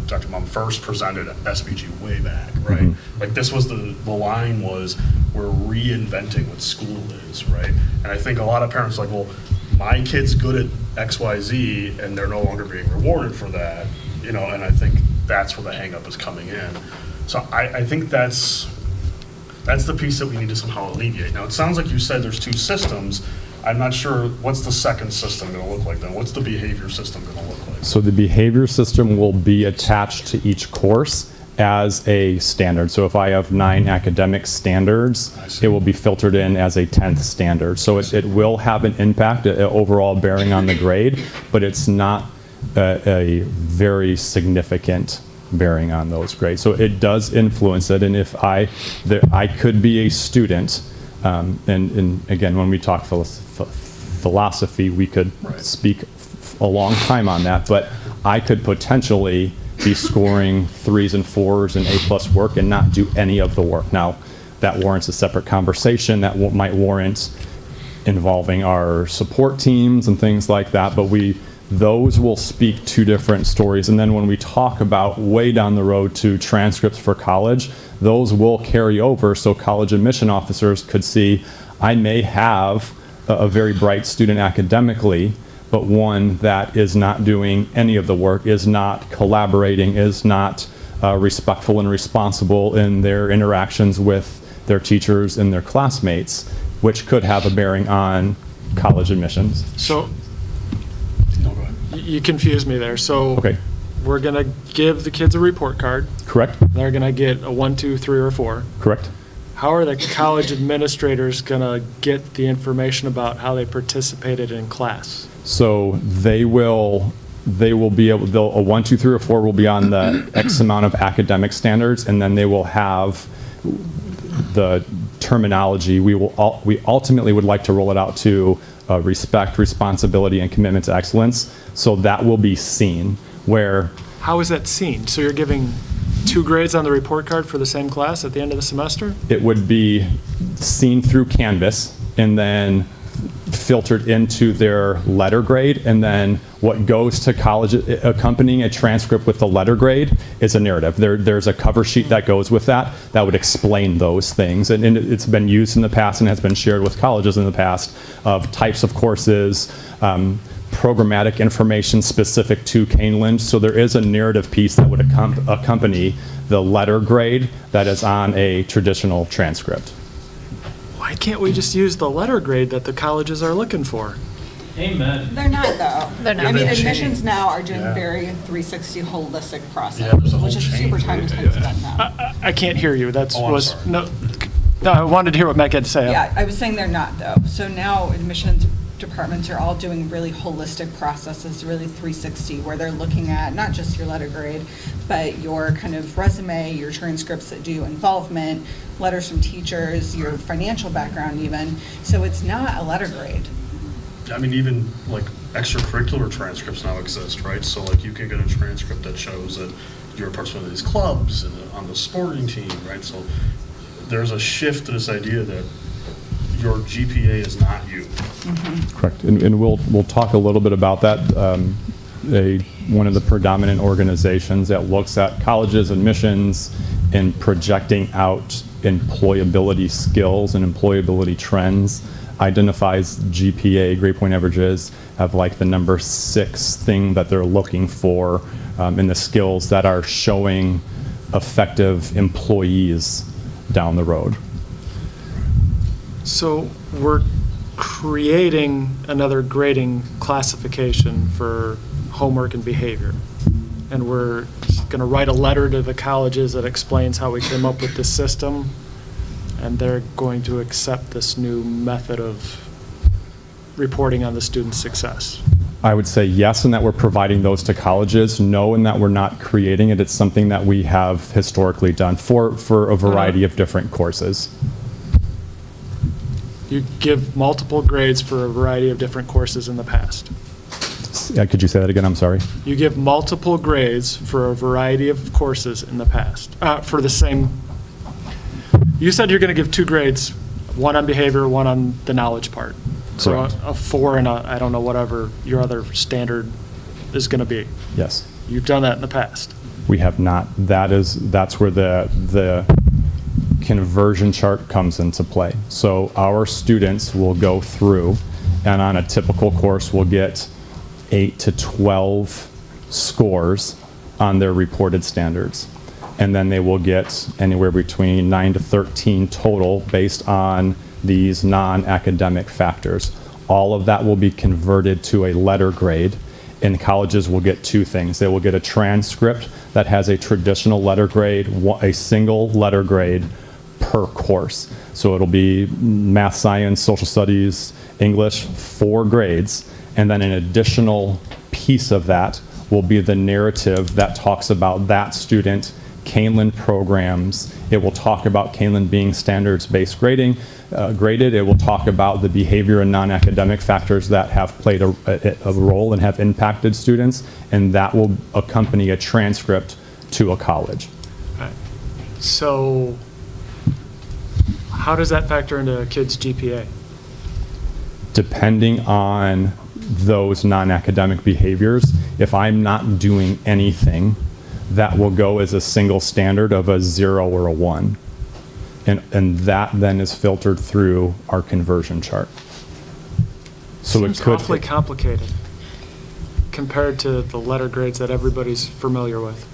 Dr. Mum first presented SBG way back, right? Mm-hmm. Like this was the line was, we're reinventing what school is, right? And I think a lot of parents are like, well, my kid's good at XYZ and they're no longer being rewarded for that, and I think that's where the hang up is coming in. So I think that's the piece that we need to somehow alleviate. Now, it sounds like you said there's two systems. I'm not sure, what's the second system going to look like then? What's the behavior system going to look like? So the behavior system will be attached to each course as a standard. So if I have 9 academic standards, it will be filtered in as a 10th standard. So it will have an impact, overall bearing on the grade, but it's not a very significant bearing on those grades. So it does influence it, and if I could be a student, and again, when we talk philosophy, we could speak a long time on that, but I could potentially be scoring 3s and 4s and A+ work and not do any of the work. Now, that warrants a separate conversation. That might warrant involving our support teams and things like that, but those will speak two different stories. And then when we talk about way down the road to transcripts for college, those will carry over, so college admission officers could see, I may have a very bright student academically, but one that is not doing any of the work, is not collaborating, is not respectful and responsible in their interactions with their teachers and their classmates, which could have a bearing on college admissions. So, you confused me there. So, okay. We're going to give the kids a report card. Correct. They're going to get a 1, 2, 3, or 4. Correct. How are the college administrators going to get the information about how they participated in class? So they will be able, a 1, 2, 3, or 4 will be on the X amount of academic standards, and then they will have the terminology. We ultimately would like to roll it out to respect, responsibility, and commitment to excellence. So that will be seen. How is that seen? So you're giving 2 grades on the report card for the same class at the end of the semester? It would be seen through Canvas, and then filtered into their letter grade, and then what goes to college accompanying a transcript with the letter grade is a narrative. There's a cover sheet that goes with that would explain those things, and it's been used in the past and has been shared with colleges in the past of types of courses, programmatic information specific to Kaneland. So there is a narrative piece that would accompany the letter grade that is on a traditional transcript. Why can't we just use the letter grade that the colleges are looking for? Amen. They're not, though. They're not. I mean, Yeah, they've admissions changed. now are doing Yeah. very 360 holistic process, Yeah, there's a whole which is super change, time right? intensive Yeah. on them. I can't hear you. That's Oh, I'm was sorry. no. I wanted to hear what Meg had to say. Yeah, I was saying they're not, though. So now admissions departments are all doing really holistic processes, really 360, where they're looking at not just your letter grade, but your kind of resume, your transcripts that do involvement, letters from teachers, your financial background even. So it's not a letter grade. I mean, even like extracurricular transcripts now exist, right? So like you can get a transcript that shows that you're a part of these clubs and on the sporting team, right? So there's a shift to this idea that your GPA is not you. Correct, and we'll talk a little bit about that. One of the predominant organizations that looks at colleges, admissions, and projecting out employability skills and employability trends identifies GPA, grade point averages, have like the number 6 thing that they're looking for in the skills that are showing effective employees down the road. So we're creating another grading classification for homework and behavior. And we're going to write a letter to the colleges that explains how we came up with this system. And they're going to accept this new method of reporting on the student's success. I would say yes, in that we're providing those to colleges. No, in that we're not creating it. It's something that we have historically done for a variety of different courses. You give multiple grades for a variety of different courses in the past. Could you say that again? I'm sorry. You give multiple grades for a variety of courses in the past, for the same. You said you're going to give 2 grades, one on behavior, one on the knowledge part. So Correct. a 4 and a, I don't know, whatever your other standard is going to be. Yes. You've done that in the past. We have not. That's where the conversion chart comes into play. So our students will go through, and on a typical course will get 8 to 12 scores on their reported standards. And then they will get anywhere between 9 to 13 total based on these non-academic factors. All of that will be converted to a letter grade, and colleges will get 2 things. They will get a transcript that has a traditional letter grade, a single letter grade per course. So it'll be math, science, social studies, English, 4 grades, and then an additional piece of that will be the narrative that talks about that student, Kaneland programs. It will talk about Kaneland being standards-based graded. It will talk about the behavior and non-academic factors that have played a role and have impacted students, and that will accompany a transcript to a college. Right. So how does that factor into a kid's GPA? Depending on those non-academic behaviors, if I'm not doing anything, that will go as a single standard of a 0 or a 1. And that then is filtered through our conversion chart. So Seems it could awfully complicated compared to the letter grades that everybody's familiar with.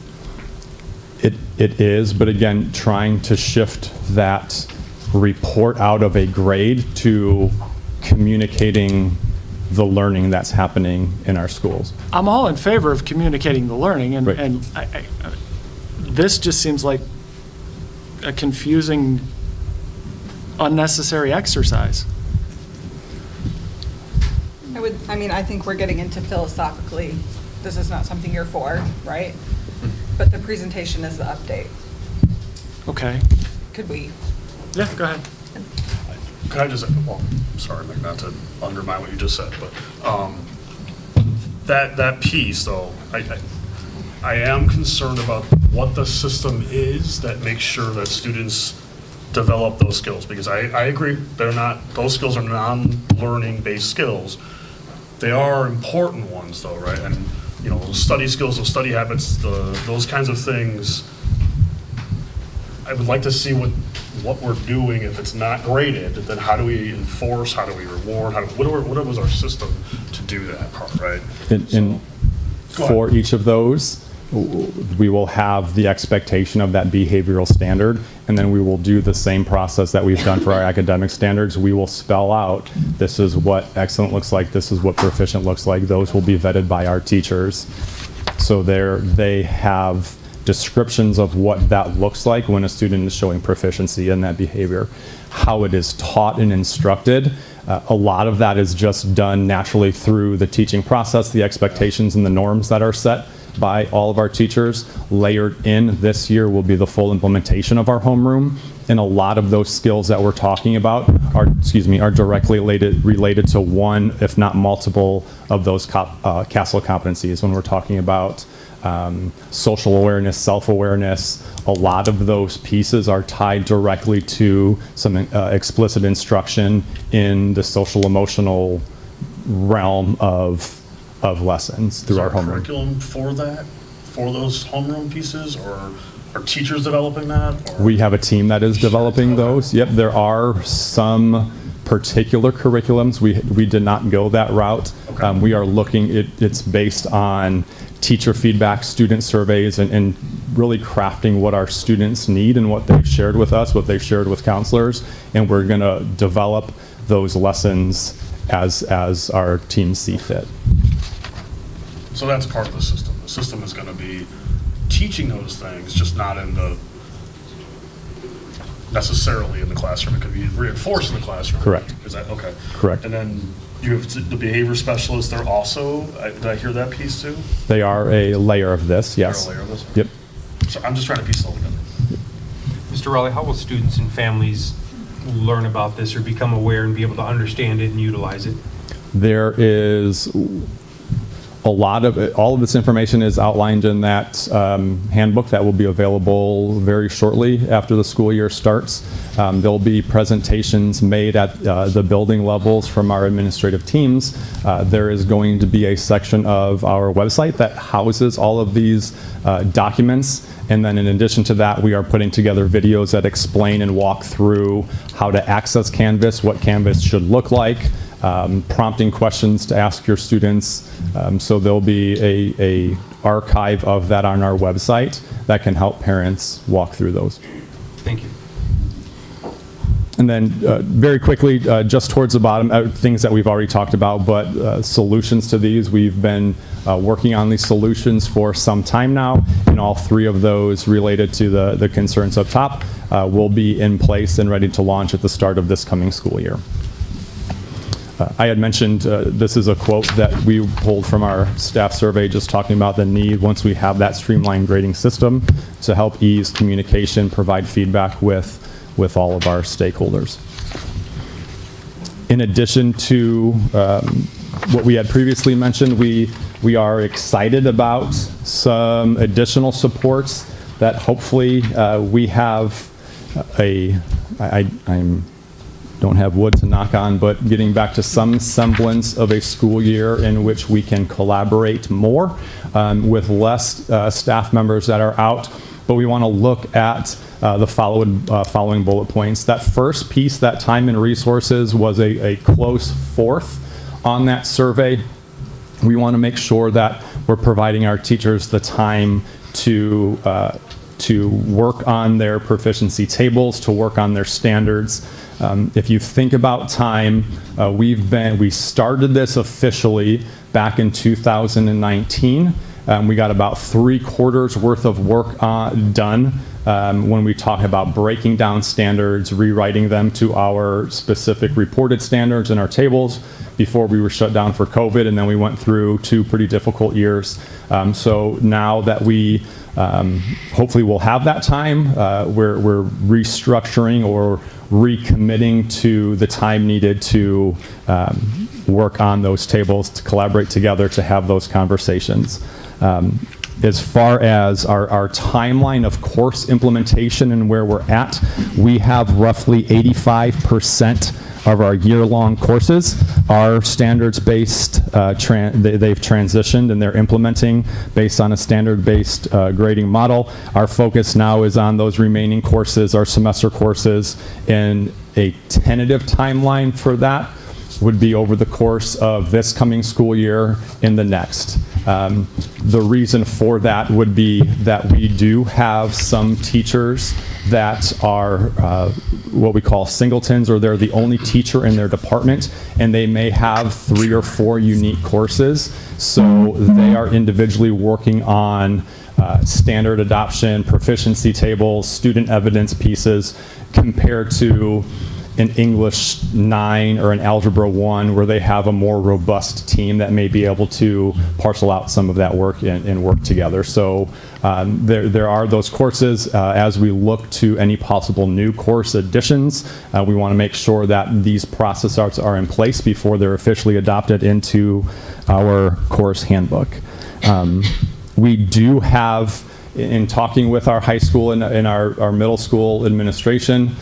It is, but again, trying to shift that report out of a grade to communicating the learning that's happening in our schools. I'm all in favor of communicating the learning, and, Right. and this just seems like a confusing, unnecessary exercise. I think we're getting into philosophically, this is not something you're for, right? But the presentation is the update. Okay. Could we? Yeah, go ahead. Could I just, well, sorry, Meg, not to undermine what you just said, but that piece, though, I am concerned about what the system is that makes sure that students develop those skills? Because I agree, those skills are non-learning based skills. They are important ones though, right? And, those study skills, those study habits, those kinds of things, I would like to see what we're doing. If it's not graded, then how do we enforce, how do we reward, what was our system to do that part, right? For each of those, we will have the expectation of that behavioral standard, and then we will do the same process that we've done for our academic standards. We will spell out, this is what excellent looks like, this is what proficient looks like. Those will be vetted by our teachers. So they have descriptions of what that looks like when a student is showing proficiency in that behavior. How it is taught and instructed, a lot of that is just done naturally through the teaching process, the expectations and the norms that are set by all of our teachers. Layered in this year will be the full implementation of our homeroom, and a lot of those skills that we're talking about are directly related to one, if not multiple, of those CASEL competencies. When we're talking about social awareness, self-awareness, a lot of those pieces are tied directly to some explicit instruction in the social emotional realm of lessons through our homeroom. Curriculum for those homeroom pieces, or are teachers developing that? Or? We have a team that is developing those. Yep, there are some particular curriculums. We did not go that route. Okay. We are looking, it's based on teacher feedback, student surveys, and really crafting what our students need and what they've shared with us, what they've shared with counselors, and we're going to develop those lessons as our teams see fit. So that's part of the system. The system is going to be teaching those things, just not necessarily in the classroom. It could be reinforced in the classroom. Correct. Is that okay? Correct. And then you have the behavior specialists. They're also. Did I hear that piece too? They are a layer of this. Yes. They're a layer of this. Yep. So I'm just trying to piece it all together. Mr. Raleigh, how will students and families learn about this or become aware and be able to understand it and utilize it? There is all of this information is outlined in that handbook that will be available very shortly after the school year starts. There'll be presentations made at the building levels from our administrative teams. There is going to be a section of our website that houses all of these documents. And then in addition to that, we are putting together videos that explain and walk through how to access Canvas, what Canvas should look like, prompting questions to ask your students. So there'll be a archive of that on our website that can help parents walk through those. Thank you. And then very quickly, just towards the bottom, things that we've already talked about, but solutions to these. We've been working on these solutions for some time now, and all three of those related to the concerns up top will be in place and ready to launch at the start of this coming school year. I had mentioned this is a quote that we pulled from our staff survey, just talking about the need, once we have that streamlined grading system, to help ease communication, provide feedback with all of our stakeholders. In addition to what we had previously mentioned, we are excited about some additional supports that hopefully we have I'm don't have wood to knock on, but getting back to some semblance of a school year in which we can collaborate more with less staff members that are out. But we want to look at the following bullet points. That first piece, that time and resources, was a close fourth on that survey. We want to make sure that we're providing our teachers the time to work on their proficiency tables, to work on their standards. If you think about time, we started this officially back in 2019. We got about 3/4 worth of work done when we talk about breaking down standards, rewriting them to our specific reported standards in our tables before we were shut down for COVID, and then we went through 2 pretty difficult years. So now that we hopefully we'll have that time, we're restructuring or recommitting to the time needed to work on those tables, to collaborate together, to have those conversations. as far as our timeline of course implementation and where we're at, we have roughly 85% of our year-long courses are standards-based. They've transitioned and they're implementing based on a standard-based grading model. Our focus now is on those remaining courses, our semester courses, and a tentative timeline for that would be over the course of this coming school year and the next. The reason for that would be that we do have some teachers that are what we call singletons, or they're the only teacher in their department, and they may have 3 or 4 unique courses. So they are individually working on standard adoption, proficiency tables, student evidence pieces, compared to an English 9 or an Algebra 1, where they have a more robust team that may be able to parcel out some of that work and work together. So there are those courses. As we look to any possible new course additions, we want to make sure that these process arts are in place before they're officially adopted into our course handbook. We do have, in talking with our high school and our middle school administration,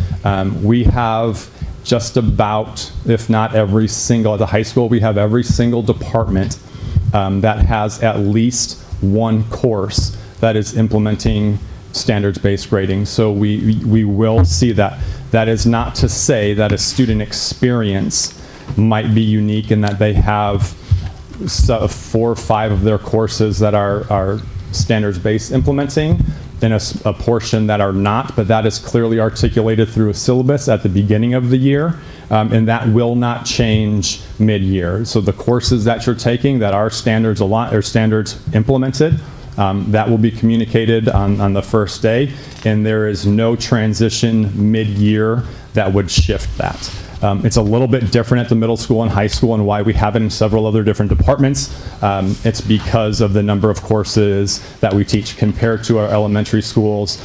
we have just about, if not every single, at the high school, we have every single department that has at least one course that is implementing standards-based grading. So we will see that. That is not to say that a student experience might be unique in that they have 4 or 5 of their courses that are standards-based implementing, and a portion that are not, but that is clearly articulated through a syllabus at the beginning of the year, and that will not change mid-year. So the courses that you're taking that are standards implemented, that will be communicated on the first day, and there is no transition mid-year that would shift that. It's a little bit different at the middle school and high school, and why we have it in several other different departments. It's because of the number of courses that we teach compared to our elementary schools,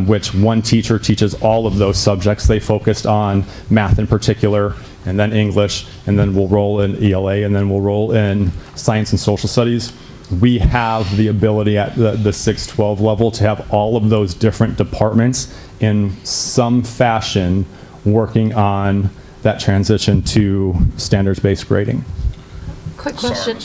which one teacher teaches all of those subjects. They focused on math in particular, and then English, and then we'll roll in ELA, and then we'll roll in science and social studies. We have the ability at the 6-12 level to have all of those different departments in some fashion working on that transition to standards-based grading. Quick question.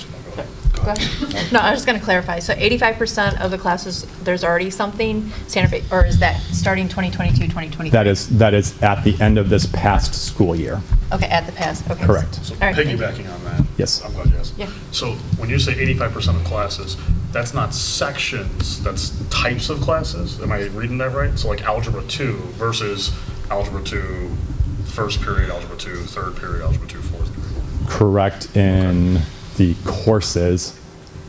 Go ahead. No, I was just going to clarify. So 85% of the classes, there's already something standard-based, or is that starting 2022, 2023? That is at the end of this past school year. Okay, at the past. Okay. Correct. So All right, thank you. piggybacking on that. Yes. I'm glad you asked. Yeah. So when you say 85% of classes, that's not sections, that's types of classes? Am I reading that right? So like Algebra 2 versus Algebra 2 first period, Algebra 2 third period, Algebra 2 fourth period? Correct in the courses,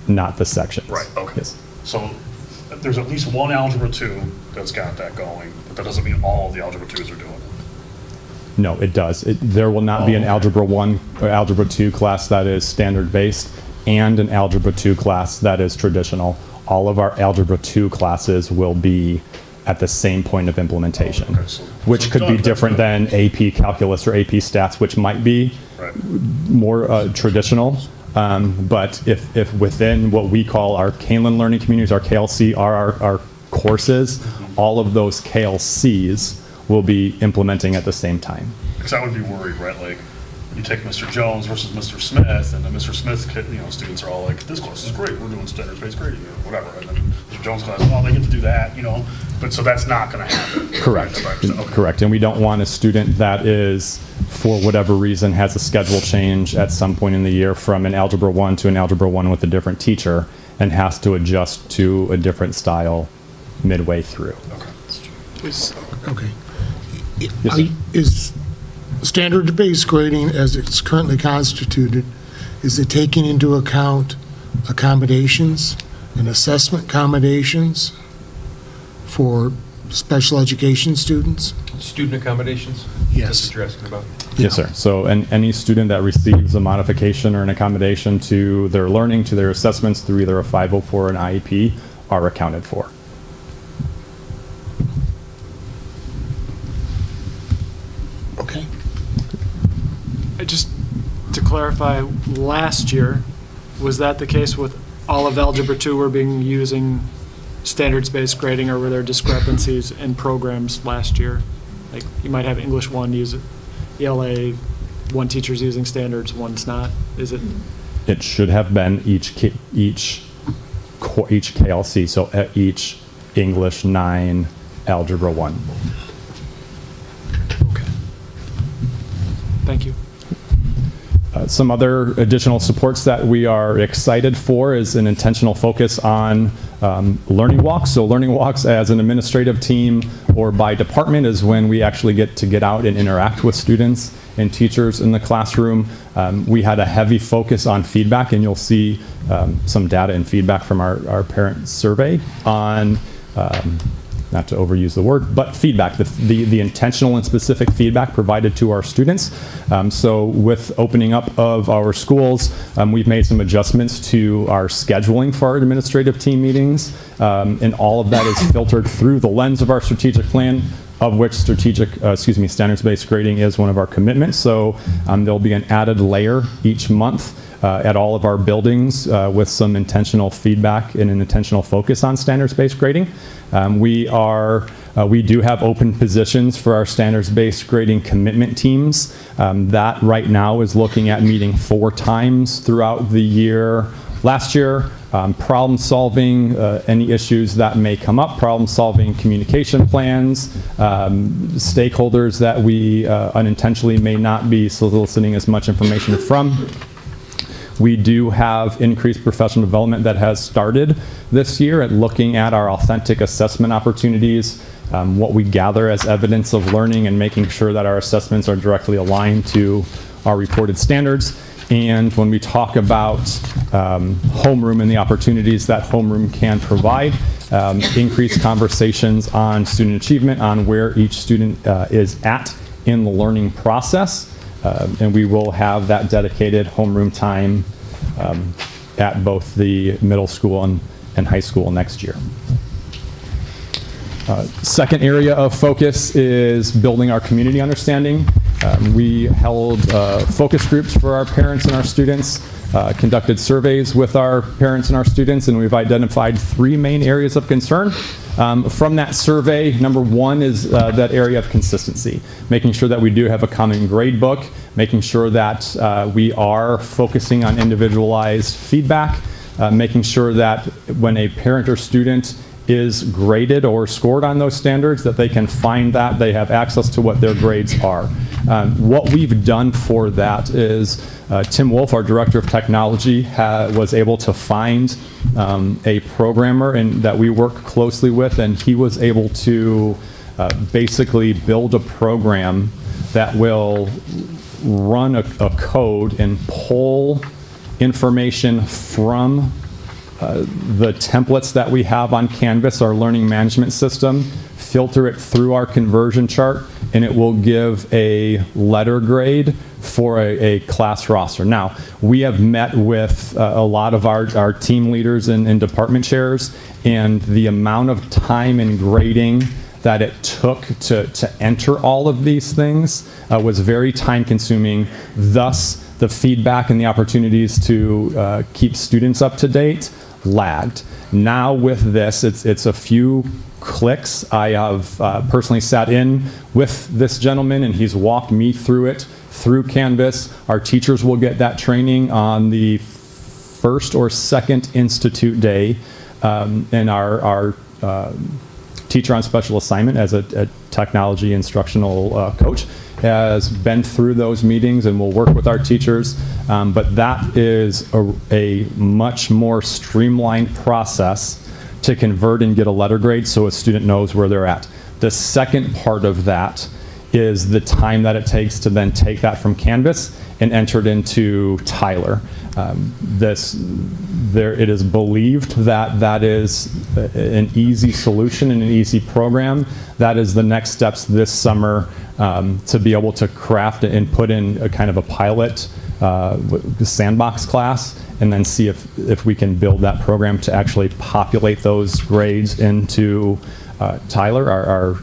not the sections. Right, okay. Yes. So there's at least one Algebra 2 that's got that going, but that doesn't mean all of the Algebra 2s are doing it. No, it does. There will not be an Algebra 1 or Algebra 2 class that is standard-based and an Algebra 2 class that is traditional. All of our Algebra 2 classes will be at the same point of implementation, which could be different than AP Calculus or AP Stats, which might be more traditional. But if within what we call our Kaneland learning communities, our KLC, are our courses, all of those KLCs will be implementing at the same time. Because I would be worried, right? Like, you take Mr. Jones versus Mr. Smith, and then Mr. Smith, students are all like, this class is great, we're doing standards-based grading, or whatever. And then Mr. Jones' class, well, they get to do that, But so that's not going to happen. Correct. Okay. Correct. And we don't want a student that is, for whatever reason, has a schedule change at some point in the year from an Algebra 1 to an Algebra 1 with a different teacher and has to adjust to a different style midway through. Okay. Yes, sir. Is standard-based grading, as it's currently constituted, is it taking into account accommodations and assessment accommodations for special education students? Student accommodations? Yes. That's what you're asking about? Yes, sir. So any student that receives a modification or an accommodation to their learning, to their assessments through either a 504 or an IEP are accounted for. Okay. Just to clarify, last year, was that the case with all of Algebra 2 were using standards-based grading, or were there discrepancies in programs last year? Like, you might have English 1 use ELA, one teacher's using standards, one's not. Is it? It should have been each KLC, so at each English 9, Algebra 1. Okay. Thank you. Some other additional supports that we are excited for is an intentional focus on learning walks. So learning walks as an administrative team or by department is when we actually get to get out and interact with students and teachers in the classroom. We had a heavy focus on feedback, and you'll see some data and feedback from our parent survey on not to overuse the word, but feedback, the intentional and specific feedback provided to our students. So with opening up of our schools, we've made some adjustments to our scheduling for our administrative team meetings, and all of that is filtered through the lens of our strategic plan, of which standards-based grading is one of our commitments. So there'll be an added layer each month at all of our buildings with some intentional feedback and an intentional focus on standards-based grading. We do have open positions for our standards-based grading commitment teams. That right now is looking at meeting 4 times throughout the year. Last year, problem solving, any issues that may come up, problem solving communication plans, stakeholders that we unintentionally may not be soliciting as much information from. We do have increased professional development that has started this year at looking at our authentic assessment opportunities, what we gather as evidence of learning, and making sure that our assessments are directly aligned to our reported standards. And when we talk about homeroom and the opportunities that homeroom can provide, increased conversations on student achievement, on where each student is at in the learning process. And we will have that dedicated homeroom time at both the middle school and high school next year. Second area of focus is building our community understanding. We held focus groups for our parents and our students, conducted surveys with our parents and our students, and we've identified 3 main areas of concern. From that survey, number 1 is that area of consistency, making sure that we do have a common grade book, making sure that we are focusing on individualized feedback, making sure that when a parent or student is graded or scored on those standards, that they can find that, they have access to what their grades are. What we've done for that is Tim Wolf, our Director of Technology, was able to find a programmer that we work closely with, and he was able to basically build a program that will run a code and pull information from the templates that we have on Canvas, our learning management system, filter it through our conversion chart, and it will give a letter grade for a class roster. Now, we have met with a lot of our team leaders and department chairs, and the amount of time and grading that it took to enter all of these things was very time consuming. Thus, the feedback and the opportunities to keep students up to date lagged. Now with this, it's a few clicks. I have personally sat in with this gentleman, and he's walked me through it through Canvas. Our teachers will get that training on the first or second institute day, and our teacher on special assignment as a technology instructional coach has been through those meetings and will work with our teachers, but that is a much more streamlined process to convert and get a letter grade so a student knows where they're at. The second part of that is the time that it takes to then take that from Canvas and enter it into Tyler. It is believed that that is an easy solution and an easy program. That is the next steps this summer to be able to craft and put in a kind of a pilot sandbox class, and then see if we can build that program to actually populate those grades into Tyler, our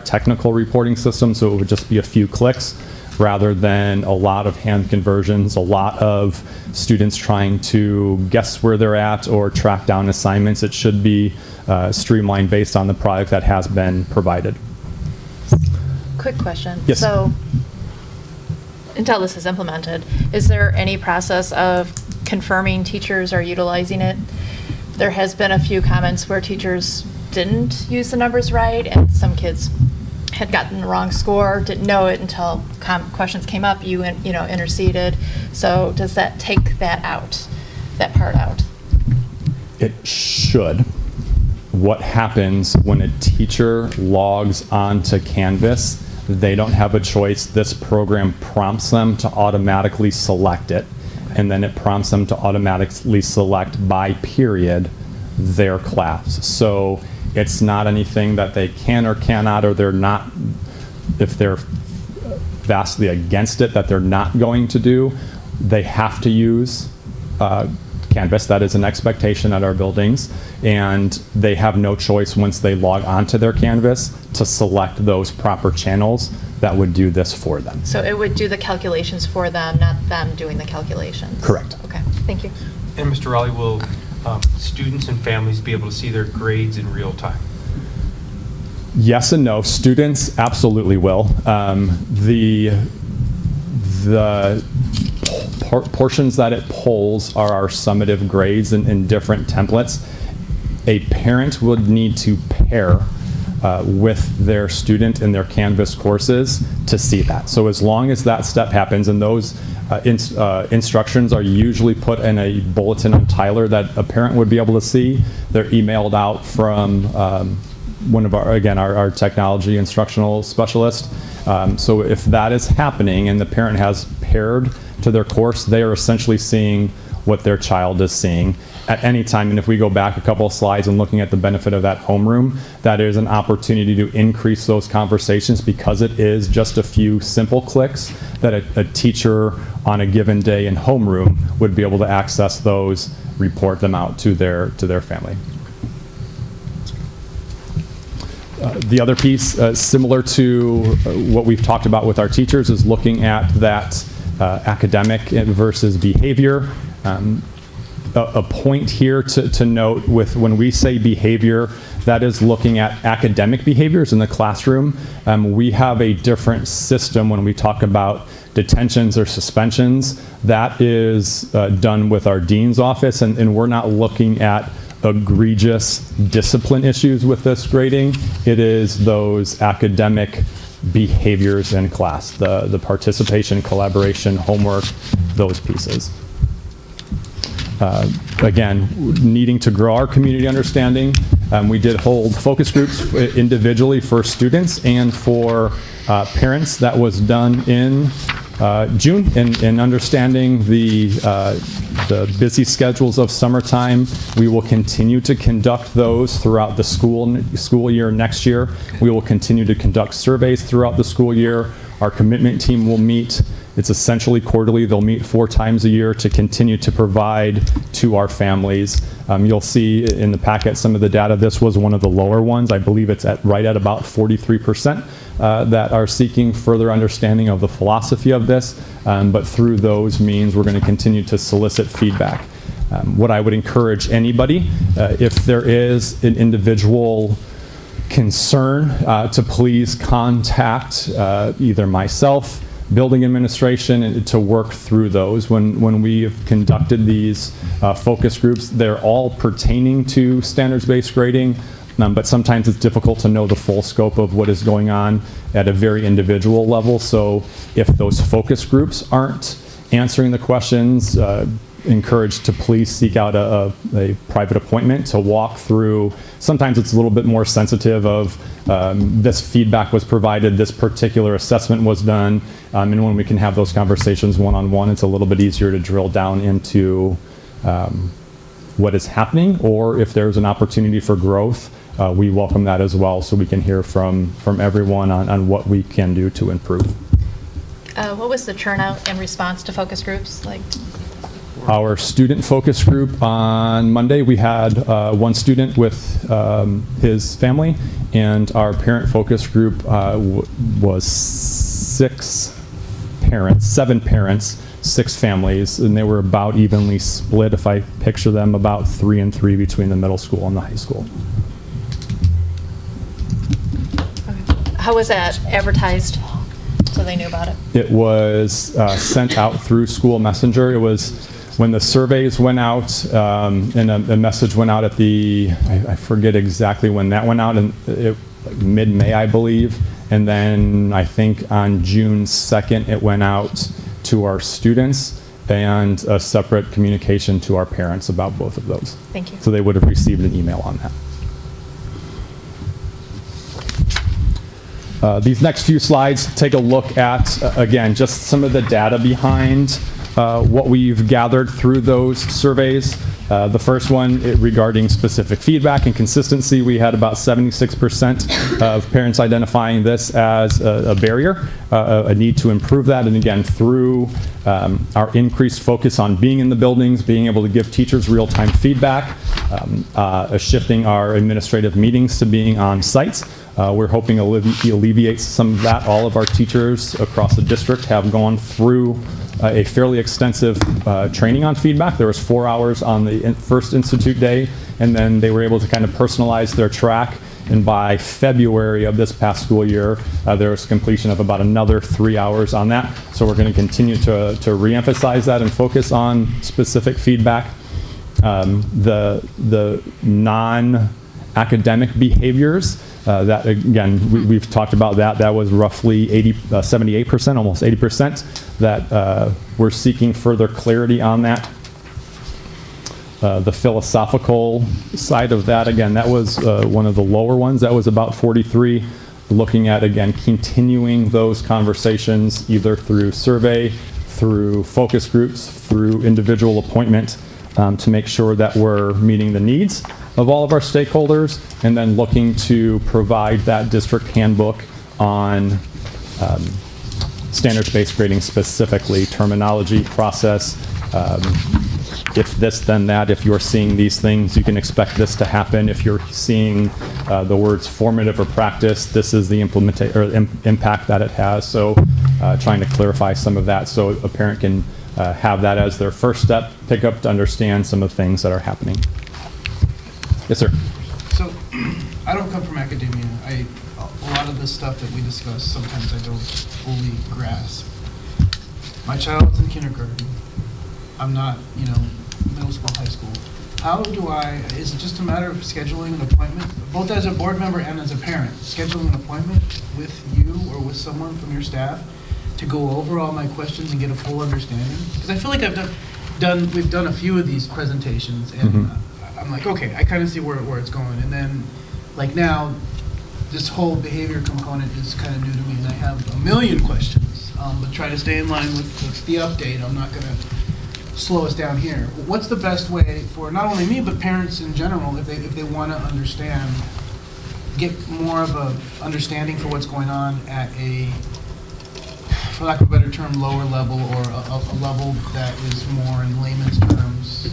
technical reporting system. So it would just be a few clicks. rather than a lot of hand conversions, a lot of students trying to guess where they're at or track down assignments. It should be streamlined based on the product that has been provided. Quick question. Yes. So, until this is implemented, is there any process of confirming teachers are utilizing it? There has been a few comments where teachers didn't use the numbers right, and some kids had gotten the wrong score, didn't know it until questions came up, you interceded. So does that take that out, that part out? It should. What happens when a teacher logs onto Canvas, they don't have a choice. This program prompts them to automatically select it, and then it prompts them to automatically select by period their class. So it's not anything that they can or cannot, or they're not, if they're vastly against it, that they're not going to do. They have to use Canvas. That is an expectation at our buildings, and they have no choice once they log onto their Canvas to select those proper channels that would do this for them. So it would do the calculations for them, not them doing the calculations? Correct. Okay, thank you. And Mr. Raleigh, will students and families be able to see their grades in real time? Yes and no. Students absolutely will. The portions that it pulls are our summative grades in different templates. A parent would need to pair with their student in their Canvas courses to see that. So as long as that step happens, and those instructions are usually put in a bulletin on Tyler that a parent would be able to see, they're emailed out from one of our technology instructional specialist. So if that is happening and the parent has paired to their course, they are essentially seeing what their child is seeing at any time. And if we go back a couple of slides and looking at the benefit of that homeroom, that is an opportunity to increase those conversations, because it is just a few simple clicks that a teacher on a given day in homeroom would be able to access those, report them out to their family. The other piece, similar to what we've talked about with our teachers, is looking at that academic versus behavior. A point here to note with when we say behavior, that is looking at academic behaviors in the classroom. We have a different system when we talk about detentions or suspensions. That is done with our dean's office, and we're not looking at egregious discipline issues with this grading. It is those academic behaviors in class, the participation, collaboration, homework, those pieces. Again, needing to grow our community understanding, we did hold focus groups individually for students and for parents. That was done in June, in understanding the busy schedules of summertime. We will continue to conduct those throughout the school year next year. We will continue to conduct surveys throughout the school year. Our commitment team will meet. It's essentially quarterly. They'll meet 4 times a year to continue to provide to our families. You'll see in the packet some of the data. This was one of the lower ones. I believe it's right at about 43% that are seeking further understanding of the philosophy of this. But through those means, we're going to continue to solicit feedback. What I would encourage anybody, if there is an individual concern, to please contact either myself, building administration, and to work through those. When we have conducted these focus groups, they're all pertaining to standards-based grading, but sometimes it's difficult to know the full scope of what is going on at a very individual level. So if those focus groups aren't answering the questions, encouraged to please seek out a private appointment to walk through. Sometimes it's a little bit more sensitive of this feedback was provided, this particular assessment was done, and when we can have those conversations one-on-one, it's a little bit easier to drill down into what is happening, or if there's an opportunity for growth, we welcome that as well, so we can hear from everyone on what we can do to improve. What was the turnout in response to focus groups like? Our student focus group on Monday, we had one student with his family, and our parent focus group was 6 parents, 7 parents, 6 families, and they were about evenly split, if I picture them, about 3 and 3 between the middle school and the high school. How was that advertised so they knew about it? It was sent out through School Messenger. It was when the surveys went out, and a message went out at I forget exactly when that went out, and like mid-May, I believe. And then I think on June 2nd, it went out to our students and a separate communication to our parents about both of those. Thank you. So they would have received an email on that. These next few slides take a look at, again, just some of the data behind what we've gathered through those surveys. The first one regarding specific feedback and consistency, we had about 76% of parents identifying this as a barrier, a need to improve that. And again, through our increased focus on being in the buildings, being able to give teachers real-time feedback, shifting our administrative meetings to being on site. We're hoping to alleviate some of that. All of our teachers across the district have gone through a fairly extensive training on feedback. There was 4 hours on the first Institute day, and then they were able to kind of personalize their track. And by February of this past school year, there was completion of about another 3 hours on that. So we're going to continue to reemphasize that and focus on specific feedback. The non-academic behaviors, that again, we've talked about that. That was roughly 78%, almost 80%, that we're seeking further clarity on that. The philosophical side of that, again, that was one of the lower ones. That was about 43. Looking at, again, continuing those conversations either through survey, through focus groups, through individual appointment, to make sure that we're meeting the needs of all of our stakeholders, and then looking to provide that district handbook on standards-based grading, specifically terminology, process, if this, then that. If you're seeing these things, you can expect this to happen. If you're seeing the words formative or practice, this is the impact that it has. So trying to clarify some of that so a parent can have that as their first step, pick up to understand some of the things that are happening. Yes, sir. So I don't come from academia. A lot of the stuff that we discuss, sometimes I don't fully grasp. My child's in kindergarten. I'm not, middle school, high school. How is it just a matter of scheduling an appointment, both as a board member and as a parent, scheduling an appointment with you or with someone from your staff to go over all my questions and get a full understanding? Because I feel like we've done a few of these presentations, and I'm like, okay, I kind of see where it's going. And then, like now, this whole behavior component is kind of new to me, and I have a million questions, but try to stay in line with the update. I'm not going to slow us down here. What's the best way for not only me, but parents in general, if they want to understand, get more of a understanding for what's going on at a, for lack of a better term, lower level, or a level that is more in layman's terms?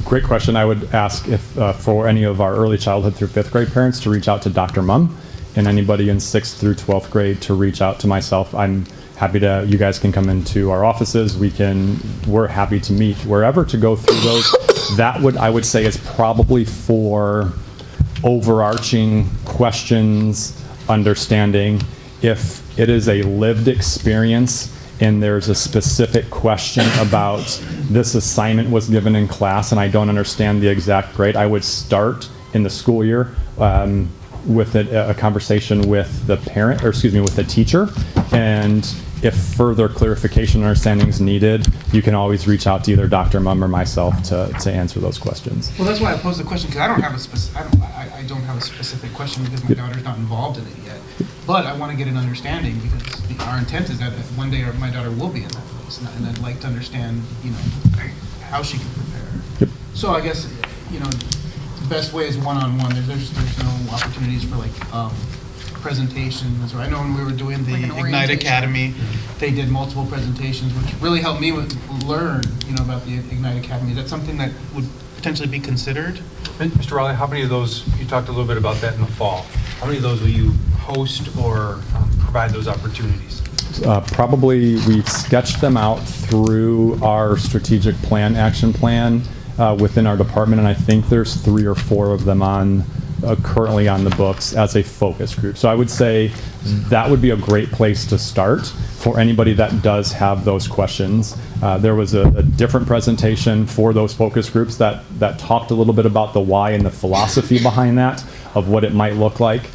Great question. I would ask if for any of our early childhood through 5th grade parents to reach out to Dr. Mum, and anybody in 6th through 12th grade to reach out to myself. I'm happy to, you guys can come into our offices. We're happy to meet wherever to go through those. That I would say is probably for overarching questions, understanding. If it is a lived experience and there's a specific question about this assignment was given in class and I don't understand the exact grade, I would start in the school year with a conversation with the parent, or excuse me, with the teacher. And if further clarification and understanding is needed, you can always reach out to either Dr. Mum or myself to answer those questions. Well, that's why I posed the question, because I don't have a specific question because my daughter's not involved in it yet. But I want to get an understanding, because our intent is that one day my daughter will be in that place, and I'd like to understand, how she can prepare. Yep. So I guess, the best way is one-on-one. There's no opportunities for presentations. Or I know when we were doing the Ignite Academy, they did multiple presentations, which really helped me learn, about the Ignite Academy. Is that something that would potentially be considered? Mr. Raleigh, how many of those, you talked a little bit about that in the fall, how many of those will you host or provide those opportunities? probably we've sketched them out through our strategic plan, action plan within our department, and I think there's 3 or 4 of them on currently on the books as a focus group. So I would say that would be a great place to start for anybody that does have those questions. There was a different presentation for those focus groups that talked a little bit about the why and the philosophy behind that, of what it might look like.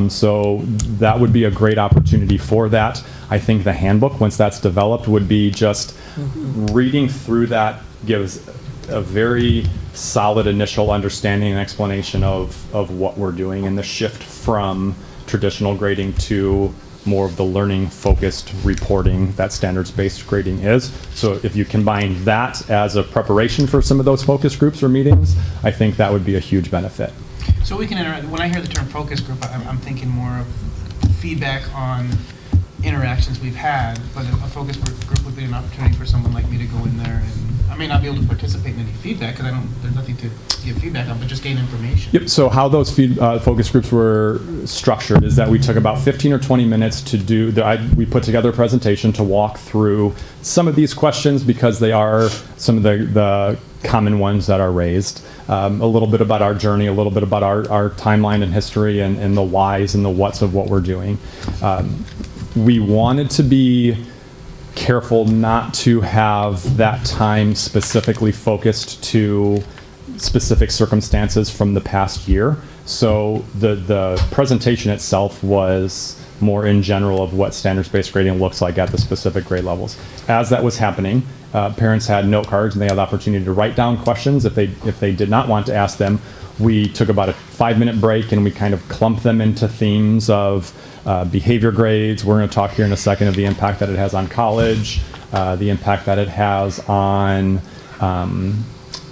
So that would be a great opportunity for that. I think the handbook, once that's developed, would be just reading through that gives a very solid initial understanding and explanation of what we're doing and the shift from traditional grading to more of the learning focused reporting that standards-based grading is. So if you combine that as a preparation for some of those focus groups or meetings, I think that would be a huge benefit. So we can interact. When I hear the term focus group, I'm thinking more of feedback on interactions we've had, but a focus group would be an opportunity for someone like me to go in there, and I may not be able to participate in any feedback because there's nothing to give feedback on, but just gain information. Yep, so how those focus groups were structured is that we took about 15 or 20 minutes to do, we put together a presentation to walk through some of these questions because they are some of the common ones that are raised. A little bit about our journey, a little bit about our timeline and history and the whys and the whats of what we're doing. We wanted to be careful not to have that time specifically focused to specific circumstances from the past year. So the presentation itself was more in general of what standards-based grading looks like at the specific grade levels. As that was happening, parents had note cards and they had the opportunity to write down questions if they did not want to ask them. We took about a 5-minute break and we kind of clumped them into themes of behavior grades. We're going to talk here in a second of the impact that it has on college, the impact that it has on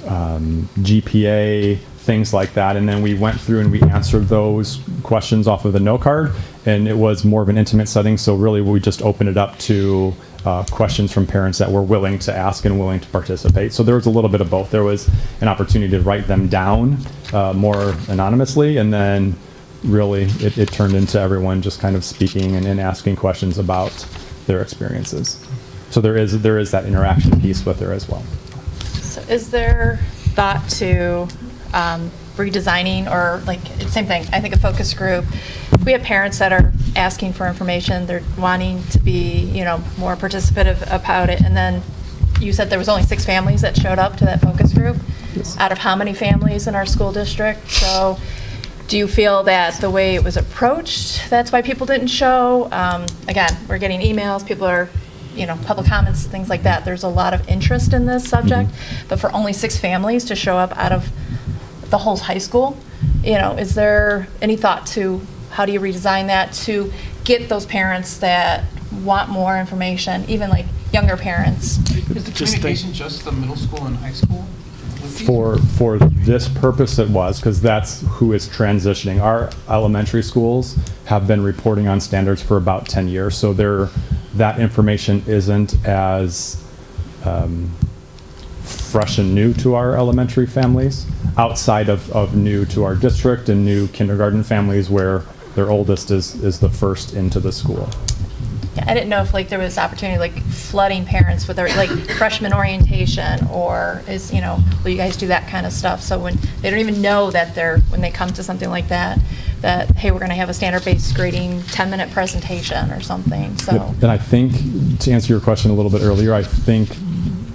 GPA, things like that. And then we went through and we answered those questions off of the note card, and it was more of an intimate setting. So really we just opened it up to questions from parents that were willing to ask and willing to participate. So there was a little bit of both. There was an opportunity to write them down more anonymously, and then really it turned into everyone just kind of speaking and asking questions about their experiences. So there is that interaction piece with there as well. So is there thought to redesigning, or like, same thing, I think a focus group, we have parents that are asking for information, they're wanting to be, more participative about it, and then you said there was only 6 families that showed up to that focus group? Yes. Out of how many families in our school district? So do you feel that the way it was approached, that's why people didn't show? Again, we're getting emails, people are, public comments, things like that. There's a lot of interest in this subject, but for only 6 families to show up out of the whole high school, is there any thought to how do you redesign that to get those parents that want more information, even like younger parents? Is the communication just the middle school and high school? For this purpose it was, because that's who is transitioning. Our elementary schools have been reporting on standards for about 10 years, so that information isn't as fresh and new to our elementary families, outside of new to our district and new kindergarten families where their oldest is the first into the school. Yeah, I didn't know if there was opportunity flooding parents with their freshman orientation, or will you guys do that kind of stuff? So when they don't even know that when they come to something like that, hey, we're going to have a standard-based grading 10-minute presentation or something. So. Yep. And I think, to answer your question a little bit earlier, I think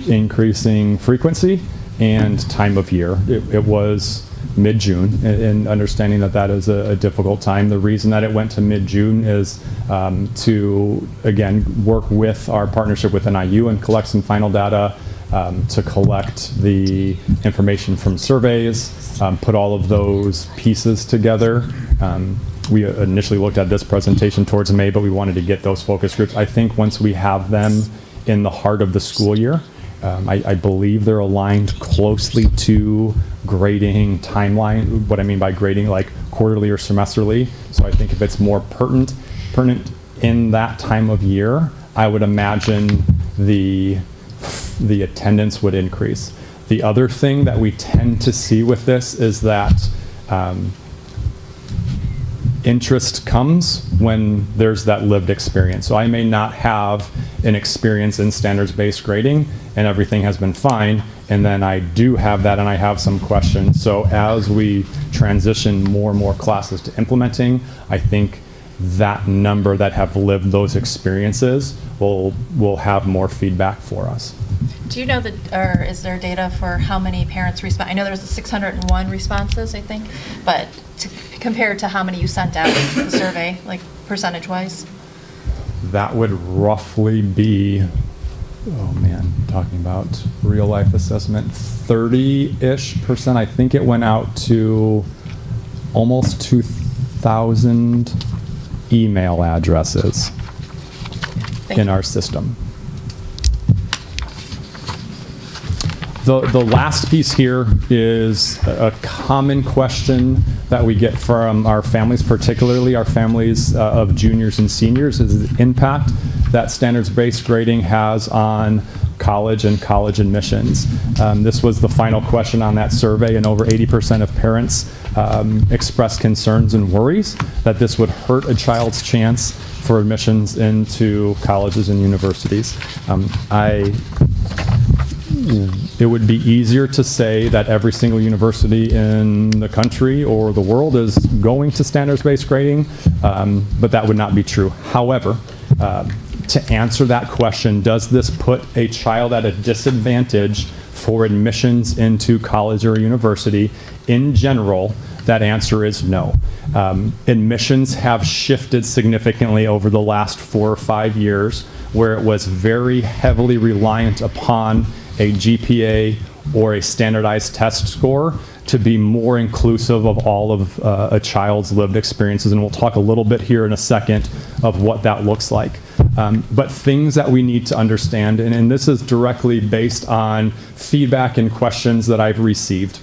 increasing frequency and time of year. It was mid-June, and understanding that is a difficult time. The reason that it went to mid-June is to, again, work with our partnership with NIU and collect some final data, to collect the information from surveys, put all of those pieces together. We initially looked at this presentation towards May, but we wanted to get those focus groups. I think once we have them in the heart of the school year, I believe they're aligned closely to grading timeline. What I mean by grading, quarterly or semesterly. So I think if it's more pertinent in that time of year, I would imagine the attendance would increase. The other thing that we tend to see with this is that Interest comes when there's that lived experience. So I may not have an experience in standards-based grading and everything has been fine, and then I do have that and I have some questions. So as we transition more and more classes to implementing, I think that number that have lived those experiences will have more feedback for us. Do you know or is there data for how many parents respond? I know there was 601 responses, I think, but compared to how many you sent out the survey, like percentage-wise? That would roughly be, oh man, talking about real life assessment, 30-ish%. I think it went out to almost 2,000 email addresses in our system. The last piece here is a common question that we get from our families, particularly our families of juniors and seniors, is the impact that standards-based grading has on college and college admissions. This was the final question on that survey, and over 80% of parents expressed concerns and worries that this would hurt a child's chance for admissions into colleges and universities. It would be easier to say that every single university in the country or the world is going to standards-based grading, but that would not be true. However, to answer that question, does this put a child at a disadvantage for admissions into college or university? In general, that answer is no. Admissions have shifted significantly over the last 4 or 5 years, where it was very heavily reliant upon a GPA or a standardized test score to be more inclusive of all of a child's lived experiences. And we'll talk a little bit here in a second of what that looks like. But things that we need to understand, and this is directly based on feedback and questions that I've received.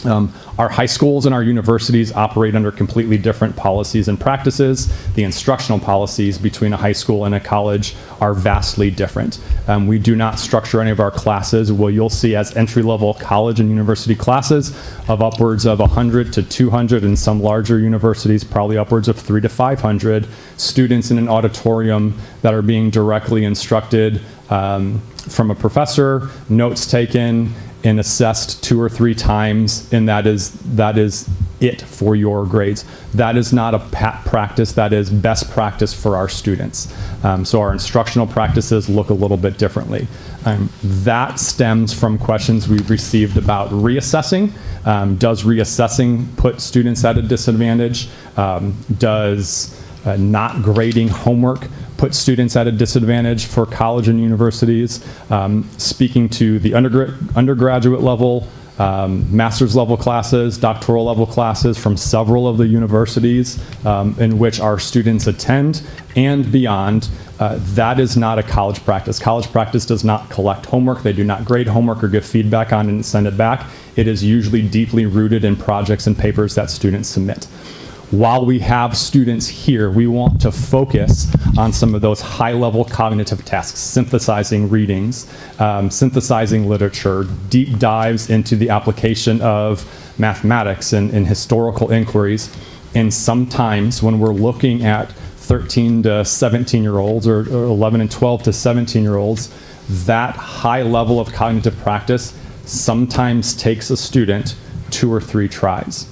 Our high schools and our universities operate under completely different policies and practices. The instructional policies between a high school and a college are vastly different. We do not structure any of our classes. Well, you'll see as entry-level college and university classes of upwards of 100 to 200, and some larger universities probably upwards of 300 to 500 students in an auditorium that are being directly instructed from a professor, notes taken, and assessed 2 or 3 times, and that is it for your grades. That is not a practice, that is best practice for our students. So our instructional practices look a little bit differently. That stems from questions we've received about reassessing. Does reassessing put students at a disadvantage? Does not grading homework put students at a disadvantage for college and universities? Speaking to the undergraduate level, master's level classes, doctoral level classes from several of the universities in which our students attend and beyond, that is not a college practice. College practice does not collect homework. They do not grade homework or give feedback on it and send it back. It is usually deeply rooted in projects and papers that students submit. While we have students here, we want to focus on some of those high-level cognitive tasks, synthesizing readings, synthesizing literature, deep dives into the application of mathematics and historical inquiries. And sometimes when we're looking at 13 to 17-year-olds or 11 and 12 to 17-year-olds, that high level of cognitive practice sometimes takes a student 2 or 3 tries.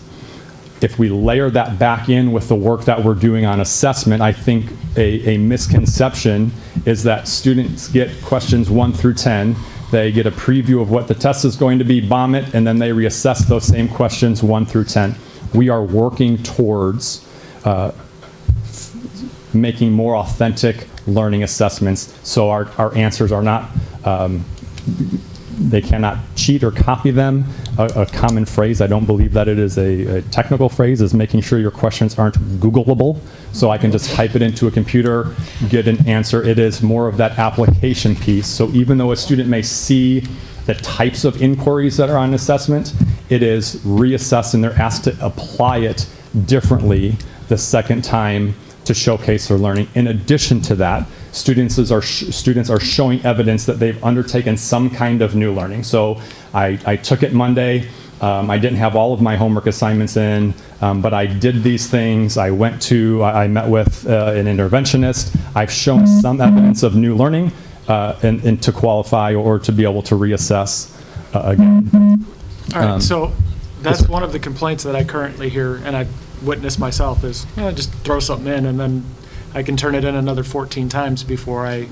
If we layer that back in with the work that we're doing on assessment, I think a misconception is that students get questions 1 through 10, they get a preview of what the test is going to be, bomb it, and then they reassess those same questions 1 through 10. We are working towards making more authentic learning assessments, so our answers are not they cannot cheat or copy them. A common phrase, I don't believe that it is a technical phrase, is making sure your questions aren't Googleable. So I can just type it into a computer, get an answer. It is more of that application piece. So even though a student may see the types of inquiries that are on assessment, it is reassessed and they're asked to apply it differently the second time to showcase their learning. In addition to that, students are showing evidence that they've undertaken some kind of new learning. So I took it Monday, I didn't have all of my homework assignments in, but I did these things. I met with an interventionist. I've shown some evidence of new learning and to qualify or to be able to reassess again. All right, so that's one of the complaints that I currently hear, and I've witnessed myself, is just throw something in and then I can turn it in another 14 times before I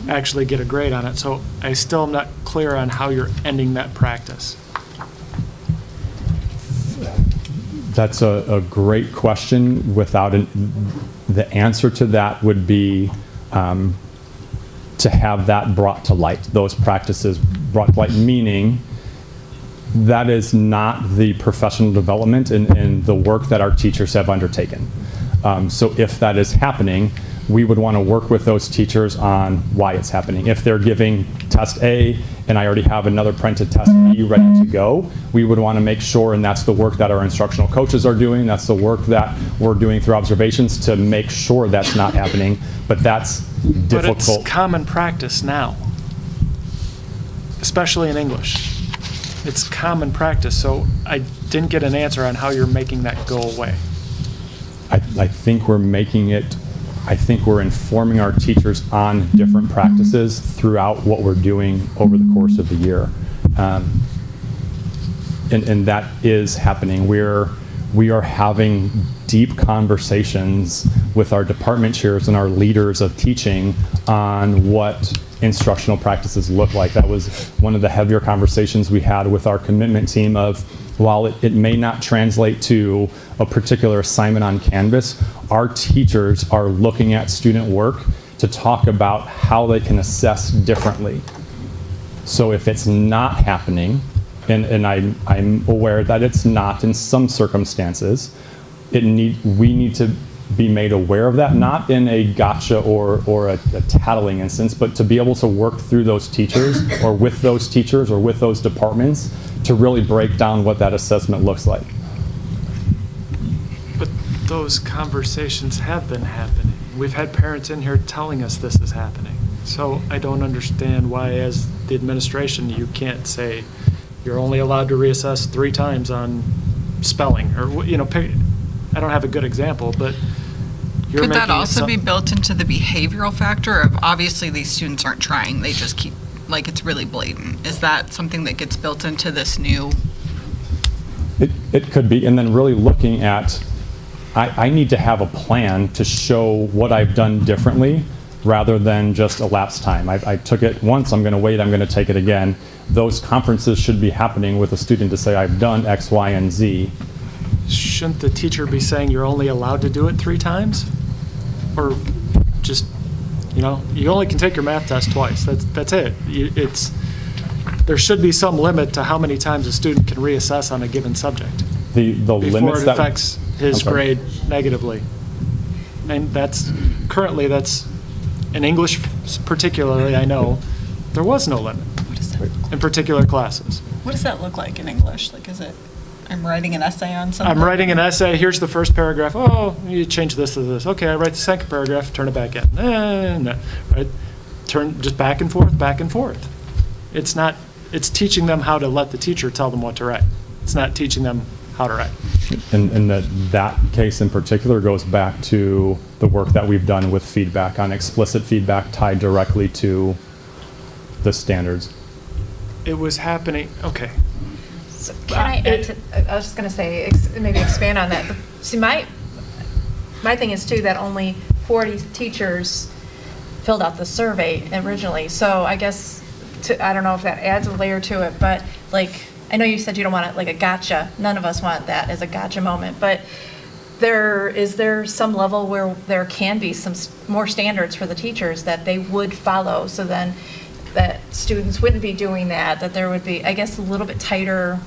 actually get a grade on it. So I still am not clear on how you're ending that practice. That's a great question. The answer to that would be to have that brought to light, those practices brought to light, meaning that is not the professional development and the work that our teachers have undertaken. So if that is happening, we would want to work with those teachers on why it's happening. If they're giving test A and I already have another printed test B ready to go, we would want to make sure, and that's the work that our instructional coaches are doing, that's the work that we're doing through observations to make sure that's not happening, but that's difficult. But it's common practice now, especially in English. It's common practice, so I didn't get an answer on how you're making that go away. I think we're informing our teachers on different practices throughout what we're doing over the course of the year. And that is happening. We are having deep conversations with our department chairs and our leaders of teaching on what instructional practices look like. That was one of the heavier conversations we had with our commitment team of, while it may not translate to a particular assignment on Canvas, our teachers are looking at student work to talk about how they can assess differently. So if it's not happening, and I'm aware that it's not in some circumstances, we need to be made aware of that, not in a gotcha or a tattling instance, but to be able to work through those teachers or with those teachers or with those departments to really break down what that assessment looks like. But those conversations have been happening. We've had parents in here telling us this is happening. So I don't understand why, as the administration, you can't say you're only allowed to reassess 3 times on spelling, or, I don't have a good example, but you're Could that making it also be built into the behavioral factor of, obviously these students aren't trying, they just keep, like, it's really blatant? Is that something that gets built into this new? It could be, and then really looking at, I need to have a plan to show what I've done differently rather than just elapsed time. I took it once, I'm going to wait, I'm going to take it again. Those conferences should be happening with a student to say, I've done X, Y, and Z. Shouldn't the teacher be saying you're only allowed to do it 3 times? Or just, you only can take your math test twice. That's it. There should be some limit to how many times a student can reassess on a given subject Before it affects his grade negatively. And that's in English particularly, I know, there was no limit in particular classes. What does that look like in English? Like, is it, I'm writing an essay on something? I'm writing an essay, here's the first paragraph, oh, you change this to this. Okay, I write the second paragraph, turn it back in. No. Right? Turn just back and forth, back and forth. It's teaching them how to let the teacher tell them what to write. It's not teaching them how to write. And that case in particular goes back to the work that we've done with feedback, on explicit feedback tied directly to the standards. It was happening, okay. So can I was just going to say, maybe expand on that. See, my thing is too that only 40 teachers filled out the survey originally. So I guess, I don't know if that adds a layer to it, but like, I know you said you don't want it like a gotcha. None of us want that as a gotcha moment, but is there some level where there can be some more standards for the teachers that they would follow, so then that students wouldn't be doing that there would be, I guess, a little bit tighter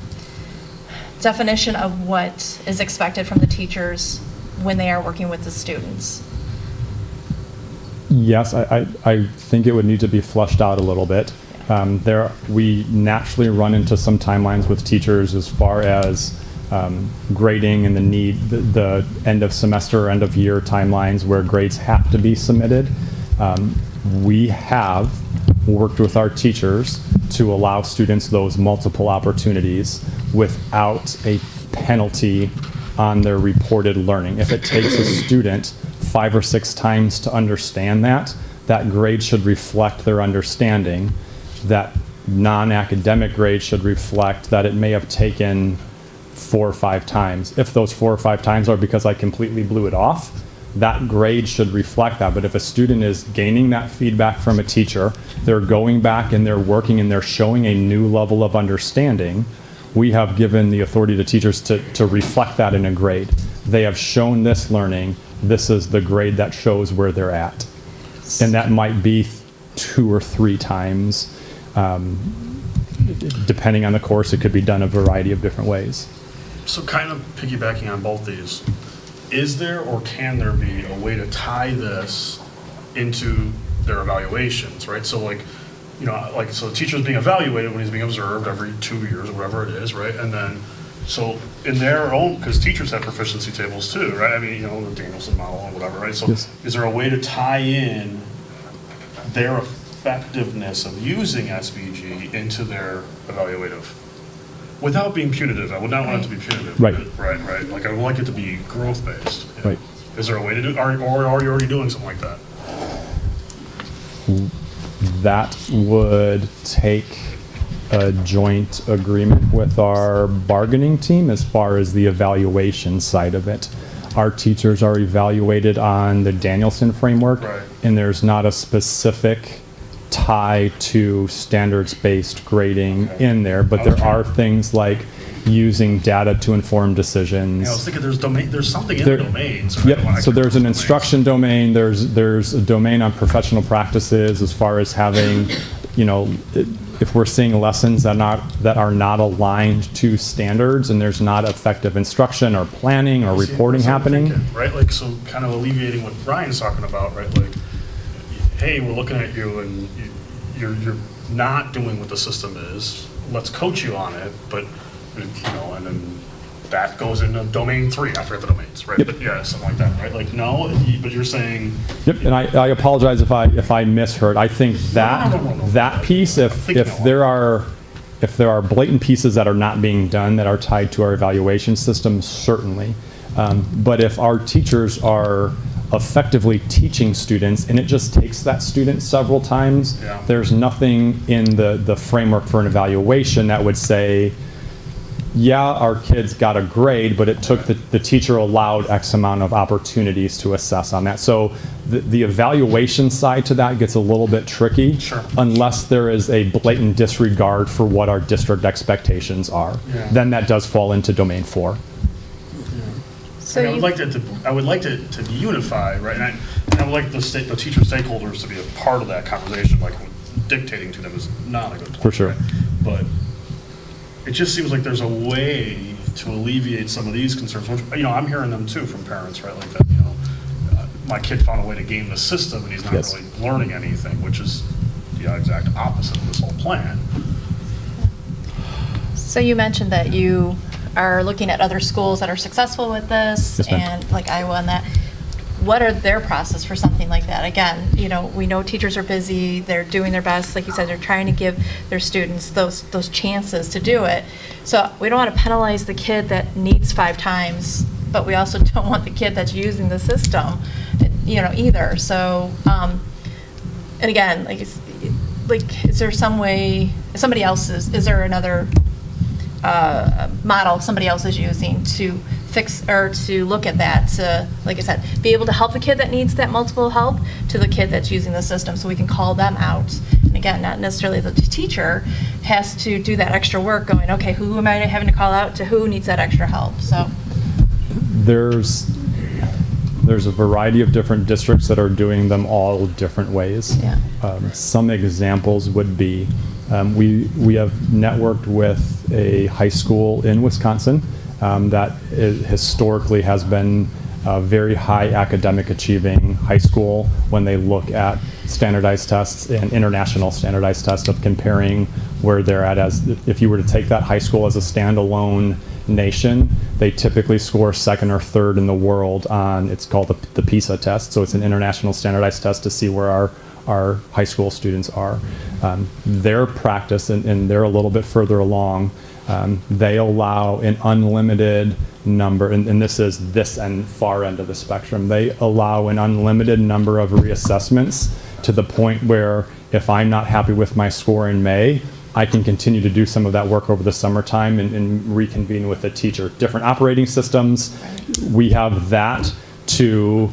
definition of what is expected from the teachers when they are working with the students? Yes, I think it would need to be fleshed out a little bit. We naturally run into some timelines with teachers as far as grading and the end of semester, end of year timelines where grades have to be submitted. We have worked with our teachers to allow students those multiple opportunities without a penalty on their reported learning. If it takes a student 5 or 6 times to understand that, that grade should reflect their understanding. That non-academic grade should reflect that it may have taken 4 or 5 times. If those 4 or 5 times are because I completely blew it off, that grade should reflect that. But if a student is gaining that feedback from a teacher, they're going back and they're working and they're showing a new level of understanding, we have given the authority to teachers to reflect that in a grade. They have shown this learning. This is the grade that shows where they're at. And that might be 2 or 3 times. Depending on the course, it could be done a variety of different ways. So kind of piggybacking on both these, is there or can there be a way to tie this into their evaluations, right? So like, you know, like, so the teacher's being evaluated when he's being observed every 2 years or whatever it is, right? And then, so in their own, because teachers have proficiency tables too, right? I mean, you know, the Danielson model and whatever, right? So Yes. Is there a way to tie in their effectiveness of using SBG into their evaluative? Without being punitive, I would not want it to be punitive. Right. Right. Like, I would like it to be growth-based. you know? Right. Is there a way to do, or are you already doing something like that? That would take a joint agreement with our bargaining team as far as the evaluation side of it. Our teachers are evaluated on the Danielson framework, Right. and there's not a specific tie to standards-based grading in there, but there are things like using data to inform decisions. I was thinking there's something in There- the domains. right? Yep, Well, I so can't there's an remember the instruction domain, there's a domain on professional practices as far as having, you know, if we're seeing lessons that are not aligned to standards and there's not effective instruction or planning or See, reporting that's what I'm happening. thinking, right? Like, so kind of alleviating what Brian's talking about, right? Like, hey, we're looking at you and you're not doing what the system is. Let's coach you on it, but, you know, and then that goes into domain 3. I forget the domains, right? Yep. But yeah, something like that, right? Like, no, but you're saying, Yep, and I apologize if I misheard. I think that that piece, if there are blatant pieces that are not being done that are tied to our evaluation system, certainly. But if our teachers are effectively teaching students and it just takes that student several times, Yeah. there's nothing in the framework for an evaluation that would say, yeah, our kids got a grade, but it took the teacher allowed X amount of opportunities to assess on that. So the evaluation side to that gets a little bit tricky. Sure. Unless there is a blatant disregard for what our district expectations are. Yeah. Then that does fall into domain 4. I would like to be unified, right? And I would like the teacher stakeholders to be a part of that conversation, like dictating to them is not a good point. For sure. right? But it just seems like there's a way to alleviate some of these concerns, which, you know, I'm hearing them too from parents, right? Like that, you know, my kid found a way to game the system and he's not Yes. really learning anything, which is the exact opposite of this whole plan. So you mentioned that you are looking at other schools that are successful with this, Yes, ma'am. and like Iowa and that. What are their process for something like that? Again, you know, we know teachers are busy, they're doing their best, like you said, they're trying to give their students those chances to do it. So we don't want to penalize the kid that needs 5 times, but we also don't want the kid that's using the system, you know, either. So, and again, is there some way, is there another model somebody else is using to fix or to look at that, to, like I said, be able to help the kid that needs that multiple help to the kid that's using the system, so we can call them out. And again, not necessarily the teacher has to do that extra work going, okay, who am I having to call out to who needs that extra help? So There's a variety of different districts that are doing them all different ways. Yeah. Some examples would be, we have networked with a high school in Wisconsin that historically has been a very high academic achieving high school when they look at standardized tests and international standardized tests of comparing where they're at. As if you were to take that high school as a standalone nation, they typically score 2nd or 3rd in the world on, it's called the PISA test. So it's an international standardized test to see where our high school students are. Their practice, and they're a little bit further along, They allow an unlimited number, and this is this and far end of the spectrum. They allow an unlimited number of reassessments to the point where if I'm not happy with my score in May, I can continue to do some of that work over the summertime and reconvene with the teacher. Different operating systems, we have that to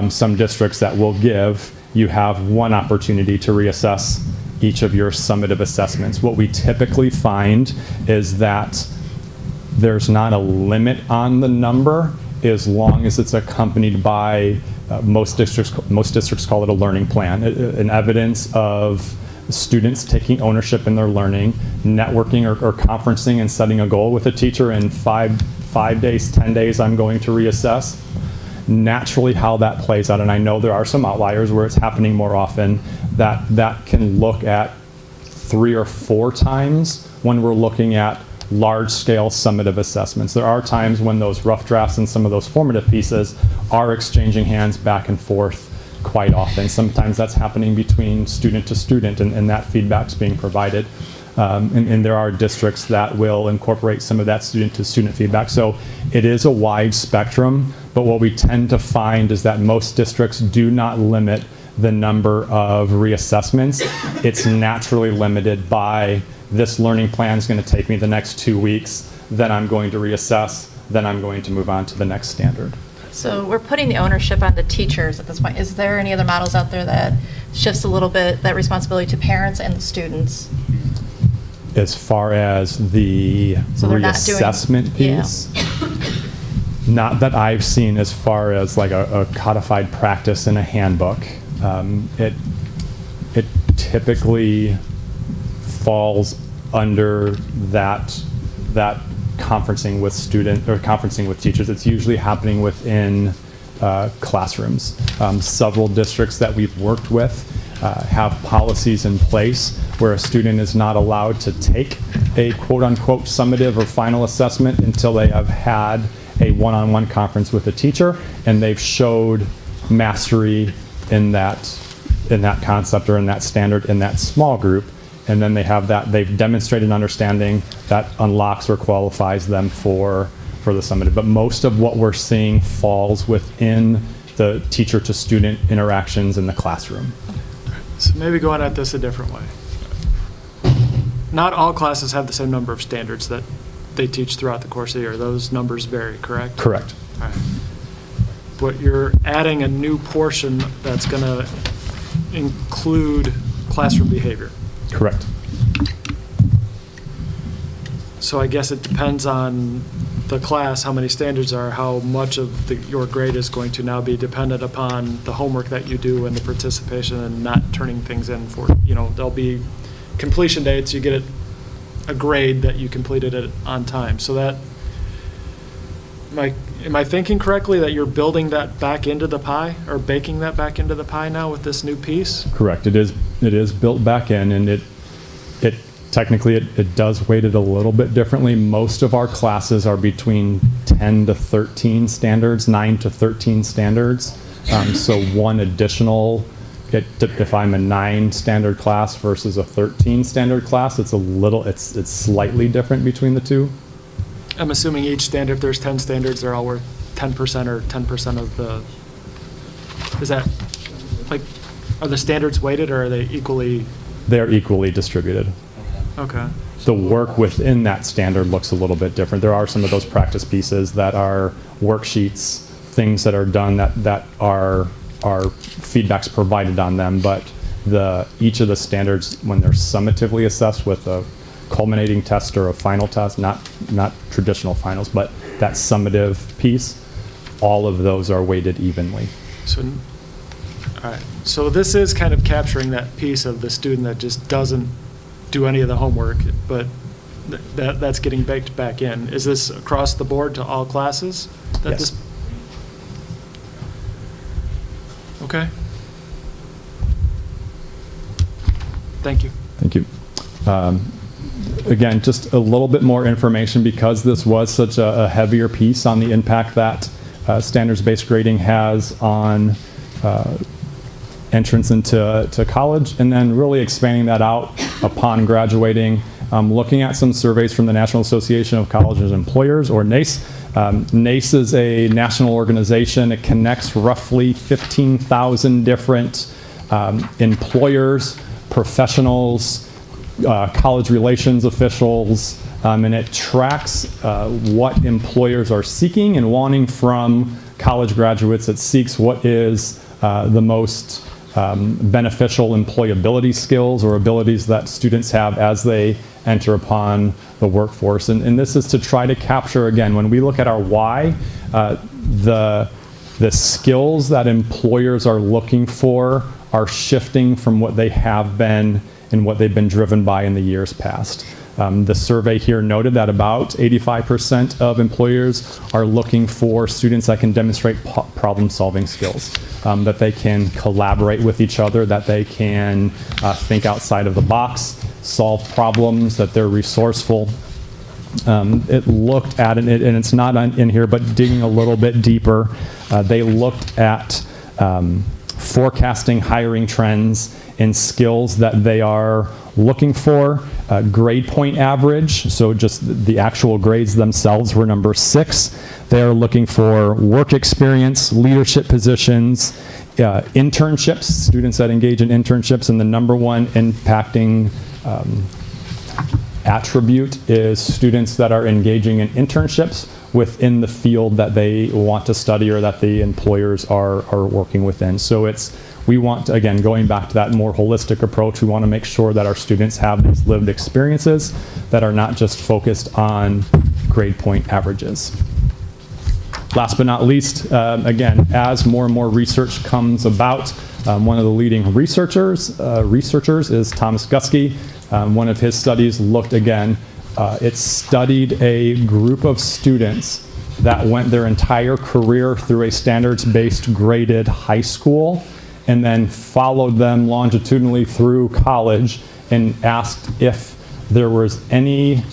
some districts that will give. You have one opportunity to reassess each of your summative assessments. What we typically find is that there's not a limit on the number as long as it's accompanied by most districts call it a learning plan, an evidence of students taking ownership in their learning, networking or conferencing and setting a goal with a teacher in 5 days, 10 days, I'm going to reassess. Naturally how that plays out, and I know there are some outliers where it's happening more often, that can look at 3 or 4 times when we're looking at large-scale summative assessments. There are times when those rough drafts and some of those formative pieces are exchanging hands back and forth quite often. Sometimes that's happening between student to student, and that feedback's being provided. And there are districts that will incorporate some of that student-to-student feedback. So it is a wide spectrum, but what we tend to find is that most districts do not limit the number of reassessments. It's naturally limited by this learning plan is going to take me the next 2 weeks, then I'm going to reassess, then I'm going to move on to the next standard. So we're putting the ownership on the teachers at this point. Is there any other models out there that shifts a little bit that responsibility to parents and the students? As far as the reassessment piece, not that I've seen as far as like a codified practice in a handbook. It typically falls under that conferencing with students or conferencing with teachers. It's usually happening within classrooms. Several districts that we've worked with have policies in place where a student is not allowed to take a quote-unquote summative or final assessment until they have had a one-on-one conference with a teacher and they've showed mastery in that concept or in that standard in that small group. And then they have that, they've demonstrated understanding that unlocks or qualifies them for the summative. But most of what we're seeing falls within the teacher to student interactions in the classroom. So maybe going at this a different way. Not all classes have the same number of standards that they teach throughout the course of the year. Those numbers vary, correct? Correct. All right. But you're adding a new portion that's going to include classroom behavior. Correct. So I guess it depends on the class, how many standards are, how much of your grade is going to now be dependent upon the homework that you do and the participation and not turning things in for, there'll be completion dates, you get a grade that you completed it on time. So that, am I thinking correctly that you're building that back into the pie or baking that back into the pie now with this new piece? Correct. It is built back in, and it technically it does weight it a little bit differently. Most of our classes are between 10 to 13 standards, 9 to 13 standards. So one additional, if I'm a 9 standard class versus a 13 standard class, it's slightly different between the two. I'm assuming each standard, if there's 10 standards, they're all worth 10% or 10% of the, is that, like, are the standards weighted or are they equally? They're equally distributed. Okay. The work within that standard looks a little bit different. There are some of those practice pieces that are worksheets, things that are done that are feedbacks provided on them, but each of the standards, when they're summatively assessed with a culminating test or a final test, not traditional finals, but that summative piece, all of those are weighted evenly. So, all right. So this is kind of capturing that piece of the student that just doesn't do any of the homework, but that's getting baked back in. Is this across the board to all classes? Yes. Okay. Thank you. Thank you. Again, just a little bit more information because this was such a heavier piece on the impact that standards-based grading has on entrance into college, and then really expanding that out upon graduating. looking at some surveys from the National Association of Colleges and Employers, or NACE. NACE is a national organization. It connects roughly 15,000 different employers, professionals, college relations officials, and it tracks what employers are seeking and wanting from college graduates. It seeks what is the most beneficial employability skills or abilities that students have as they enter upon the workforce. And this is to try to capture, again, when we look at our why, the skills that employers are looking for are shifting from what they have been and what they've been driven by in the years past. The survey here noted that about 85% of employers are looking for students that can demonstrate problem-solving skills, that they can collaborate with each other, that they can think outside of the box, solve problems, that they're resourceful. It looked at, and it's not in here, but digging a little bit deeper, they looked at forecasting hiring trends and skills that they are looking for. Grade point average, so just the actual grades themselves, were number 6. They are looking for work experience, leadership positions, internships, students that engage in internships, and the number one impacting attribute is students that are engaging in internships within the field that they want to study or that the employers are working within. So we want to, again, going back to that more holistic approach, we want to make sure that our students have these lived experiences that are not just focused on grade point averages. Last but not least, again, as more and more research comes about, one of the leading researchers is Thomas Guskey. One of his studies looked, again, it studied a group of students that went their entire career through a standards-based graded high school and then followed them longitudinally through college and asked if there was any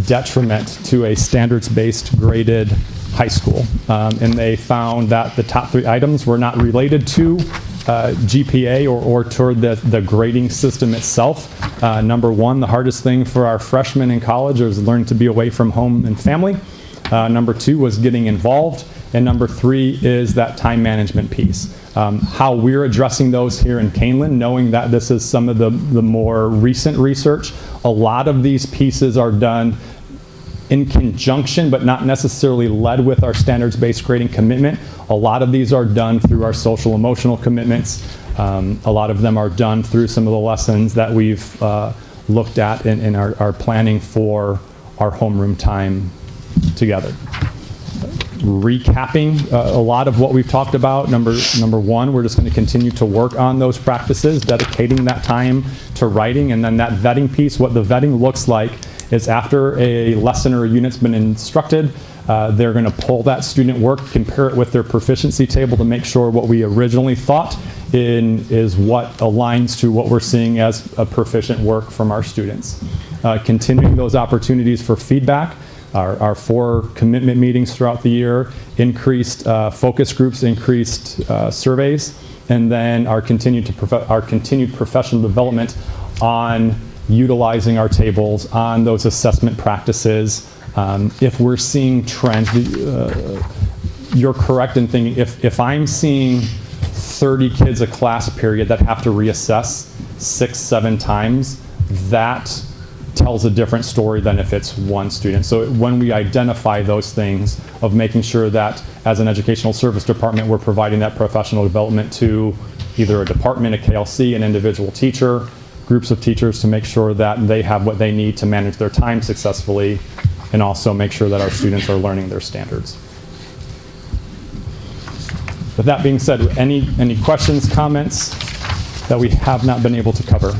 detriment to a standards-based graded high school. And they found that the top 3 items were not related to GPA or toward the grading system itself. Number 1, the hardest thing for our freshmen in college is learning to be away from home and family. Number 2 was getting involved. And number 3 is that time management piece. How we're addressing those here in Kaneland, knowing that this is some of the more recent research, a lot of these pieces are done in conjunction, but not necessarily led with our standards-based grading commitment. A lot of these are done through our social emotional commitments. A lot of them are done through some of the lessons that we've looked at in our planning for our homeroom time together. Recapping a lot of what we've talked about. Number 1, we're just going to continue to work on those practices, dedicating that time to writing, and then that vetting piece. What the vetting looks like is after a lesson or a unit's been instructed, they're going to pull that student work, compare it with their proficiency table to make sure what we originally thought is what aligns to what we're seeing as a proficient work from our students. Continuing those opportunities for feedback. Our 4 commitment meetings throughout the year, increased focus groups, increased surveys, and then our continued professional development on utilizing our tables, on those assessment practices. If we're seeing trends, you're correct in thinking if I'm seeing 30 kids a class period that have to reassess 6-7 times, that tells a different story than if it's 1 student. So when we identify those things of making sure that as an educational service department, we're providing that professional development to either a department, a KLC, an individual teacher, groups of teachers to make sure that they have what they need to manage their time successfully and also make sure that our students are learning their standards. With that being said, any questions, comments that we have not been able to cover?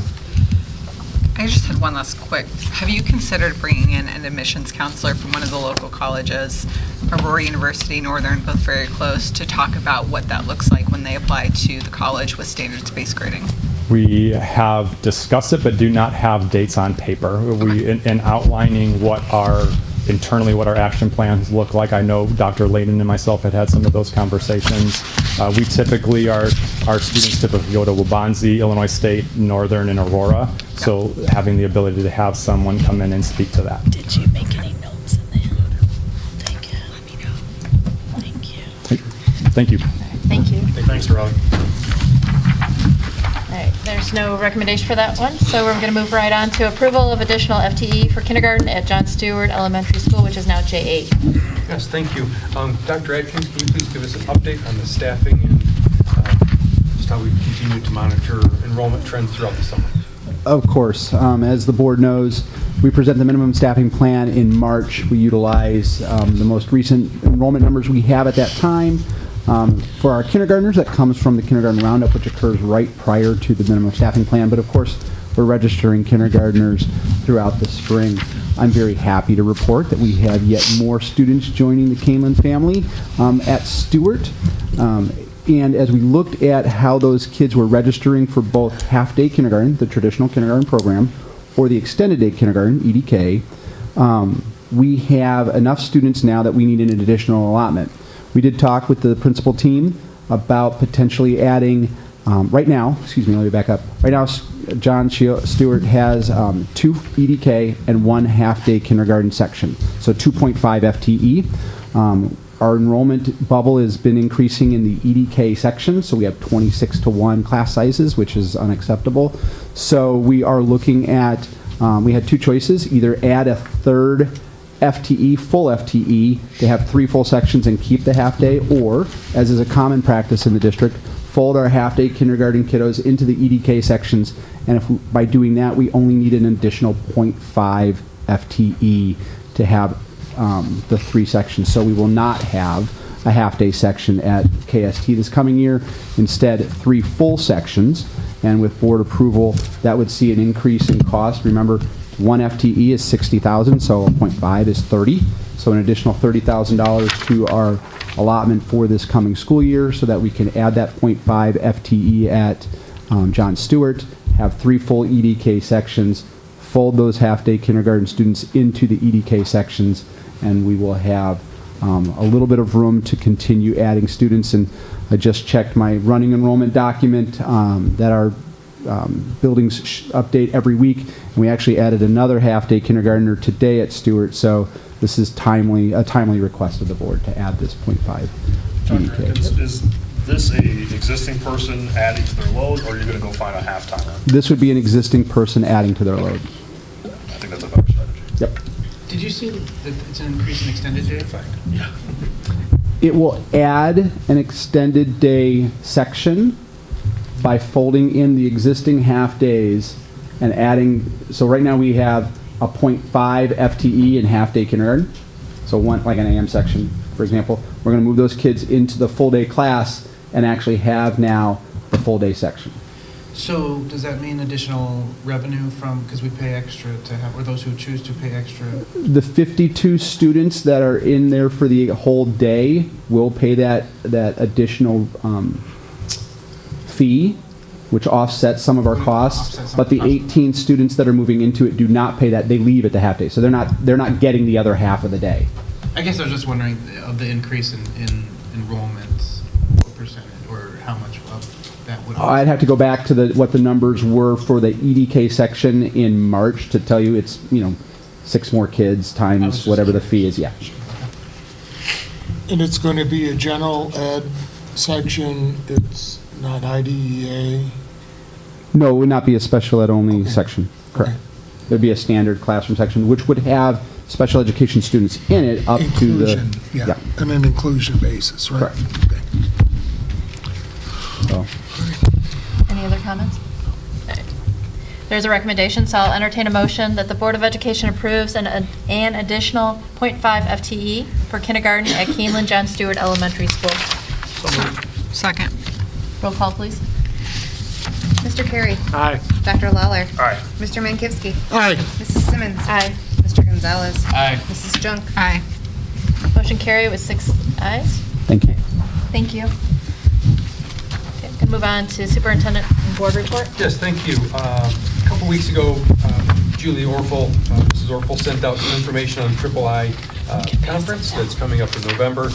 I just had one last quick. Have you considered bringing in an admissions counselor from one of the local colleges, Aurora University, Northern, both very close, to talk about what that looks like when they apply to the college with standards-based grading? We have discussed it, but do not have dates on paper. In outlining internally what our action plans look like, I know Dr. Layden and myself had some of those conversations. We typically, our students typically go to Waubonsie, Illinois State, Northern, and Aurora. So having the ability to have someone come in and speak to that. Did you make any notes in there? Thank you. Let me know. Thank you. Thank you. Thank you. Thanks, Ron. All right, there's no recommendation for that one, so we're going to move right on to approval of additional FTE for kindergarten at John Stewart Elementary School, which is now J8. Yes, thank you. Dr. Atkins, can you please give us an update on the staffing and just how we continue to monitor enrollment trends throughout the summer? Of course. As the board knows, we present the minimum staffing plan in March. We utilize the most recent enrollment numbers we have at that time. For our kindergartners, that comes from the kindergarten roundup, which occurs right prior to the minimum staffing plan. But of course, we're registering kindergartners throughout the spring. I'm very happy to report that we have yet more students joining the Kaneland family at Stewart. And as we looked at how those kids were registering for both half-day kindergarten, the traditional kindergarten program, or the extended day kindergarten, EDK, we have enough students now that we need an additional allotment. We did talk with the principal team about potentially adding, right now, excuse me, let me back up. Right now, John Stewart has 2 EDK and 1 half-day kindergarten section, so 2.5 FTE. Our enrollment bubble has been increasing in the EDK section, so we have 26-to-1 class sizes, which is unacceptable. So we are looking at, we had 2 choices, either add a 3rd FTE, full FTE, to have 3 full sections and keep the half day, or, as is a common practice in the district, fold our half-day kindergarten kiddos into the EDK sections, and if by doing that, we only need an additional 0.5 FTE to have the 3 sections. So we will not have a half-day section at KST this coming year. Instead, 3 full sections, and with board approval, that would see an increase in cost. Remember, 1 FTE is $60,000, so 0.5 is 30. So an additional $30,000 to our allotment for this coming school year, so that we can add that 0.5 FTE at John Stewart, have 3 full EDK sections, fold those half-day kindergarten students into the EDK sections, and we will have a little bit of room to continue adding students. And I just checked my running enrollment document that our buildings update every week, and we actually added another half-day kindergartner today at Stewart. So this is a timely request of the board to add this 0.5 EDK. Is this a existing person adding to their load, or are you going to go find a half-timer? This would be an existing person adding to their load. I think that's a better strategy. Yep. Did you see that it's an increase in extended day? Yeah. It will add an extended day section by folding in the existing half days and adding, so right now we have a 0.5 FTE in half day kindergarten. So one, like an AM section, for example, we're going to move those kids into the full day class and actually have now the full day section. So does that mean additional revenue from, because we pay extra to have, or those who choose to pay extra? The 52 students that are in there for the whole day will pay that additional fee, which offsets some of our costs. But the 18 students that are moving into it do not pay that. They leave at the half day, so they're not getting the other half of the day. I guess I was just wondering of the increase in enrollments, what percentage or how much of that would? I'd have to go back to what the numbers were for the EDK section in March to tell you. It's 6 more kids times whatever the fee is. Yeah. And it's going to be a general ed section. It's not IDEA. No, it would not be a special ed only section. Correct. It would be a standard classroom section, which would have special education students in it up Inclusion, to the yeah, on an inclusion basis, right? Correct. So. Any other comments? Okay. There's a recommendation, so I'll entertain a motion that the Board of Education approves an additional 0.5 FTE for kindergarten at Kaneland John Stewart Elementary School. Second. Roll call, please. Mr. Carey. Aye. Dr. Lawler. Aye. Mr. Mankivsky. Aye. Mrs. Simmons. Aye. Mr. Gonzalez. Aye. Mrs. Junk. Aye. Motion carried with 6 ayes. Thank you. Thank you. Okay, can move on to superintendent and board report. Yes, thank you. A couple weeks ago, Julie Orfel, Mrs. Orfel, sent out some information on III conference that's coming up in November.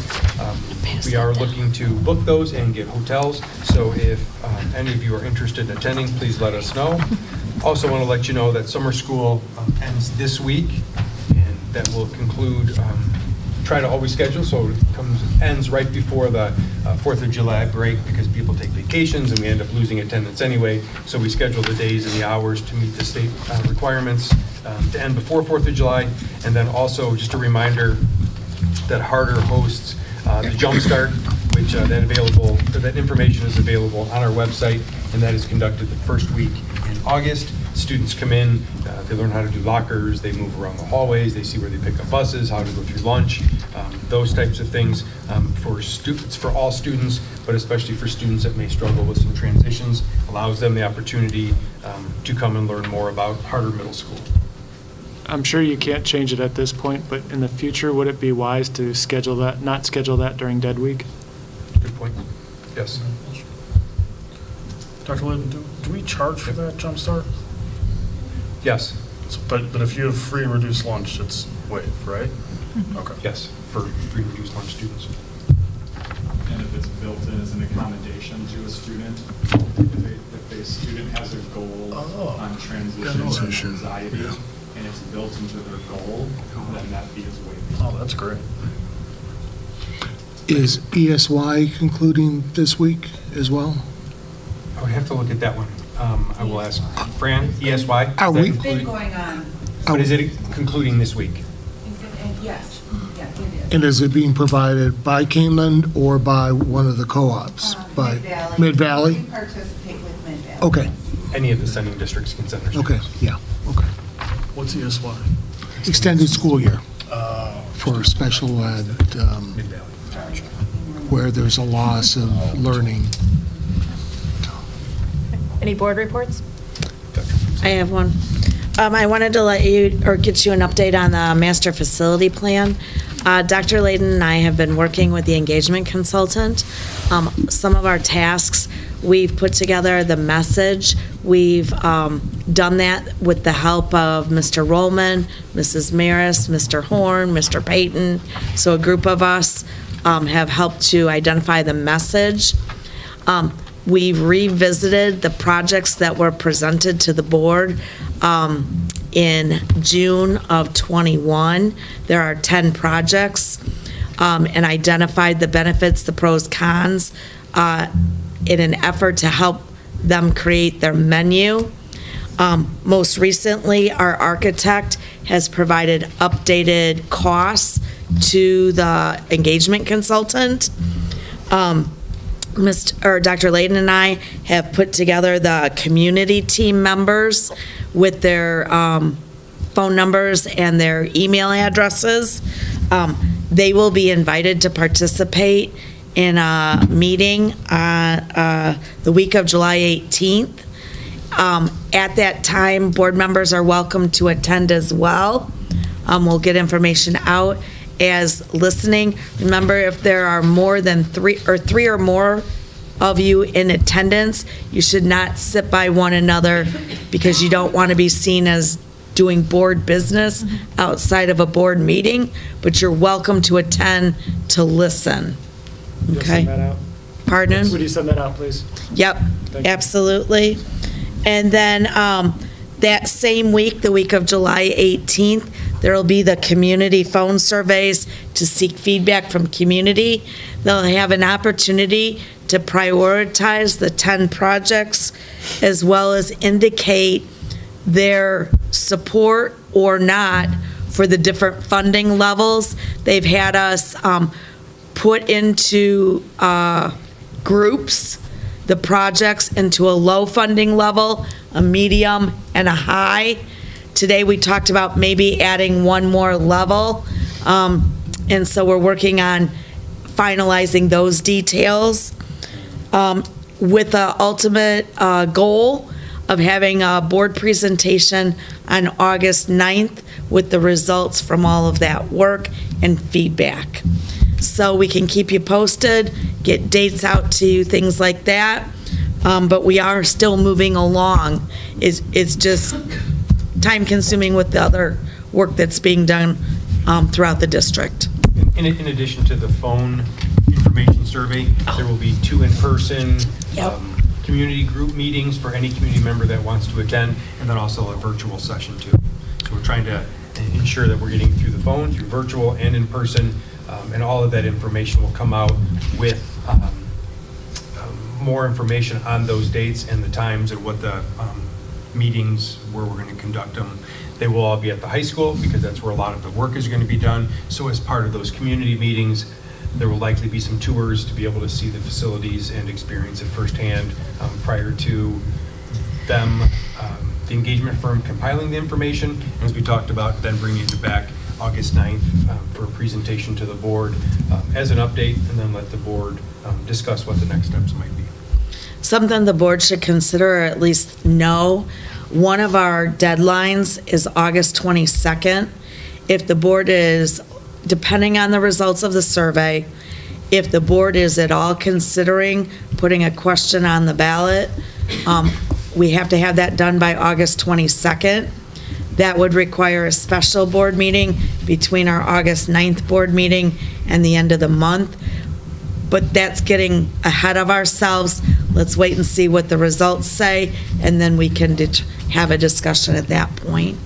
We are looking to book those and get hotels, so if any of you are interested in attending, please let us know. Also want to let you know that summer school ends this week, and that will conclude, try to always schedule, so it ends right before the 4th of July break, because people take vacations and we end up losing attendance anyway. So we schedule the days and the hours to meet the state requirements to end before 4th of July. And then also just a reminder that Harder hosts the Jumpstart, which that information is available on our website, and that is conducted the first week in August. Students come in, they learn how to do lockers, they move around the hallways, they see where they pick up buses, how to go through lunch, those types of things for all students, but especially for students that may struggle with some transitions, allows them the opportunity to come and learn more about Harder Middle School. I'm sure you can't change it at this point, but in the future, would it be wise to not schedule that during dead week? Good point. Yes. Dr. Linden, do we charge for that Jumpstart? Yes. But if you have free and reduced lunch, it's waived, right? Okay. Yes, for free and reduced lunch students. And if it's built in as an accommodation to a student, if a student has a goal on transition and anxiety, and it's built into their goal, then that fee is waived. Oh, that's great. Is ESY concluding this week as well? I would have to look at that one. I will ask Fran, ESY. It's been going on. But is it concluding this week? Yes, yeah, it is. And is it being provided by Kaneland or by one of the co-ops? By Mid-Valley? We participate with Mid-Valley. Okay, Any of the sending districts can send their okay, students. yeah, okay. What's ESY? Extended school year for special ed, where there's a loss of learning. Any board reports? I have one. I wanted to let you, or get you an update on the master facility plan. Dr. Layden and I have been working with the engagement consultant. Some of our tasks, we've put together the message. We've done that with the help of Mr. Rollman, Mrs. Maris, Mr. Horn, Mr. Payton. So a group of us have helped to identify the message. We've revisited the projects that were presented to the board in June of '21. There are 10 projects, and identified the benefits, the pros, cons, in an effort to help them create their menu. Most recently, our architect has provided updated costs to the engagement consultant. Dr. Layden and I have put together the community team members with their phone numbers and their email addresses. They will be invited to participate in a meeting on the week of July 18th. At that time, board members are welcome to attend as well. We'll get information out as listening. Remember, if there are more than three or more of you in attendance, you should not sit by one another, because you don't want to be seen as doing board business outside of a board meeting, but you're welcome to attend to listen. You'll Okay? send that out? Pardon? Would you send that out, please? Yep, Thank you. absolutely. And then that same week, the week of July 18th, there will be the community phone surveys to seek feedback from community. They'll have an opportunity to prioritize the 10 projects, as well as indicate their support or not for the different funding levels. They've had us put into groups the projects into a low funding level, a medium, and a high. Today, we talked about maybe adding one more level. And so we're working on finalizing those details with the ultimate goal of having a board presentation on August 9th with the results from all of that work and feedback. So we can keep you posted, get dates out to you, things like that. But we are still moving along. It's just time consuming with the other work that's being done throughout the district. In addition to the phone information survey, there will be 2 in-person community group meetings for any community member that wants to attend, and then also a virtual session too. So we're trying to ensure that we're getting through the phone, through virtual and in person, and all of that information will come out with more information on those dates and the times and what the meetings, where we're going to conduct them. They will all be at the high school because that's where a lot of the work is going to be done. So as part of those community meetings, there will likely be some tours to be able to see the facilities and experience it firsthand prior to them, the engagement firm compiling the information. As we talked about, then bringing it back August 9th for a presentation to the board as an update, and then let the board discuss what the next steps might be. Something the board should consider, or at least know, one of our deadlines is August 22nd. If the board is, depending on the results of the survey, if the board is at all considering putting a question on the ballot, we have to have that done by August 22nd. That would require a special board meeting between our August 9th board meeting and the end of the month. But that's getting ahead of ourselves. Let's wait and see what the results say, and then we can have a discussion at that point.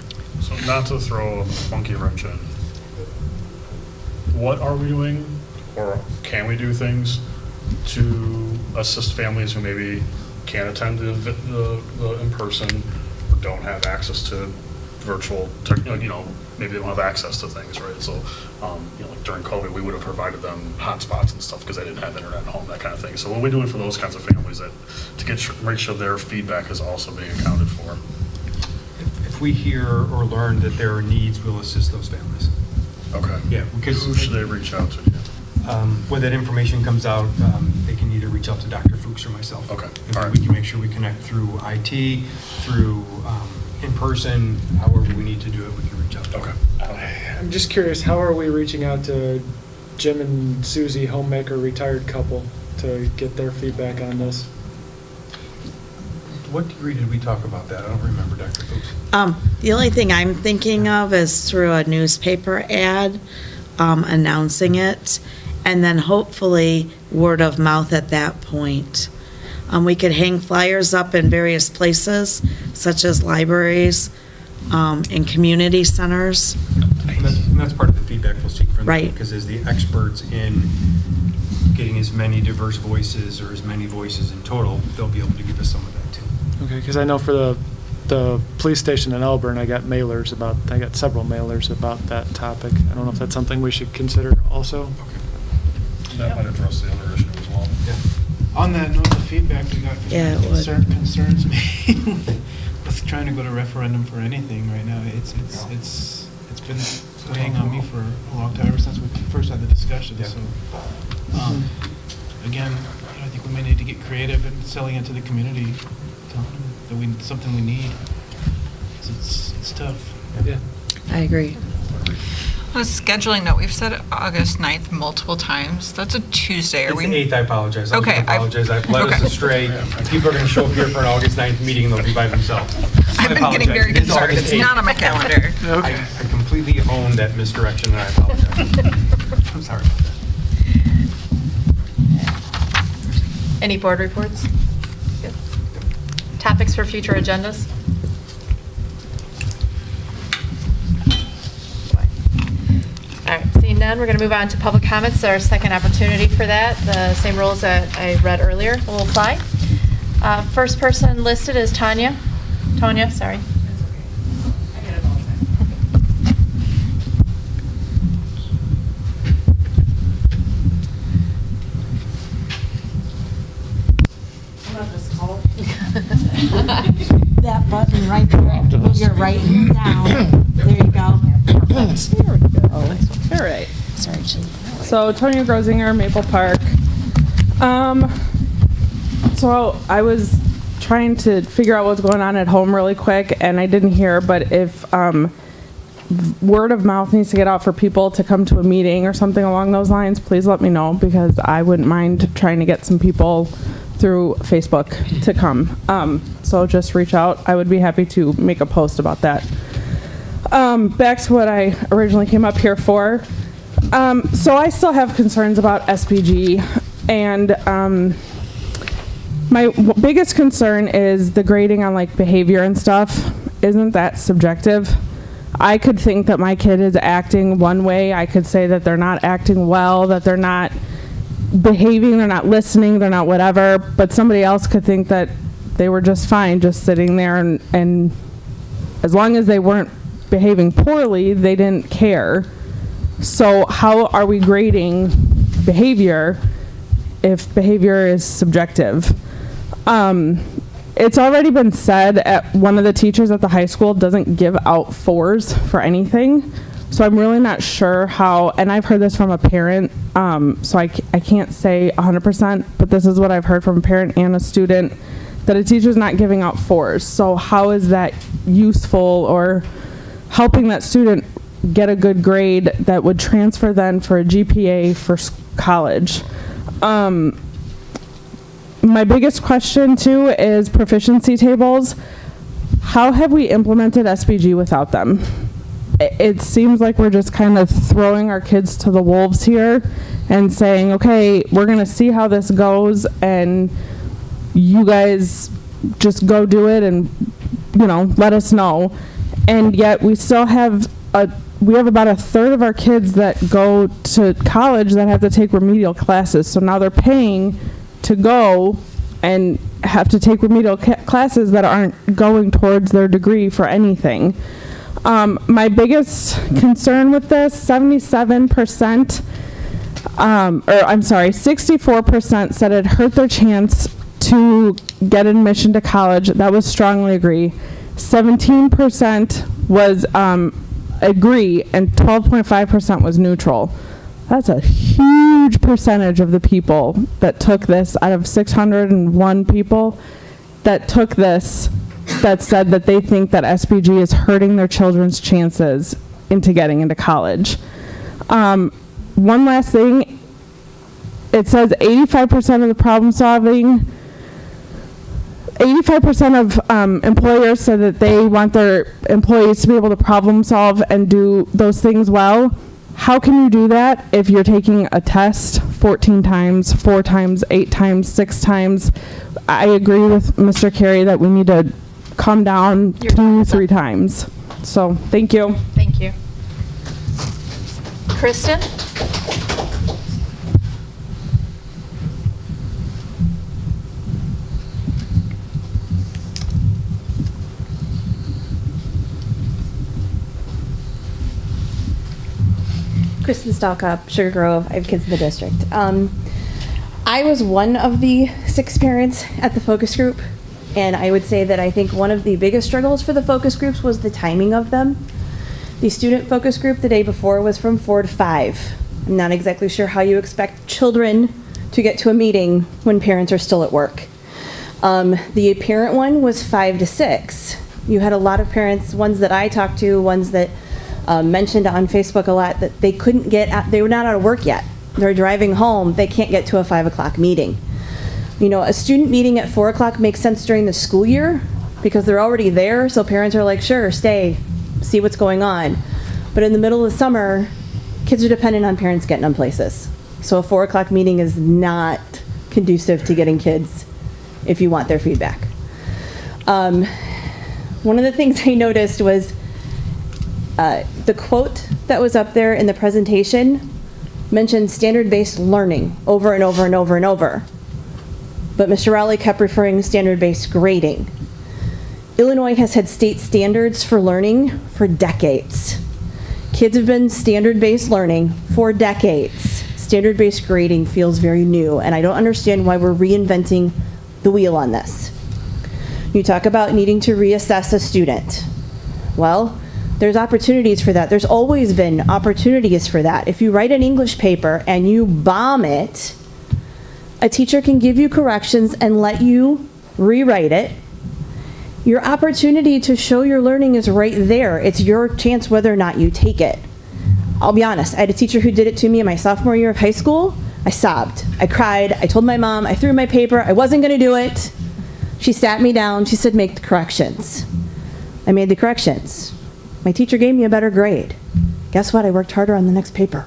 So not to throw a funky wrench in, what are we doing, or can we do things to assist families who maybe can't attend the in-person or don't have access to virtual, maybe they don't have access to things, right? So, like during COVID, we would have provided them hotspots and stuff because they didn't have internet at home, that kind of thing. So what are we doing for those kinds of families to make sure their feedback is also being accounted for? If we hear or learn that there are needs, we'll assist those families. Okay. Yeah, because who should they reach out to? When that information comes out, they can either reach out to Dr. Fuchs or myself. Okay. And then we can make sure we connect through IT, through in person, however we need to do it, we can reach out. Okay. I'm just curious, how are we reaching out to Jim and Susie, homemaker, retired couple, to get their feedback on this? What degree did we talk about that? I don't remember, Dr. Fuchs. The only thing I'm thinking of is through a newspaper ad announcing it, and then hopefully word of mouth at that point. We could hang flyers up in various places, such as libraries and community centers. And that's part of the feedback we'll seek from them. Right. Because as the experts in getting as many diverse voices or as many voices in total, they'll be able to give us some of that too. Okay, because I know for the police station in Elburn, I got several mailers about that topic. I don't know if that's something we should consider also. Okay. That might address the other issue as well. Yeah. On that note, the feedback we got from Yeah, that concerns me with trying to go to referendum for anything right now. It's been weighing on me for a long time, ever since we first had the discussion. Yeah. So, again, I think we may need to get creative in selling it to the community, telling them that something we need. It's tough. Yeah. I agree. On a scheduling note, we've said August 9th multiple times. That's a Tuesday. Are It's we? the 8th, I apologize. Okay, I apologize. I've led us astray. People are going to show up here for an August 9th meeting and they'll be by themselves. I've been getting very It is concerned. August It's not 8th. on my calendar. I completely own that misdirection and I apologize. I'm sorry about that. Any board reports? Good. Topics for future agendas? All right, seeing none, we're going to move on to public comments. Our second opportunity for that. The same rules that I read earlier will apply. First person listed is Tanya. Tonya, sorry. That button right there, you're writing down. There you go. Perfect. There we go. All right. Sorry, Julie. So Tonya Grosinger, Maple Park. So I was trying to figure out what's going on at home really quick, and I didn't hear, but if word of mouth needs to get out for people to come to a meeting or something along those lines, please let me know, because I wouldn't mind trying to get some people through Facebook to come. So just reach out. I would be happy to make a post about that. Back to what I originally came up here for. So I still have concerns about SPG, and my biggest concern is the grading on like behavior and stuff. Isn't that subjective? I could think that my kid is acting one way. I could say that they're not acting well, that they're not behaving, they're not listening, they're not whatever, but somebody else could think that they were just fine, just sitting there, and as long as they weren't behaving poorly, they didn't care. So how are we grading behavior if behavior is subjective? It's already been said at one of the teachers at the high school doesn't give out 4s for anything. So I'm really not sure how, and I've heard this from a parent, so I can't say 100%, but this is what I've heard from a parent and a student, that a teacher's not giving out 4s. So how is that useful or helping that student get a good grade that would transfer then for a GPA for college? My biggest question too is proficiency tables. How have we implemented SPG without them? It seems like we're just kind of throwing our kids to the wolves here and saying, okay, we're going to see how this goes, and you guys just go do it and, you know, let us know. And yet we still have about a third of our kids that go to college that have to take remedial classes. So now they're paying to go and have to take remedial classes that aren't going towards their degree for anything. My biggest concern with this, 64% said it hurt their chance to get admission to college. That was strongly agree. 17% was agree, and 12.5% was neutral. That's a huge percentage of the people that took this, out of 601 people that took this, that said that they think that SPG is hurting their children's chances into getting into college. One last thing, it says 85% of the problem solving, 85% of employers said that they want their employees to be able to problem solve and do those things well. How can you do that if you're taking a test 14 times, 4 times, 8 times, 6 times? I agree with Mr. Carey that we need to come down 2, 3 times. So, thank you. Thank you. Kristen? Kristen Stalkup, Sugar Grove. I have kids in the district. I was one of the 6 parents at the focus group, and I would say that I think one of the biggest struggles for the focus groups was the timing of them. The student focus group the day before was from 4 to 5. I'm not exactly sure how you expect children to get to a meeting when parents are still at work. The parent one was 5 to 6. You had a lot of parents, ones that I talked to, ones that mentioned on Facebook a lot, that they couldn't get out, they were not out of work yet. They're driving home, they can't get to a 5 o'clock meeting. You know, a student meeting at 4 o'clock makes sense during the school year because they're already there, so parents are like, sure, stay, see what's going on. But in the middle of the summer, kids are dependent on parents getting them places. So a 4 o'clock meeting is not conducive to getting kids if you want their feedback. One of the things I noticed was the quote that was up there in the presentation mentioned standard-based learning over and over and over and over. But Mr. Rowley kept referring to standard-based grading. Illinois has had state standards for learning for decades. Kids have been standard-based learning for decades. Standard-based grading feels very new, and I don't understand why we're reinventing the wheel on this. You talk about needing to reassess a student. Well, there's opportunities for that. There's always been opportunities for that. If you write an English paper and you bomb it, a teacher can give you corrections and let you rewrite it. Your opportunity to show your learning is right there. It's your chance whether or not you take it. I'll be honest, I had a teacher who did it to me in my sophomore year of high school. I sobbed, I cried, I told my mom, I threw my paper, I wasn't gonna do it. She sat me down, she said, make the corrections. I made the corrections. My teacher gave me a better grade. Guess what? I worked harder on the next paper.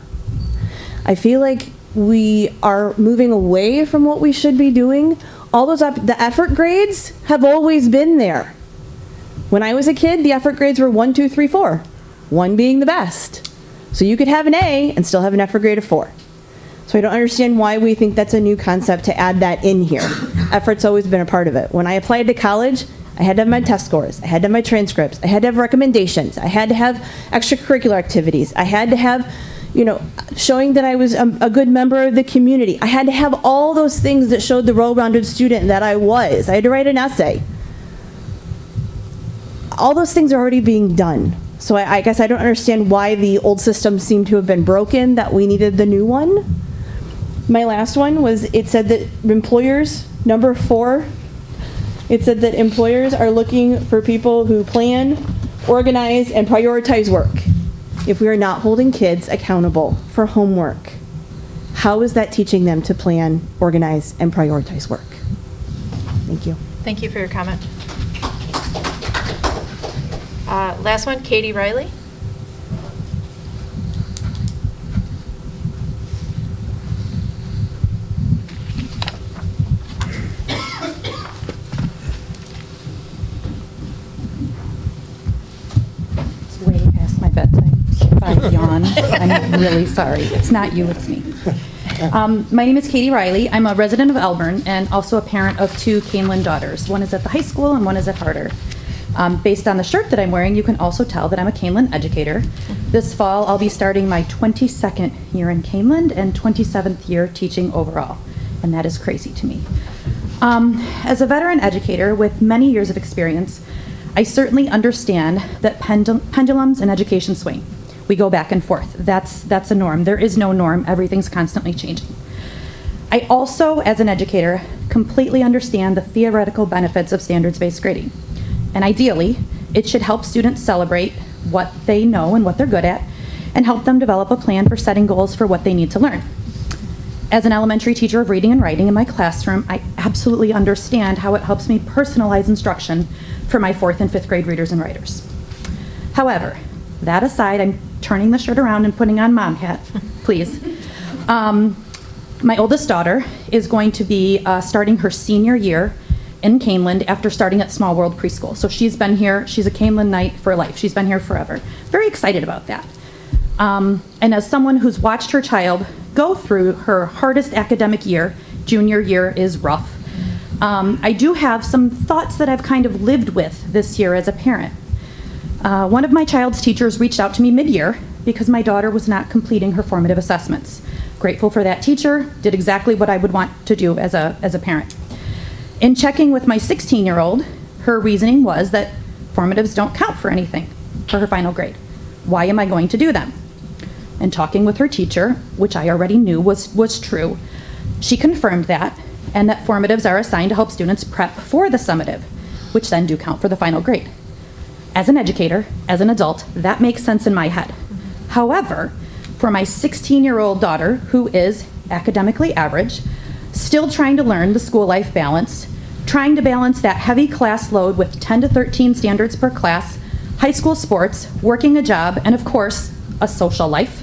I feel like we are moving away from what we should be doing. All those the effort grades have always been there. When I was a kid, the effort grades were 1, 2, 3, 4. 1 being the best. So you could have an A and still have an effort grade of 4. So I don't understand why we think that's a new concept to add that in here. Effort's always been a part of it. When I applied to college, I had to have my test scores. I had to have my transcripts. I had to have recommendations. I had to have extracurricular activities. I had to have, showing that I was a good member of the community. I had to have all those things that showed the well-rounded student that I was. I had to write an essay. All those things are already being done. So I guess I don't understand why the old system seemed to have been broken, that we needed the new one. My last one was, it said that employers, number 4, it said that employers are looking for people who plan, organize, and prioritize work. If we are not holding kids accountable for homework, how is that teaching them to plan, organize, and prioritize work? Thank you. Thank you for your comment. Last one, Katie Riley. It's way past my bedtime, so if I yawn, I'm really sorry. It's not you, it's me. My name is Katie Riley. I'm a resident of Elburn and also a parent of 2 Kaneland daughters. One is at the high school and one is at Harder. Based on the shirt that I'm wearing, you can also tell that I'm a Kaneland educator. This fall, I'll be starting my 22nd year in Kaneland and 27th year teaching overall, and that is crazy to me. As a veteran educator with many years of experience, I certainly understand that pendulums in education swing. We go back and forth. That's a norm. There is no norm. Everything's constantly changing. I also, as an educator, completely understand the theoretical benefits of standards-based grading. And ideally, it should help students celebrate what they know and what they're good at, and help them develop a plan for setting goals for what they need to learn. As an elementary teacher of reading and writing in my classroom, I absolutely understand how it helps me personalize instruction for my 4th and 5th grade readers and writers. However, that aside, I'm turning the shirt around and putting on mom hat, please. My oldest daughter is going to be starting her senior year in Kaneland after starting at Small World Preschool. So she's been here, she's a Kaneland Knight for life. She's been here forever. Very excited about that. And as someone who's watched her child go through her hardest academic year, junior year is rough, I do have some thoughts that I've kind of lived with this year as a parent. One of my child's teachers reached out to me mid-year because my daughter was not completing her formative assessments. Grateful for that teacher, did exactly what I would want to do as a parent. In checking with my 16-year-old, her reasoning was that formatives don't count for anything for her final grade. Why am I going to do them? And talking with her teacher, which I already knew was true, she confirmed that, and that formatives are assigned to help students prep for the summative, which then do count for the final grade. As an educator, as an adult, that makes sense in my head. However, for my 16-year-old daughter, who is academically average, still trying to learn the school life balance, trying to balance that heavy class load with 10 to 13 standards per class, high school sports, working a job, and of course, a social life.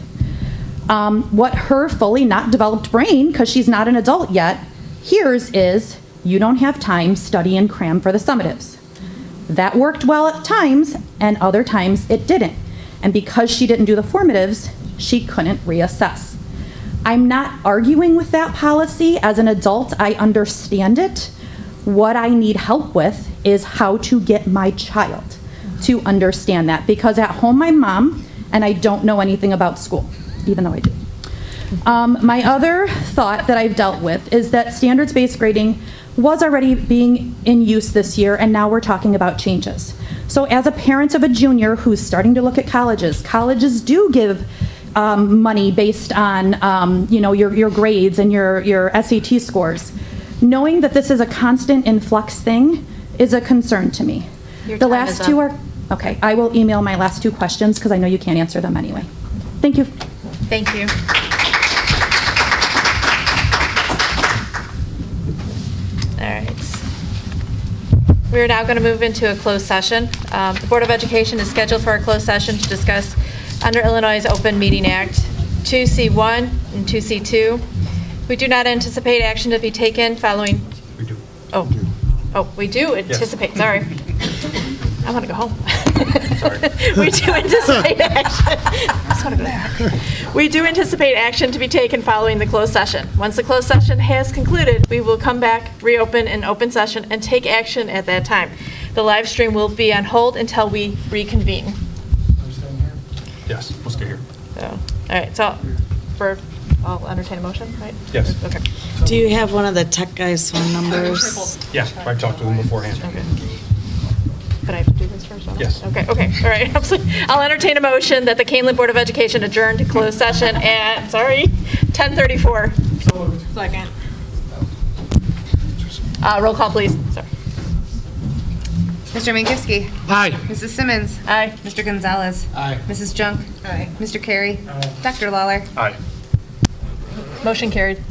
What her fully not developed brain, because she's not an adult yet, hears is, you don't have time, study and cram for the summatives. That worked well at times, and other times it didn't. And because she didn't do the formatives, she couldn't reassess. I'm not arguing with that policy. As an adult, I understand it. What I need help with is how to get my child to understand that, because at home I'm mom and I don't know anything about school, even though I do. My other thought that I've dealt with is that standards-based grading was already being in use this year, and now we're talking about changes. So as a parent of a junior who's starting to look at colleges, colleges do give money based on your grades and your SAT scores. Knowing that this is a constant influx thing is a concern to me. The last two are, okay, I will email my last 2 questions because I know you can't answer them anyway. Thank you. Thank you. All right. We are now going to move into a closed session. The Board of Education is scheduled for a closed session to discuss under Illinois' Open Meeting Act 2C1 and 2C2. We do not anticipate action to be taken following. We do. Oh, we do anticipate, sorry. I want to go home. Sorry. We do anticipate action. I just want to go there. We do anticipate action to be taken following the closed session. Once the closed session has concluded, we will come back, reopen an open session, and take action at that time. The live stream will be on hold until we reconvene. Yes, we'll stay here. So, all right, so I'll entertain a motion, right? Yes. Okay. Do you have one of the tech guys' phone numbers? Yeah, I talked to them beforehand. Okay. But I have to do this first? Yes. Okay, all right. I'll entertain a motion that the Kaneland Board of Education adjourn to closed session at, 10:34. Second. Roll call, please. Sorry. Mr. Minkowski. Aye. Mrs. Simmons. Aye. Mr. Gonzalez. Aye. Mrs. Junk. Aye. Mr. Carey. Dr. Lawler. Aye. Motion carried.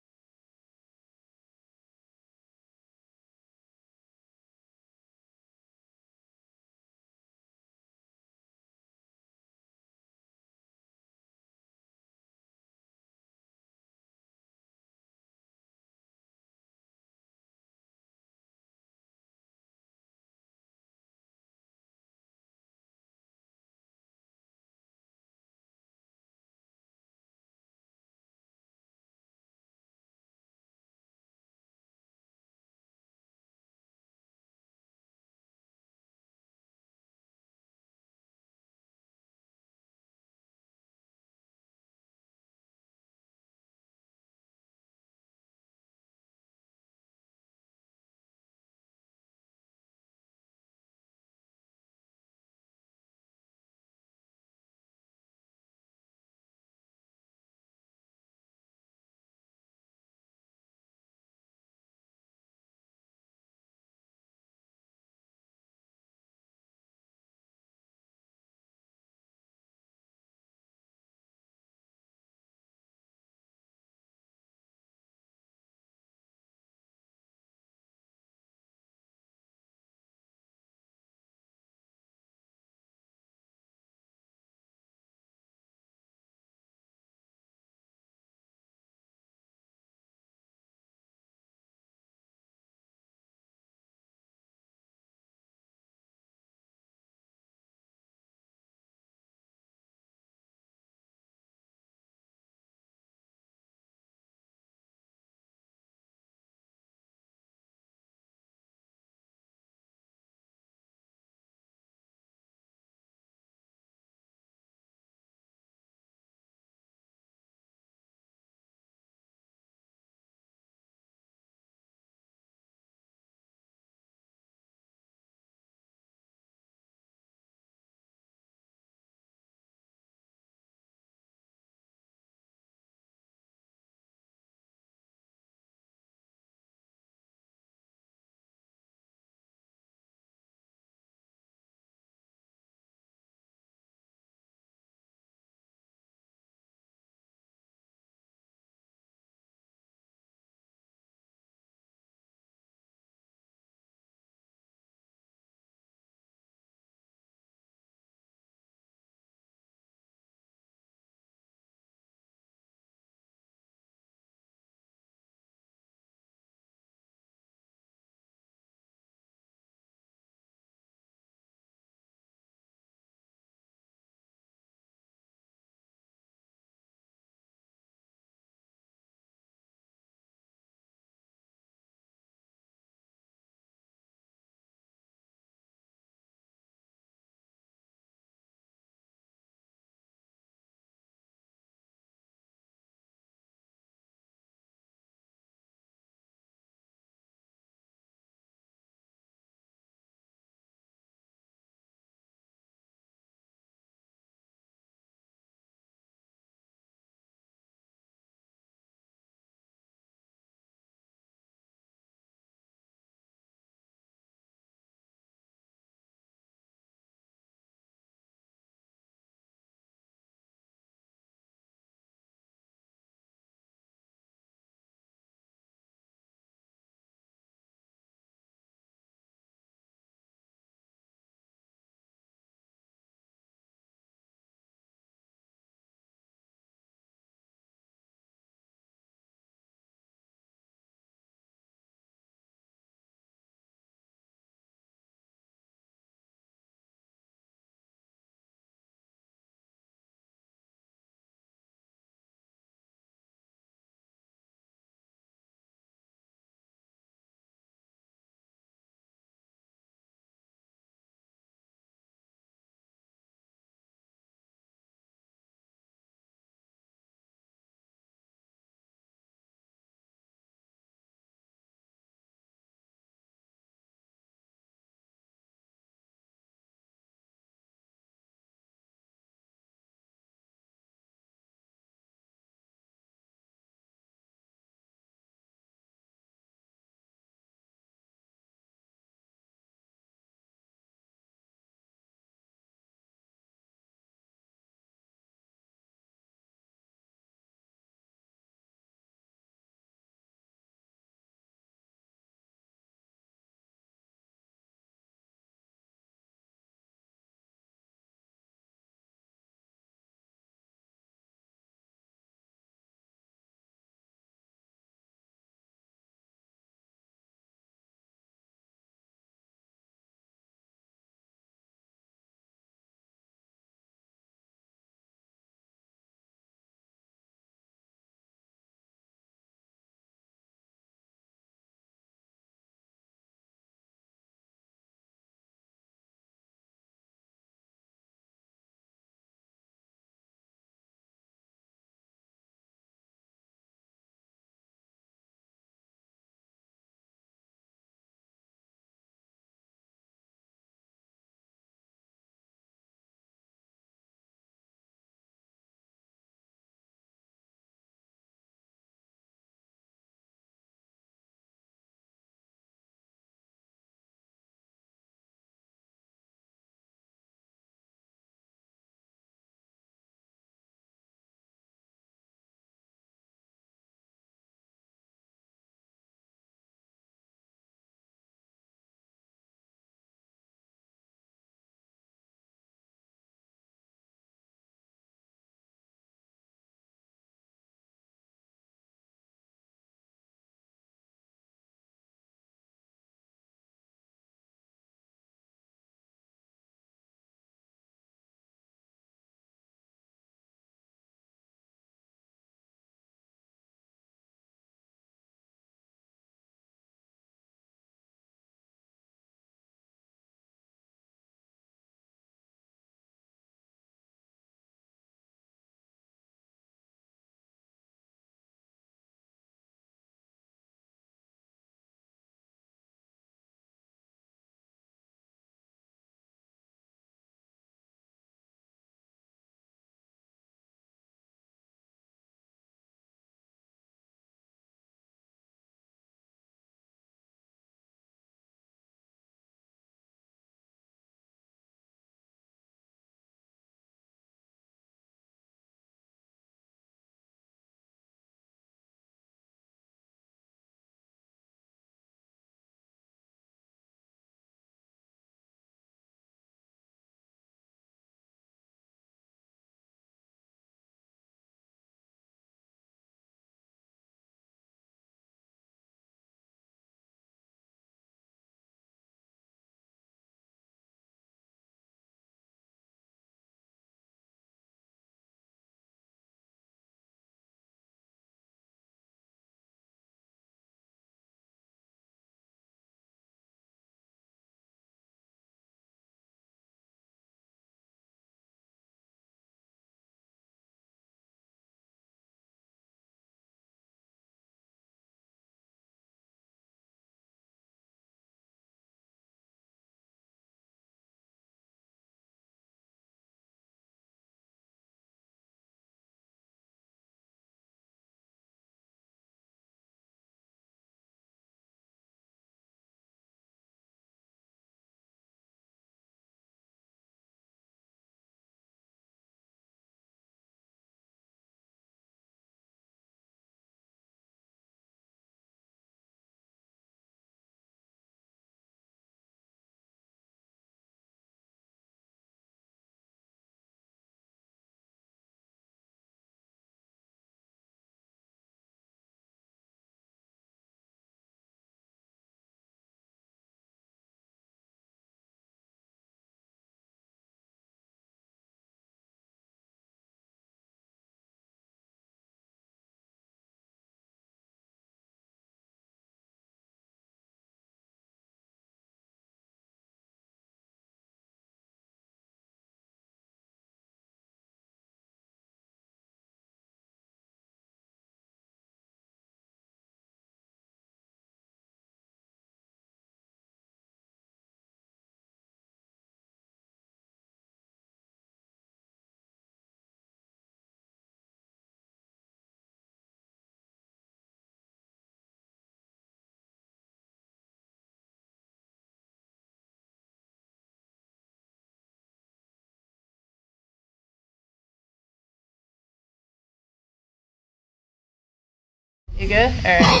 You good? All right.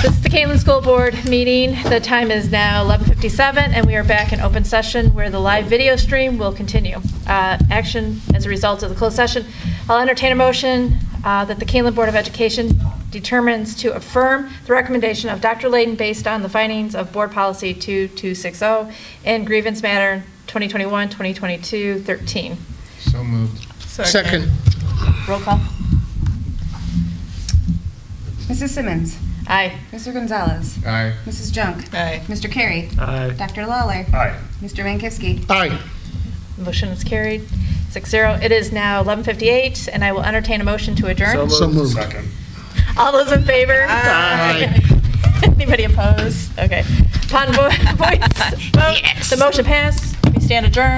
This is the Kaneland School Board meeting. The time is now 11:57, and we are back in open session where the live video stream will continue. Action as a result of the closed session. I'll entertain a motion that the Kaneland Board of Education determines to affirm the recommendation of Dr. Layden based on the findings of Board Policy 2260 and Grievance Matter 2021-2022-13. So moved. Second. Roll call. Mrs. Simmons. Aye. Mr. Gonzalez. Aye. Mrs. Junk. Aye. Mr. Carey. Aye. Dr. Lawler. Aye. Mr. Mankowski. Aye. Motion is carried. 6-0. It is now 11:58, and I will entertain a motion to adjourn. So moved. Second. All those in favor? Aye. Anybody opposed? Okay. Upon voice vote, the motion passed. We stand adjourned.